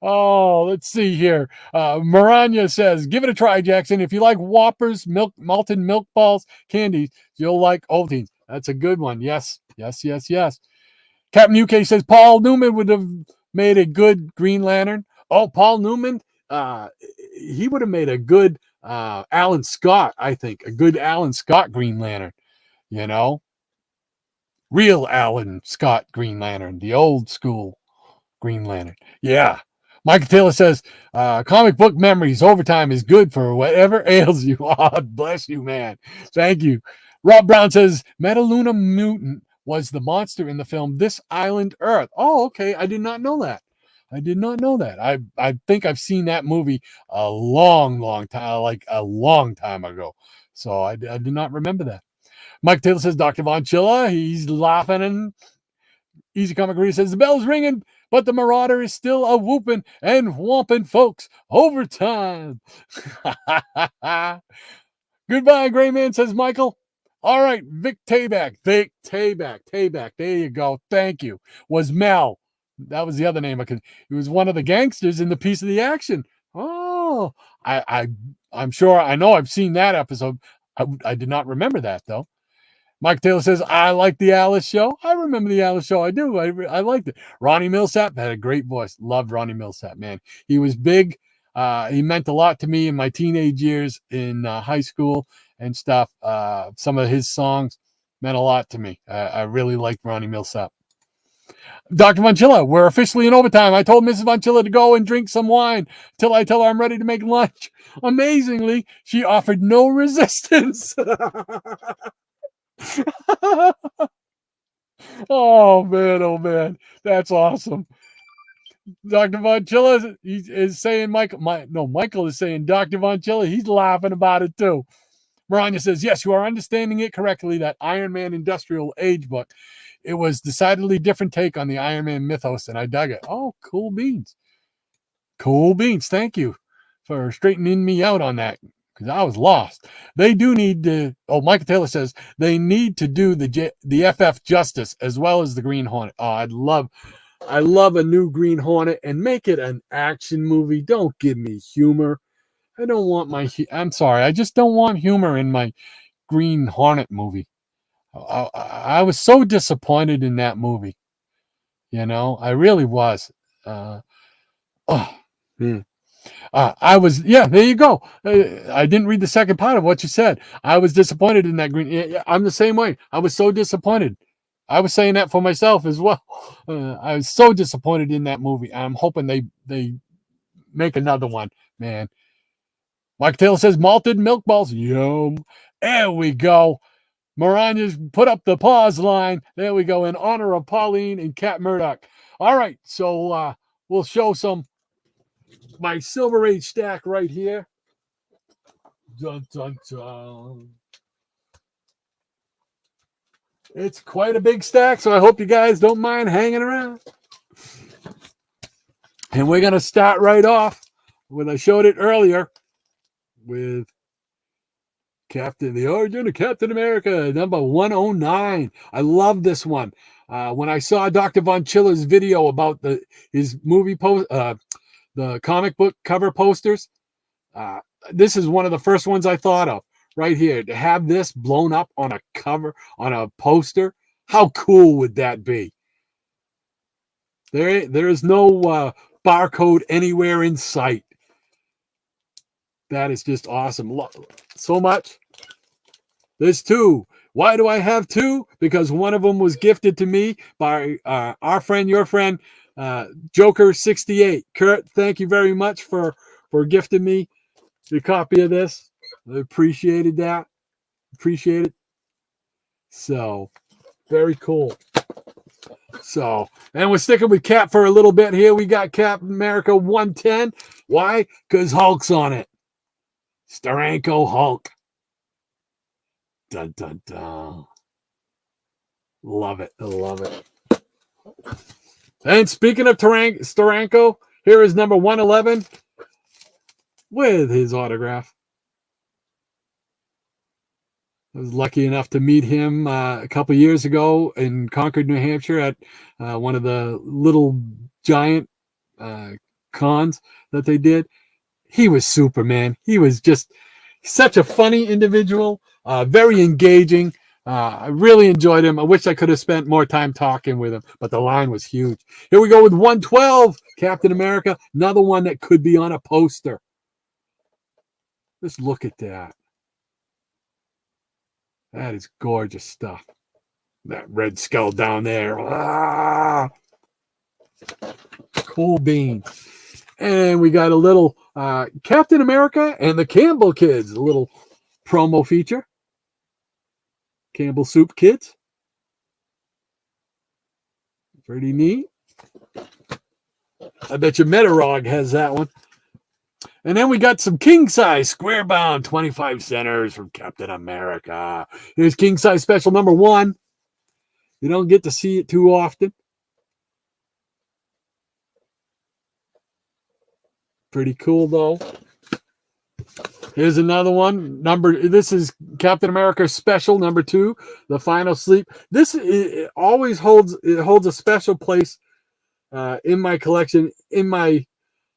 Oh, let's see here. Maranya says, give it a try, Jackson. If you like Whoppers, malted milk balls, candies, you'll like Ovaltines. That's a good one. Yes, yes, yes, yes. Captain UK says Paul Newman would have made a good Green Lantern. Oh, Paul Newman, he would have made a good Alan Scott, I think. A good Alan Scott Green Lantern, you know? Real Alan Scott Green Lantern, the old school Green Lantern. Yeah. Michael Taylor says, comic book memories overtime is good for whatever ails you. Oh, bless you, man. Thank you. Rob Brown says, Metaluna Mutant was the monster in the film This Island Earth. Oh, okay. I did not know that. I did not know that. I think I've seen that movie a long time, like a long time ago. So I did not remember that. Mike Taylor says, Dr. Von Chilla, he's laughing, and Easy Comic Reader says, the bell's ringing, but the Marauder is still a whooping and whomping, folks. Overtime. Goodbye, Gray Man, says Michael. All right, Vic Tayback. Tayback. There you go. Thank you. Was Mel. That was the other name. He was one of the gangsters in the Piece of the Action. Oh, I'm sure. I know I've seen that episode. I did not remember that, though. Mike Taylor says, I like the Alice show. I remember the Alice show. I do. I liked it. Ronnie Millsap had a great voice. Loved Ronnie Millsap, man. He was big. He meant a lot to me in my teenage years in high school and stuff. Some of his songs meant a lot to me. I really liked Ronnie Millsap. Dr. Vonchilla, we're officially in overtime. I told Mrs. Vonchilla to go and drink some wine till I tell her I'm ready to make lunch. Amazingly, she offered no resistance. Oh man, that's awesome. Dr. Von Chilla is saying Michael is saying Dr. Von Chilla, he's laughing about it too. Maranya says, yes, you are understanding it correctly, that Iron Man Industrial Age book. It was decidedly different take on the Iron Man mythos, and I dug it. Oh, cool beans. Cool beans. Thank you for straightening me out on that, because I was lost. They do need to, Michael Taylor says, they need to do the FF Justice as well as the Green Hornet. Oh, I love a new Green Hornet, and make it an action movie. Don't give me humor. I don't want I'm sorry, I just don't want humor in my Green Hornet movie. I was so disappointed in that movie. I really was. I was, there you go. I didn't read the second part of what you said. I was disappointed in that Green. Yeah, I'm the same way. I was so disappointed. I was saying that for myself as well. I was so disappointed in that movie. I'm hoping they make another one, man. Mike Taylor says malted milk balls. Yum. There we go. Maranya's put up the pause line. There we go, in honor of Pauline and Katt Murdock. All right, so we'll show my Silver Age stack right here. Dun, dun, dun. It's quite a big stack, so I hope you guys don't mind hanging around. And we're going to start right off when I showed it earlier with The Origin of Captain America, number 109. I love this one. When I saw Dr. Von Chilla's video about his movie the comic book cover posters, this is one of the first ones I thought of right here. To have this blown up on a cover, on a poster, how cool would that be? There is no barcode anywhere in sight. That is just awesome. So much. There's two. Why do I have two? Because one of them was gifted to me by our friend, your friend, Joker68. Kurt, thank you very much for gifting me a copy of this. I appreciated that. Appreciate it. So, very cool. So, and we're sticking with Cap for a little bit here. We got Captain America 110. Why? Because Hulk's on it. Steranko Hulk. Dun, dun, dun. Love it. I love it. And speaking of Steranko, here is number 111 with his autograph. I was lucky enough to meet him a couple years ago in Concord, New Hampshire at one of the Little Giant cons that they did. He was Superman. He was just such a funny individual, very engaging. I really enjoyed him. I wish I could have spent more time talking with him, but the line was huge. Here we go with 112, Captain America. Another one that could be on a poster. Just look at that. That is gorgeous stuff. That red skull down there. Ah! Cool bean. And we got a little Captain America and the Campbell Kids, a little promo feature. Campbell Soup Kids. Pretty neat. I bet you Metarog has that one. And then we got some king size square bound 25 centers from Captain America. Here's king size special number 1. You don't get to see it too often. Pretty cool though. Here's another one. This is Captain America special number 2, The Final Sleep. This it always holds a special place in my collection, in my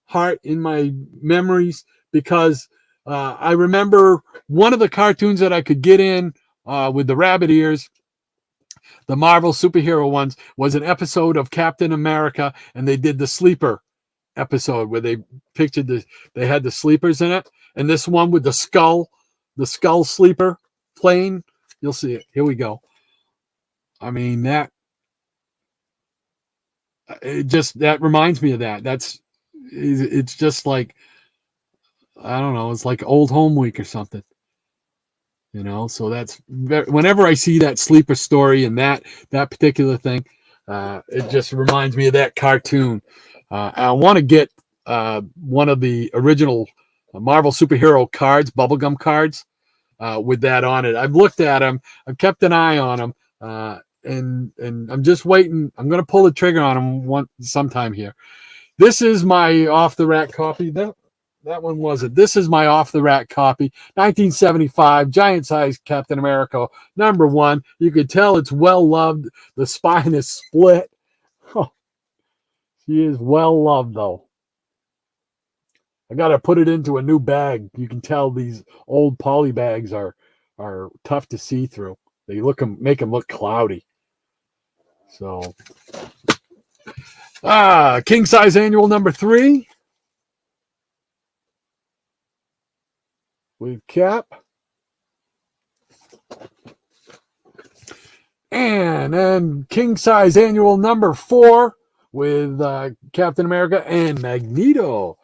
heart, in my memories, because I remember one of the cartoons that I could get in with the rabbit ears, the Marvel superhero ones, was an episode of Captain America, and they did the sleeper episode where they pictured they had the sleepers in it, and this one with the skull sleeper plane, you'll see it. Here we go. I mean, that reminds me of that. It's just like, I don't know, it's like old home week or something, so that's whenever I see that sleeper story and that particular thing, it just reminds me of that cartoon. I want to get one of the original Marvel superhero cards, bubblegum cards, with that on it. I've looked at them. I've kept an eye on them, and I'm just waiting. I'm going to pull the trigger on them sometime here. This is my off-the-rack copy. That one wasn't. This is my off-the-rack copy. 1975, giant-sized Captain America, number 1. You could tell it's well-loved. The spine is split. Oh, she is well-loved, though. I got to put it into a new bag. You can tell these old poly bags are tough to see through. They make them look cloudy. So, king size annual number 3 with Cap. And then king size annual number 4 with Captain America and Magneto.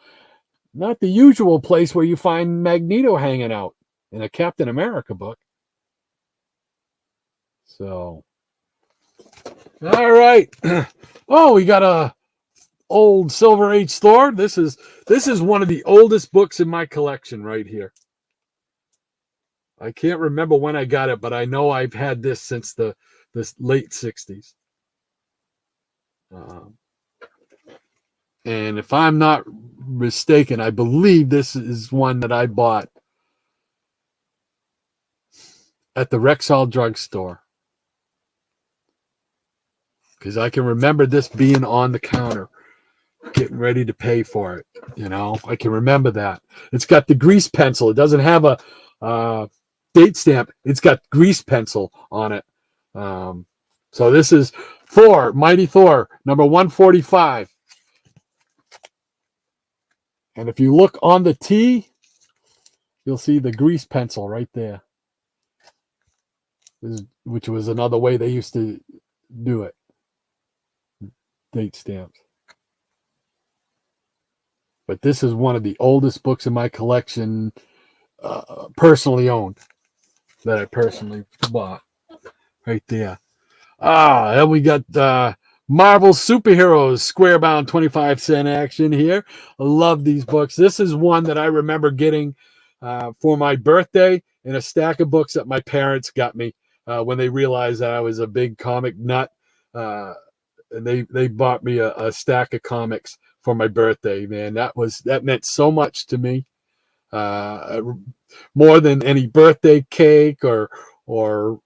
Not the usual place where you find Magneto hanging out in a Captain America book. So, all right. Oh, we got a old Silver Age store. This is one of the oldest books in my collection right here. I can't remember when I got it, but I know I've had this since the late 60s. And if I'm not mistaken, I believe this is one that I bought at the Rexall drugstore, because I can remember this being on the counter, getting ready to pay for it. I can remember that. It's got the grease pencil. It doesn't have a date stamp. It's got grease pencil on it. So this is Thor, Mighty Thor, number 145. And if you look on the T, you'll see the grease pencil right there, which was another way they used to do it. Date stamps. But this is one of the oldest books in my collection, personally owned, that I personally bought. Right there. Then we got Marvel Superheroes square bound 25-cent action here. I love these books. This is one that I remember getting for my birthday in a stack of books that my parents got me when they realized that I was a big comic nut. And they bought me a stack of comics for my birthday, man. That meant so much to me. More than any birthday cake or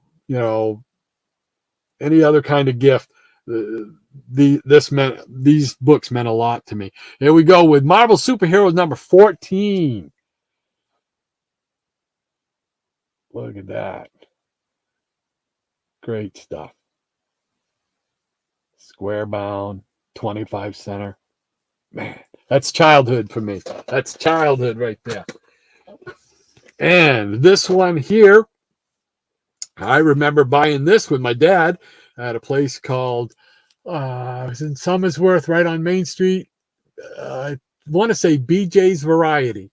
any other kind of gift. these books meant a lot to me. Here we go with Marvel Superheroes number 14. Look at that. Great stuff. Square bound, 25 center. Man, that's childhood for me. That's childhood right there. And this one here, I remember buying this with my dad at a place called, it was in Somersworth, right on Main Street. I want to say BJ's Variety.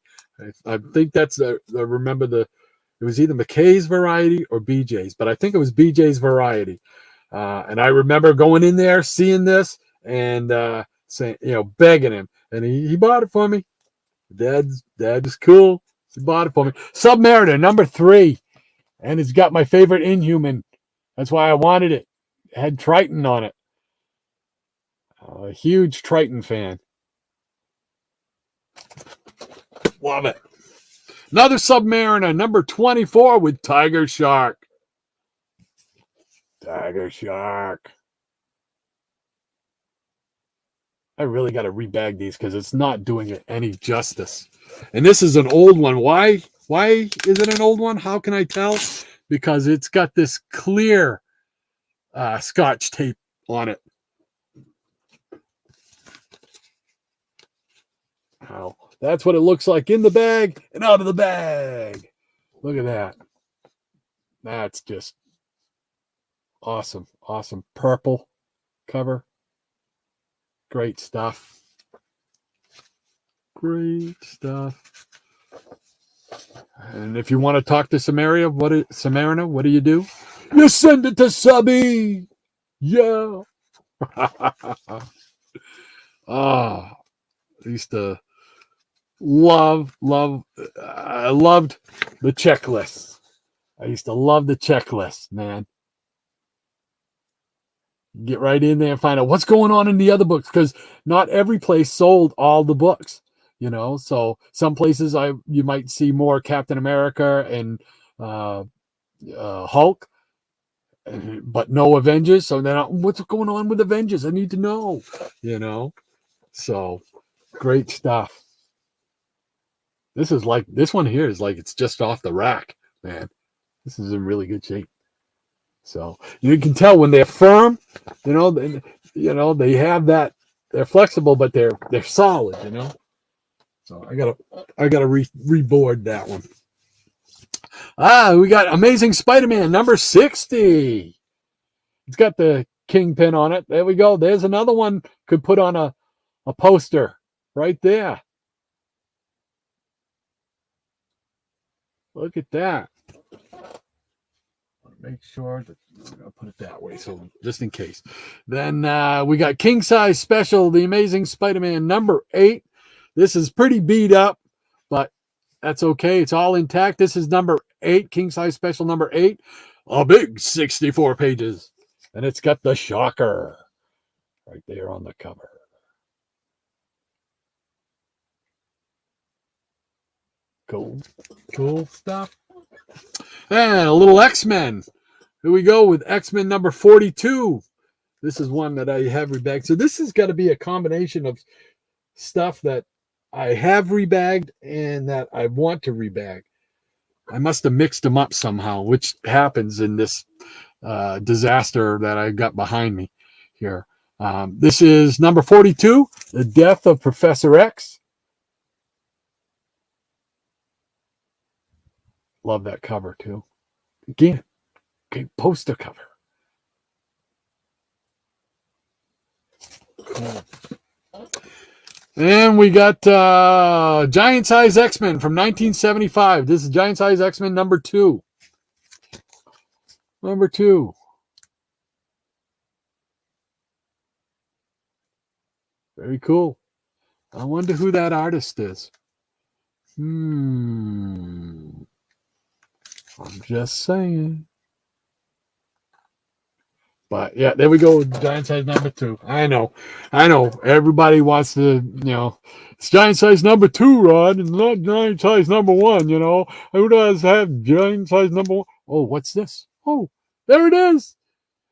I think that's I remember it was either McKay's Variety or BJ's, but I think it was BJ's Variety. And I remember going in there, seeing this, and saying, begging him, and he bought it for me. Dad is cool. He bought it for me. Submariner number 3, and it's got my favorite Inhuman. That's why I wanted it. It had Triton on it. A huge Triton fan. Love it. Another Submariner, number 24 with Tiger Shark. Tiger Shark. I really got to rebag these because it's not doing it any justice. And this is an old one. Why is it an old one? How can I tell? Because it's got this clear Scotch tape on it. Wow. That's what it looks like in the bag and out of the bag. Look at that. That's just awesome. Awesome. Purple cover. Great stuff. Great stuff. And if you want to talk to Submariner, what do? You send it to Subby. Yeah. I used to I loved the checklist. I used to love the checklist, man. Get right in there and find out what's going on in the other books, because not every place sold all the books, so some places you might see more Captain America and Hulk, but no Avengers. So then what's going on with Avengers? I need to know, so great stuff. This one here is like it's just off the rack, man. This is in really good shape. So you can tell when they're firm, they have that. They're flexible, but they're solid, So I gotta reboard that one. We got Amazing Spider-Man number 60. It's got the Kingpin on it. There we go. There's another one could put on a poster right there. Look at that. Make sure that I'm gonna put it that way, so just in case. Then we got King Size Special, The Amazing Spider-Man number 8. This is pretty beat up, but that's okay. It's all intact. This is number 8, King Size Special number 8. A big 64 pages, and it's got the Shocker right there on the cover. Cool stuff. And a little X-Men. Here we go with X-Men number 42. This is one that I have rebagged. So this has got to be a combination of stuff that I have rebagged and that I want to rebag. I must have mixed them up somehow, which happens in this disaster that I got behind me here. This is number 42, The Death of Professor X. Love that cover too. Again, okay, poster cover. Cool. And we got Giant Size X-Men from 1975. This is Giant Size X-Men number 2. Number 2. Very cool. I wonder who that artist is. I'm just saying. But yeah, there we go. Giant size number 2. I know. Everybody wants to, it's giant size number 2, Rod, and not giant size number 1, Who does have giant size number 1? Oh, what's this? Oh, there it is.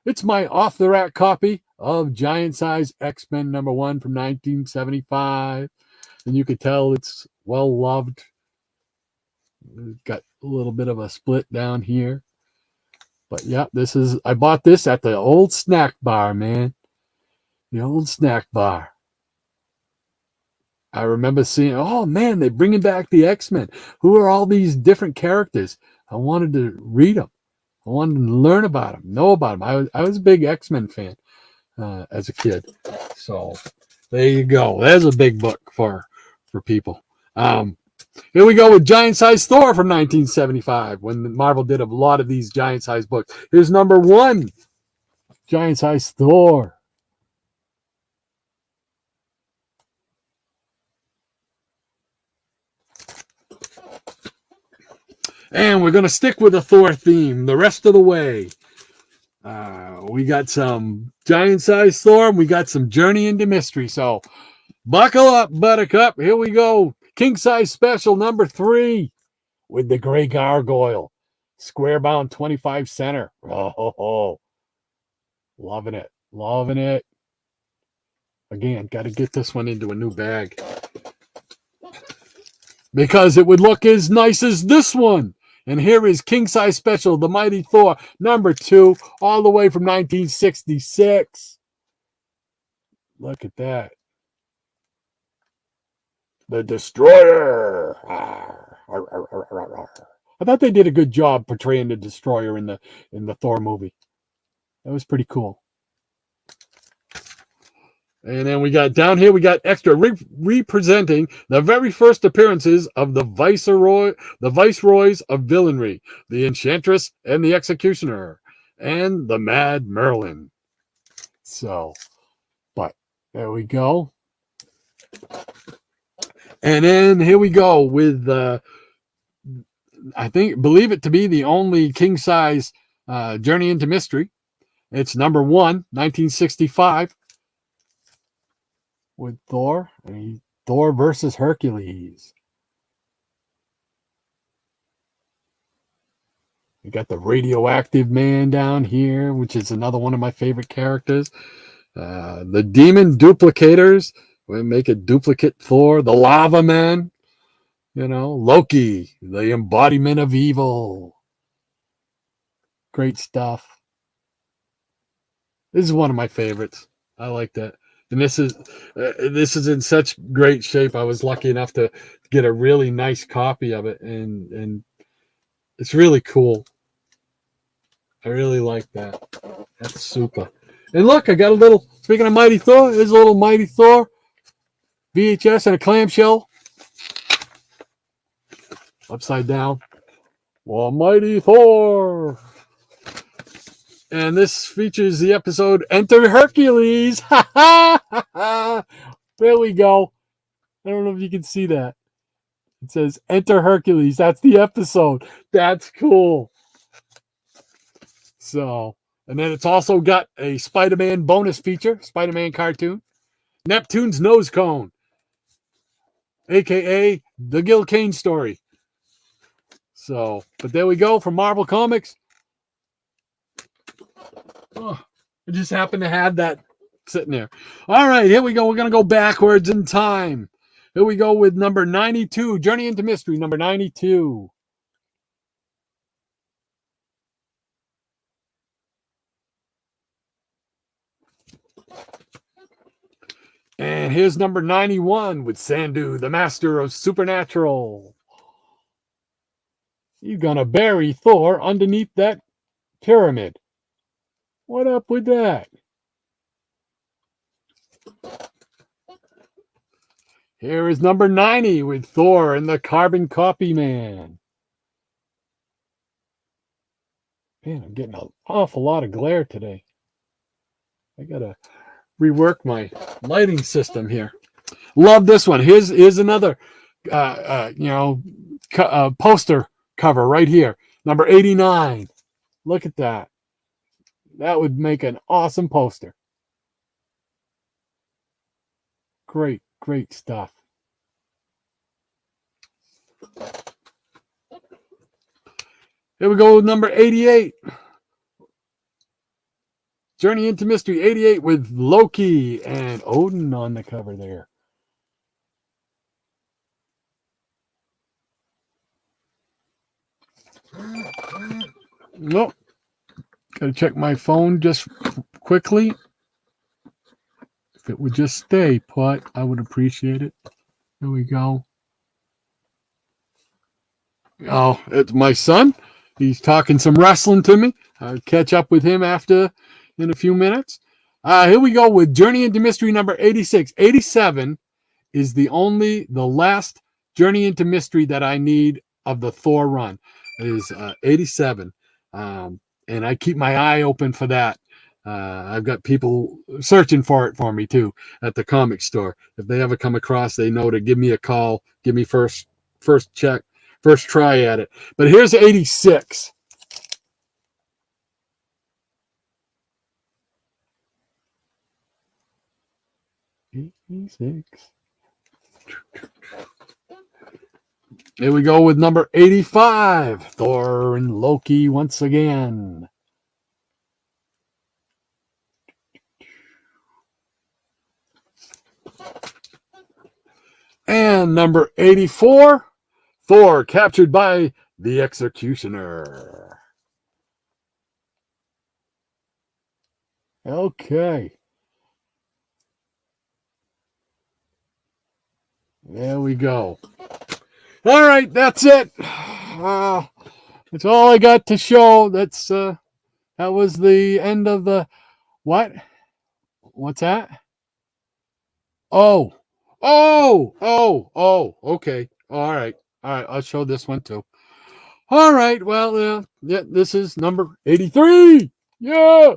It's my off the rack copy of Giant Size X-Men #1 from 1975. And you could tell it's well loved. It's got a little bit of a split down here. But yeah, I bought this at the old snack bar, man. The old snack bar. I remember seeing, oh man, they're bringing back the X-Men. Who are all these different characters? I wanted to read them. I wanted to learn about them, know about them. I was a big X-Men fan as a kid. So there you go. There's a big book for people. Here we go with Giant Size Thor from 1975, when Marvel did a lot of these giant size books. Here's #1, Giant Size Thor. And we're going to stick with the Thor theme the rest of the way. We got some Giant Size Thor, and we got some Journey into Mystery. So buckle up, Buttercup. Here we go. King Size Special #3 with the Gray Gargoyle. Square bound 25 center. Oh, loving it. Loving it. Again, got to get this one into a new bag, because it would look as nice as this one. And here is King Size Special, The Mighty Thor, #2, all the way from 1966. Look at that. The Destroyer. I thought they did a good job portraying the Destroyer in the Thor movie. That was pretty cool. And then we got down here, we got extra representing the very first appearances of the Viceroys of Villainry, the Enchantress and the Executioner, and the Mad Merlin. So, but there we go. And then here we go with, believe it to be the only king size Journey into Mystery. It's #1, 1965. With Thor versus Hercules. We got the Radioactive Man down here, which is another one of my favorite characters. The Demon Duplicators. We make a duplicate Thor. The Lava Man. Loki, the embodiment of evil. Great stuff. This is one of my favorites. I like that. And this is in such great shape. I was lucky enough to get a really nice copy of it, and it's really cool. I really like that. That's super. And look, I got a little, speaking of Mighty Thor, there's a little Mighty Thor VHS and a clamshell. Upside down. Well, Mighty Thor. And this features the episode Enter Hercules. There we go. I don't know if you can see that. It says Enter Hercules. That's the episode. That's cool. So, and then it's also got a Spider-Man bonus feature, Spider-Man cartoon. Neptune's Nose Cone, a.k.a. the Gil Kane story. So, but there we go from Marvel Comics. Oh, I just happened to have that sitting there. All right, here we go. We're going to go backwards in time. Here we go with #92, Journey into Mystery, #92. And here's #91 with Sandu, the Master of Supernatural. You're going to bury Thor underneath that pyramid. What up with that? Here is #90 with Thor and the Carbon Copy Man. Man, I'm getting an awful lot of glare today. I got to rework my lighting system here. Love this one. Here's another, poster cover right here. #89. Look at that. That would make an awesome poster. Great, great stuff. Here we go with #88. Journey into Mystery 88 with Loki and Odin on the cover there. Nope. Got to check my phone just quickly. If it would just stay put, I would appreciate it. There we go. Oh, it's my son. He's talking some wrestling to me. I'll catch up with him after in a few minutes. Here we go with Journey into Mystery number 86. 87 is the last Journey into Mystery that I need of the Thor run. It is 87. And I keep my eye open for that. I've got people searching for it for me too at the comic store. If they ever come across, they know to give me a call, give me first try at it. But here's 86. Here we go with number 85. Thor and Loki once again. And number 84. Thor captured by the Executioner. Okay. There we go. All right, that's it. That's all I got to show. That was the end of the what? What's that? Oh. Okay. All right. I'll show this one too. All right. Well, yeah. This is number 83. Yeah.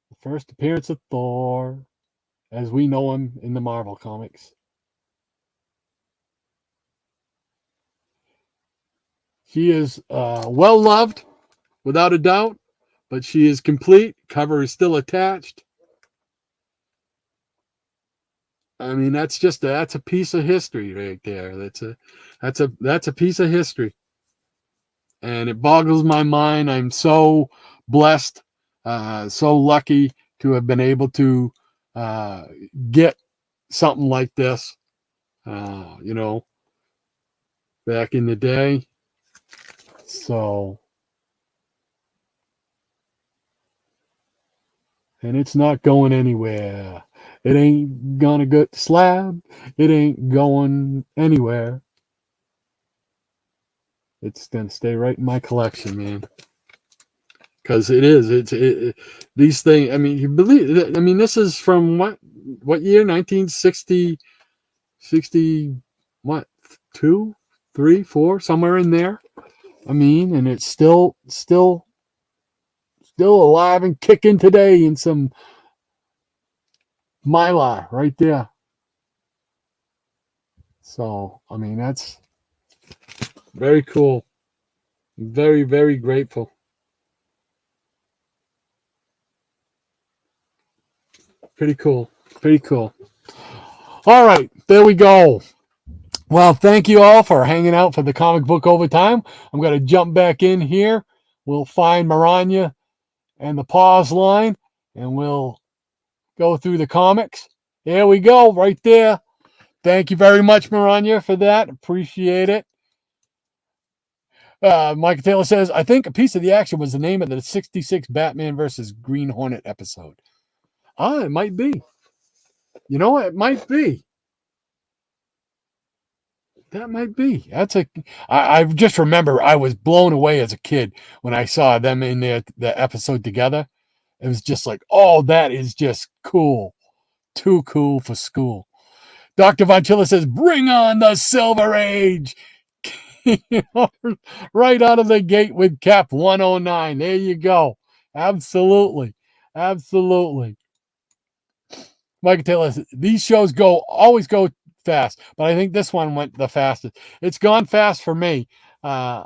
The first appearance of Thor, as we know him in the Marvel comics. She is well loved, without a doubt, but she is complete. Cover is still attached. I mean, that's a piece of history right there. That's a piece of history, and it boggles my mind. I'm so blessed, so lucky to have been able to get something like this. Back in the day. So, and it's not going anywhere. It ain't gonna get slab. It ain't going anywhere. It's gonna stay right in my collection, man. Because it is. These things. I mean, you believe? I mean, this is from what year? 1960, 60. What? 2, 3, 4, somewhere in there. I mean, and it's still alive and kicking today in some mylar right there. So, I mean, that's very cool. Very, very grateful. Pretty cool. Pretty cool. All right, there we go. Well, thank you all for hanging out for the comic book overtime. I'm going to jump back in here. We'll find Maranya and the pause line, and we'll go through the comics. There we go, right there. Thank you very much, Maranya, for that. Appreciate it. Michael Taylor says, I think a piece of the action was the name of the 66 Batman versus Green Hornet episode. It might be. You know what? It might be. That might be. I just remember I was blown away as a kid when I saw them in the episode together. It was just like, oh, that is just cool. Too cool for school. Dr. Von Chilla says, bring on the Silver Age. Right out of the gate with Cap 109. There you go. Absolutely. Absolutely. Michael Taylor says, these shows always go fast, but I think this one went the fastest. It's gone fast for me. I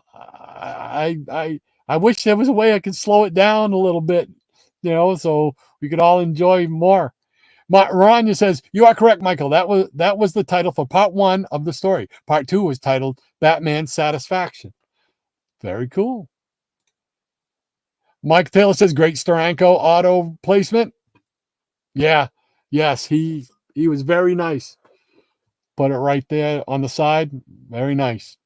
wish there was a way I could slow it down a little bit, so we could all enjoy more. Rania says, you are correct, Michael. That was the title for part 1 of the story. Part 2 was titled Batman Satisfaction. Very cool. Mike Taylor says great Steranko auto placement. Yeah, yes, he was very nice. Put it right there on the side. Very nice.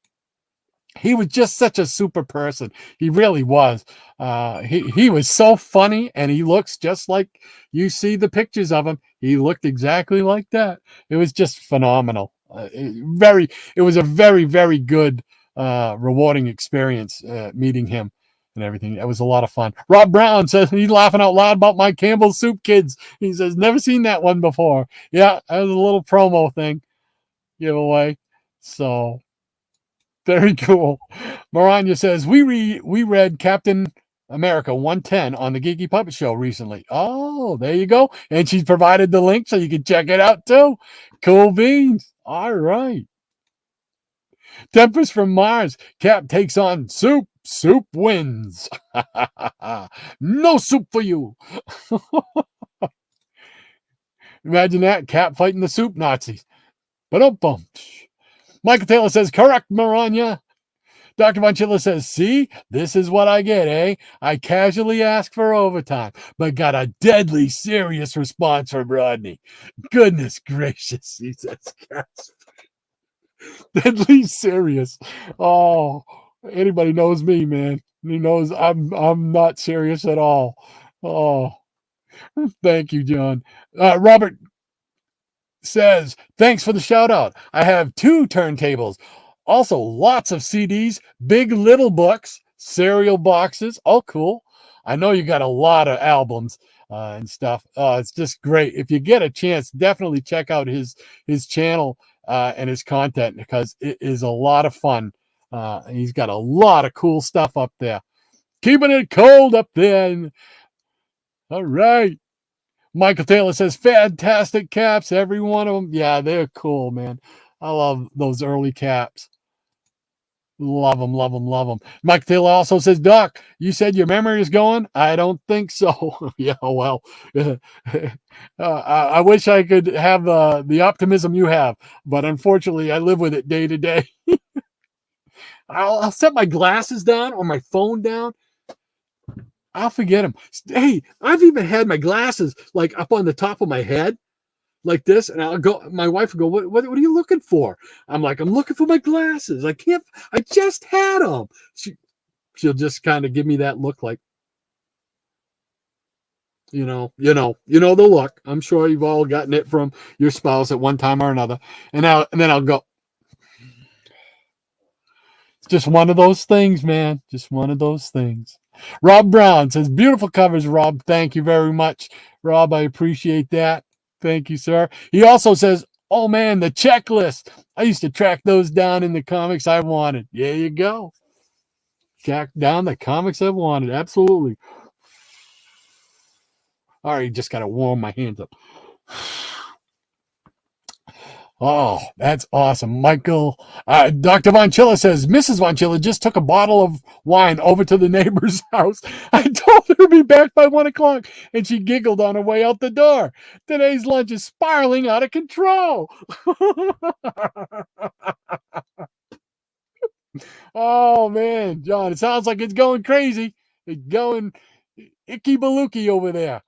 He was just such a super person. He really was. He was so funny, and he looks just like you see the pictures of him. He looked exactly like that. It was just phenomenal. It was a very, very good, rewarding experience meeting him and everything. It was a lot of fun. Rob Brown says he's laughing out loud about my Campbell's Soup Kids. He says never seen that one before. Yeah, that was a little promo thing giveaway. So very cool. Maranya says we read Captain America 110 on the Geeky Puppet Show recently. Oh, there you go. And she's provided the link so you can check it out too. Cool beans. All right. Tempest from Mars. Cap takes on Soup. Soup wins. No soup for you. Imagine that. Cap fighting the soup Nazis. Ba-dum-bum. Michael Taylor says, correct, Maranya. Dr. Von Chilla says, see, this is what I get, eh? I casually asked for overtime, but got a deadly serious response from Rodney. Goodness gracious, he says, deadly serious. Oh, anybody knows me, man. He knows I'm not serious at all. Oh, thank you, John. Robert says, thanks for the shout out. I have 2 turntables. Also, lots of CDs, big little books, cereal boxes. Oh, cool. I know you got a lot of albums and stuff. It's just great. If you get a chance, definitely check out his channel and his content because it is a lot of fun. He's got a lot of cool stuff up there. Keeping it cold up there. All right. Michael Taylor says, fantastic caps, every one of them. Yeah, they're cool, man. I love those early caps. Love them, love them, love them. Michael Taylor also says, Doc, you said your memory is going? I don't think so. Yeah, well, I wish I could have the optimism you have, but unfortunately, I live with it day to day. I'll set my glasses down or my phone down. I'll forget them. Hey, I've even had my glasses like up on the top of my head like this, and I'll go. My wife will go, what are you looking for? I'm like, I'm looking for my glasses. I just had them. She'll just kind of give me that look like, you know the look. I'm sure you've all gotten it from your spouse at one time or another. And then I'll go, it's just one of those things, man. Just one of those things. Rob Brown says, beautiful covers, Rob. Thank you very much, Rob. I appreciate that. Thank you, sir. He also says, oh, man, the checklist. I used to track those down in the comics I wanted. There you go. Track down the comics I wanted. Absolutely. All right, just got to warm my hands up. Oh, that's awesome. Michael, Dr. Von Chilla says, Mrs. Von Chilla just took a bottle of wine over to the neighbor's house. I told her to be back by 1 o'clock, and she giggled on her way out the door. Today's lunch is spiraling out of control. Oh, man, John, it sounds like it's going crazy. It's going icky baluki over there.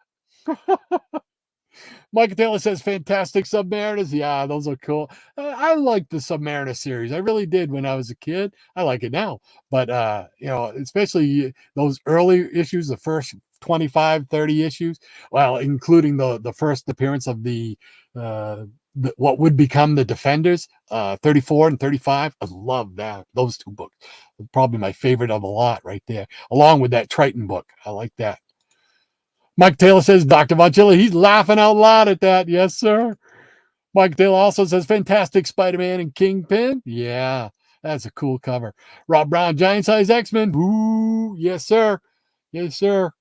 Michael Taylor says, fantastic Submariners. Yeah, those are cool. I liked the Submariner series. I really did when I was a kid. I like it now. But, especially those early issues, the first 25, 30 issues, well, including the first appearance of the what would become the Defenders, 34 and 35. I love that. Those 2 books. Probably my favorite of a lot right there, along with that Triton book. I like that. Mike Taylor says, Dr. Von Chilla, he's laughing out loud at that. Yes, sir. Mike Taylor also says, fantastic Spider-Man and Kingpin. Yeah, that's a cool cover. Rob Brown, Giant Size X-Men. Ooh, yes, sir. Yes, sir.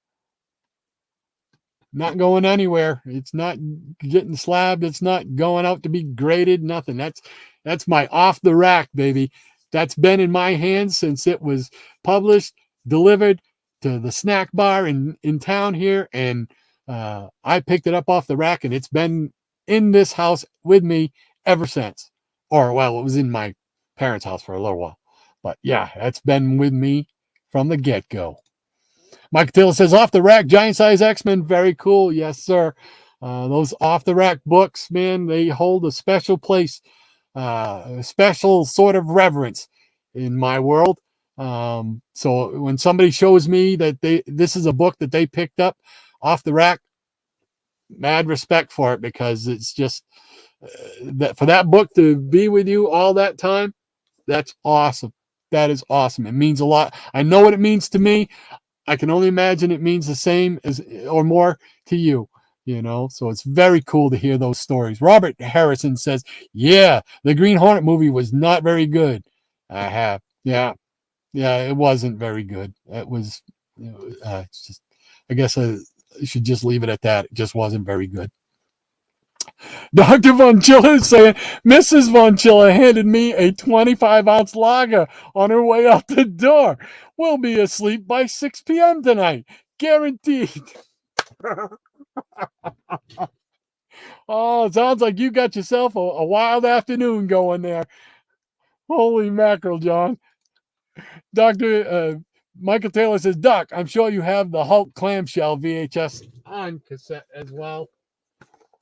Not going anywhere. It's not getting slabbed. It's not going out to be graded. Nothing. That's my off the rack, baby. That's been in my hands since it was published, delivered to the snack bar in town here, and I picked it up off the rack, and it's been in this house with me ever since. Or, well, it was in my parents' house for a little while. But, yeah, it's been with me from the get-go. Mike Taylor says, off the rack, giant size X-Men. Very cool. Yes, sir. Those off the rack books, man, they hold a special place, a special sort of reverence in my world. So when somebody shows me that this is a book that they picked up off the rack, mad respect for it, because it's just that for that book to be with you all that time, that's awesome. That is awesome. It means a lot. I know what it means to me. I can only imagine it means the same as or more to you, so it's very cool to hear those stories. Robert Harrison says, yeah, the Green Hornet movie was not very good. I have. Yeah, it wasn't very good. It was, it's just, I guess I should just leave it at that. It just wasn't very good. Dr. Von Chilla is saying, Mrs. Von Chilla handed me a 25-ounce lager on her way out the door. We'll be asleep by 6 p.m. tonight. Guaranteed. Oh, it sounds like you got yourself a wild afternoon going there. Holy mackerel, John. Dr. Michael Taylor says, Doc, I'm sure you have the Hulk clamshell VHS on cassette as well.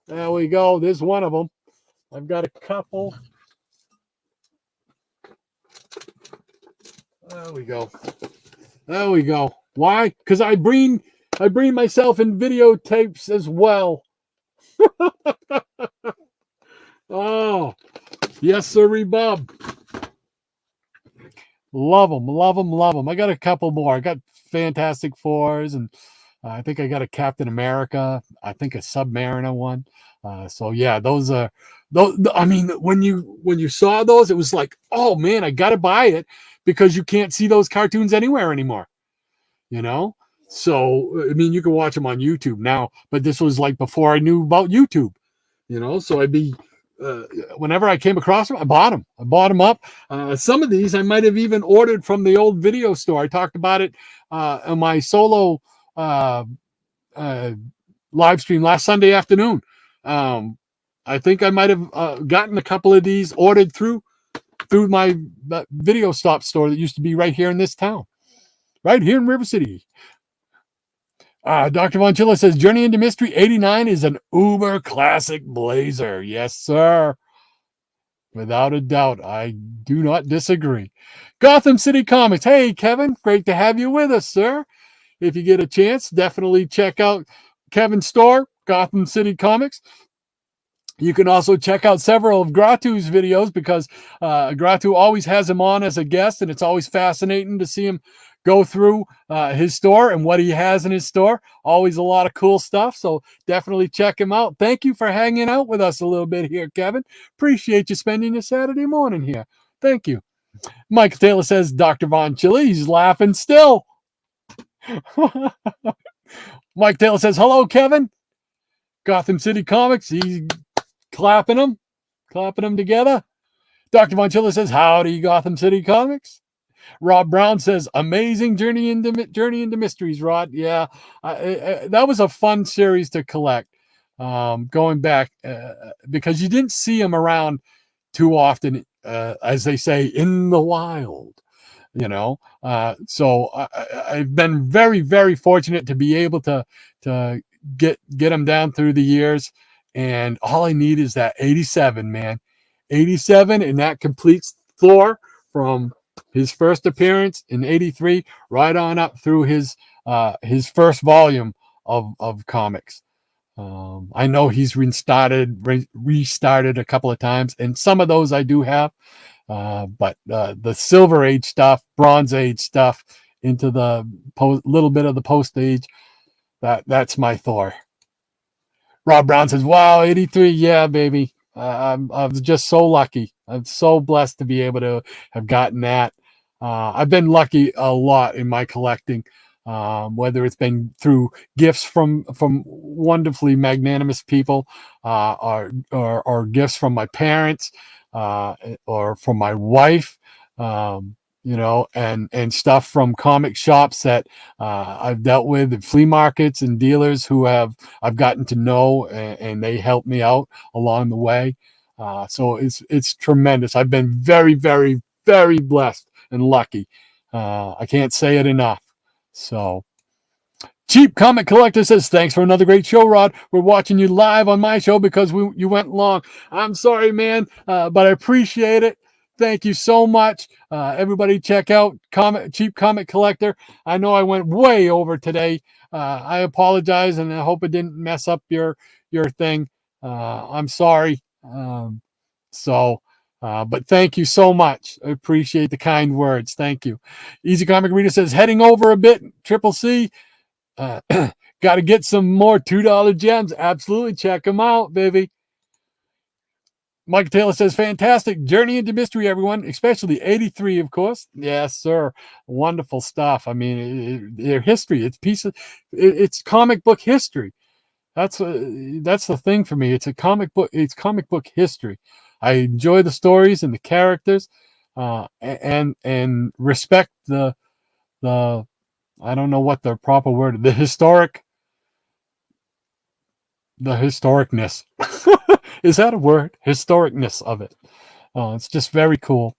There we go. There's one of them. I've got a couple. There we go. Why? Because I bring myself in videotapes as well. Oh, yes, sirree, Bob. Love them. I got a couple more. I got Fantastic Fours, and I think I got a Captain America. I think a Submariner one. So yeah, those. I mean, when you saw those, it was like, oh man, I got to buy it because you can't see those cartoons anywhere anymore. So I mean, you can watch them on YouTube now, but this was like before I knew about YouTube. So I'd be. Whenever I came across them, I bought them up. Some of these I might have even ordered from the old video store. I talked about it on my solo live stream last Sunday afternoon. I think I might have gotten a couple of these ordered through my video stop store that used to be right here in this town, right here in River City. Dr. Von Chilla says, Journey into Mystery 89 is an uber classic blazer. Yes, sir. Without a doubt. I do not disagree. Gotham City Comics. Hey, Kevin. Great to have you with us, sir. If you get a chance, definitely check out Kevin's store, Gotham City Comics. You can also check out several of Gratu's videos because Gratu always has him on as a guest, and it's always fascinating to see him go through his store and what he has in his store. Always a lot of cool stuff, so definitely check him out. Thank you for hanging out with us a little bit here, Kevin. Appreciate you spending your Saturday morning here. Thank you. Mike Taylor says, Dr. Von Chilla, he's laughing still. Mike Taylor says, hello, Kevin. Gotham City Comics, he's clapping them together. Dr. Von Chilla says, howdy, Gotham City Comics. Rob Brown says, amazing journey into mysteries, Rod. Yeah, that was a fun series to collect. Going back because you didn't see them around too often, as they say, in the wild. So I've been very, very fortunate to be able to get them down through the years. And all I need is that 87, man. 87, and that completes Thor from his first appearance in 83 right on up through his first volume of comics. I know he's restarted a couple of times, and some of those I do have. But the Silver Age stuff, Bronze Age stuff, into the little bit of the Post Age, that's my Thor. Rob Brown says, wow, 83, yeah, baby. I was just so lucky. I'm so blessed to be able to have gotten that. I've been lucky a lot in my collecting, whether it's been through gifts from wonderfully magnanimous people, or gifts from my parents, or from my wife, and stuff from comic shops that I've dealt with, and flea markets and dealers who I've gotten to know, and they helped me out along the way. So it's tremendous. I've been very, very, very blessed and lucky. I can't say it enough. So Cheap Comic Collector says, thanks for another great show, Rod. We're watching you live on my show because you went long. I'm sorry, man, but I appreciate it. Thank you so much. Everybody check out Cheap Comic Collector. I know I went way over today. I apologize, and I hope it didn't mess up your thing. I'm sorry. But thank you so much. I appreciate the kind words. Thank you. Easy Comic Reader says, heading over a bit, Triple C. Got to get some more $2 gems. Absolutely. Check them out, baby. Mike Taylor says, fantastic journey into mystery, everyone, especially 83, of course. Yes, sir. Wonderful stuff. I mean, their history, it's comic book history. That's the thing for me. It's comic book history. I enjoy the stories and the characters, and respect the I don't know what the proper word, the historicness. Is that a word? Historicness of it. It's just very cool.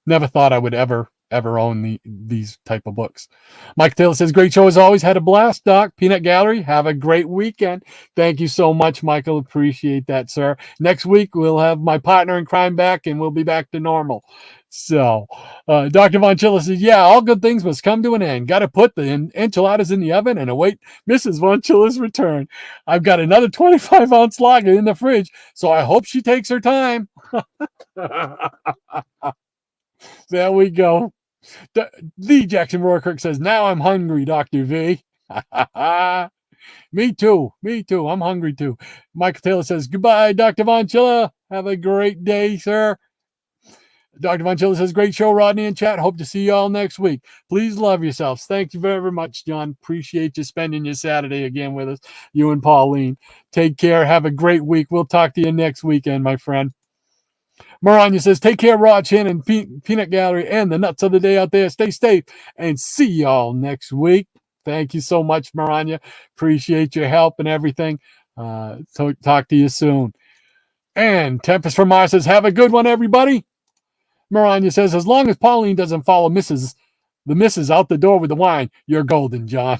Never thought I would ever own these type of books. Mike Taylor says, great show as always. Had a blast, Doc. Peanut Gallery, have a great weekend. Thank you so much, Michael. Appreciate that, sir. Next week, we'll have my partner in crime back, and we'll be back to normal. So, Dr. Von Chilla says, yeah, all good things must come to an end. Got to put the enchiladas in the oven and await Mrs. Von Chilla's return. I've got another 25-ounce lager in the fridge, so I hope she takes her time. There we go. The Jackson Roarkirk says, now I'm hungry, Dr. V. Me too. I'm hungry too. Michael Taylor says, goodbye, Dr. Von Chilla. Have a great day, sir. Dr. Von Chilla says, great show, Rodney and chat. Hope to see you all next week. Please love yourselves. Thank you very much, John. Appreciate you spending your Saturday again with us, you and Pauline. Take care. Have a great week. We'll talk to you next weekend, my friend. Maranya says, take care, Rod, Shannon, Peanut Gallery, and the nuts of the day out there. Stay safe, and see y'all next week. Thank you so much, Maranya. Appreciate your help and everything. So talk to you soon. And Tempest from Mars says, have a good one, everybody. Maranya says, as long as Pauline doesn't follow the missus out the door with the wine, you're golden, John.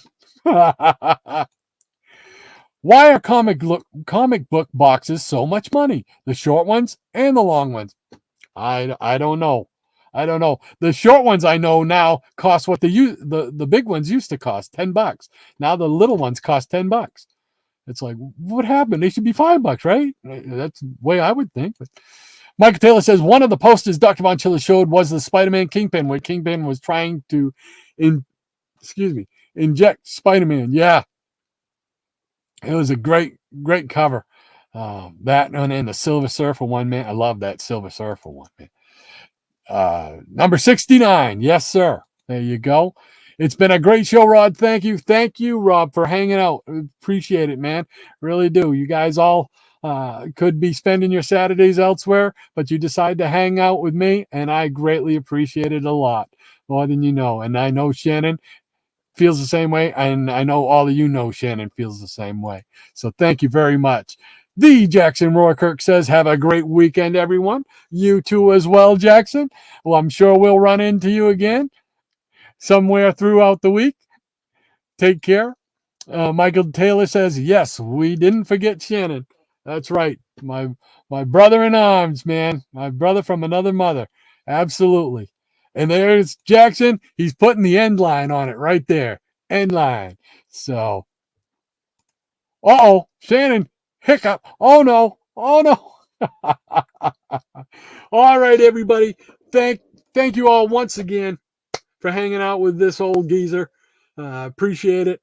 Why are comic book boxes so much money? The short ones and the long ones. I don't know. The short ones I know now cost what the big ones used to cost, $10. Now the little ones cost $10. It's like, what happened? They should be $5, right? That's the way I would think. But Michael Taylor says, one of the posters Dr. Von Chilla showed was the Spider-Man Kingpin, where Kingpin was trying to inject Spider-Man. Yeah. It was a great cover. That one and the Silver Surfer one, man. I love that Silver Surfer one, man. Number 69. Yes, sir. There you go. It's been a great show, Rod. Thank you. Thank you, Rob, for hanging out. Appreciate it, man. Really do. You guys all could be spending your Saturdays elsewhere, but you decide to hang out with me, and I greatly appreciate it a lot, more than you know. And I know Shannon feels the same way, and I know all of you know Shannon feels the same way. So thank you very much. The Jackson Roarkirk says, have a great weekend, everyone. You too as well, Jackson. Well, I'm sure we'll run into you again somewhere throughout the week. Take care. Michael Taylor says, yes, we didn't forget Shannon. That's right. My brother in arms, man. My brother from another mother. Absolutely. And there's Jackson. He's putting the end line on it right there. End line. So, Shannon, hiccup. Oh, no. All right, everybody. Thank you all once again for hanging out with this old geezer. Appreciate it.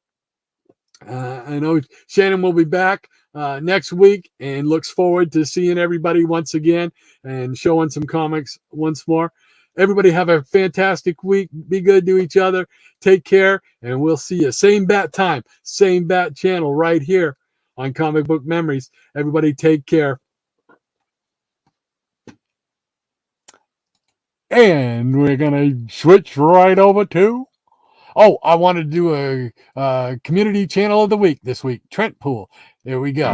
I know Shannon will be back next week and looks forward to seeing everybody once again and showing some comics once more. Everybody have a fantastic week. Be good to each other. Take care, and we'll see you. Same bat time, same bat channel right here on Comic Book Memories. Everybody take care. And we're going to switch right over to... I wanted to do a community channel of the week this week. Trent Pool. There we go.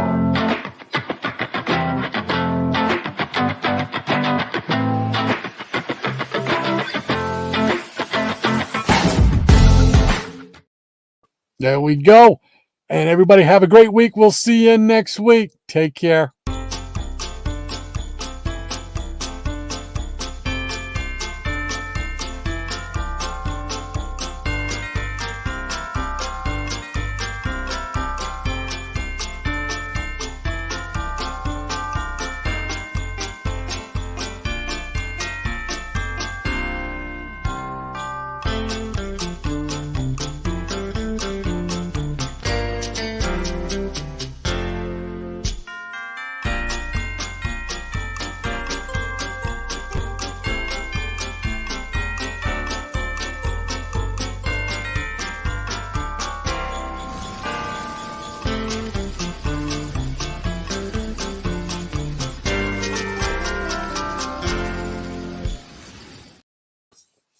There we go. And everybody have a great week. We'll see you next week. Take care.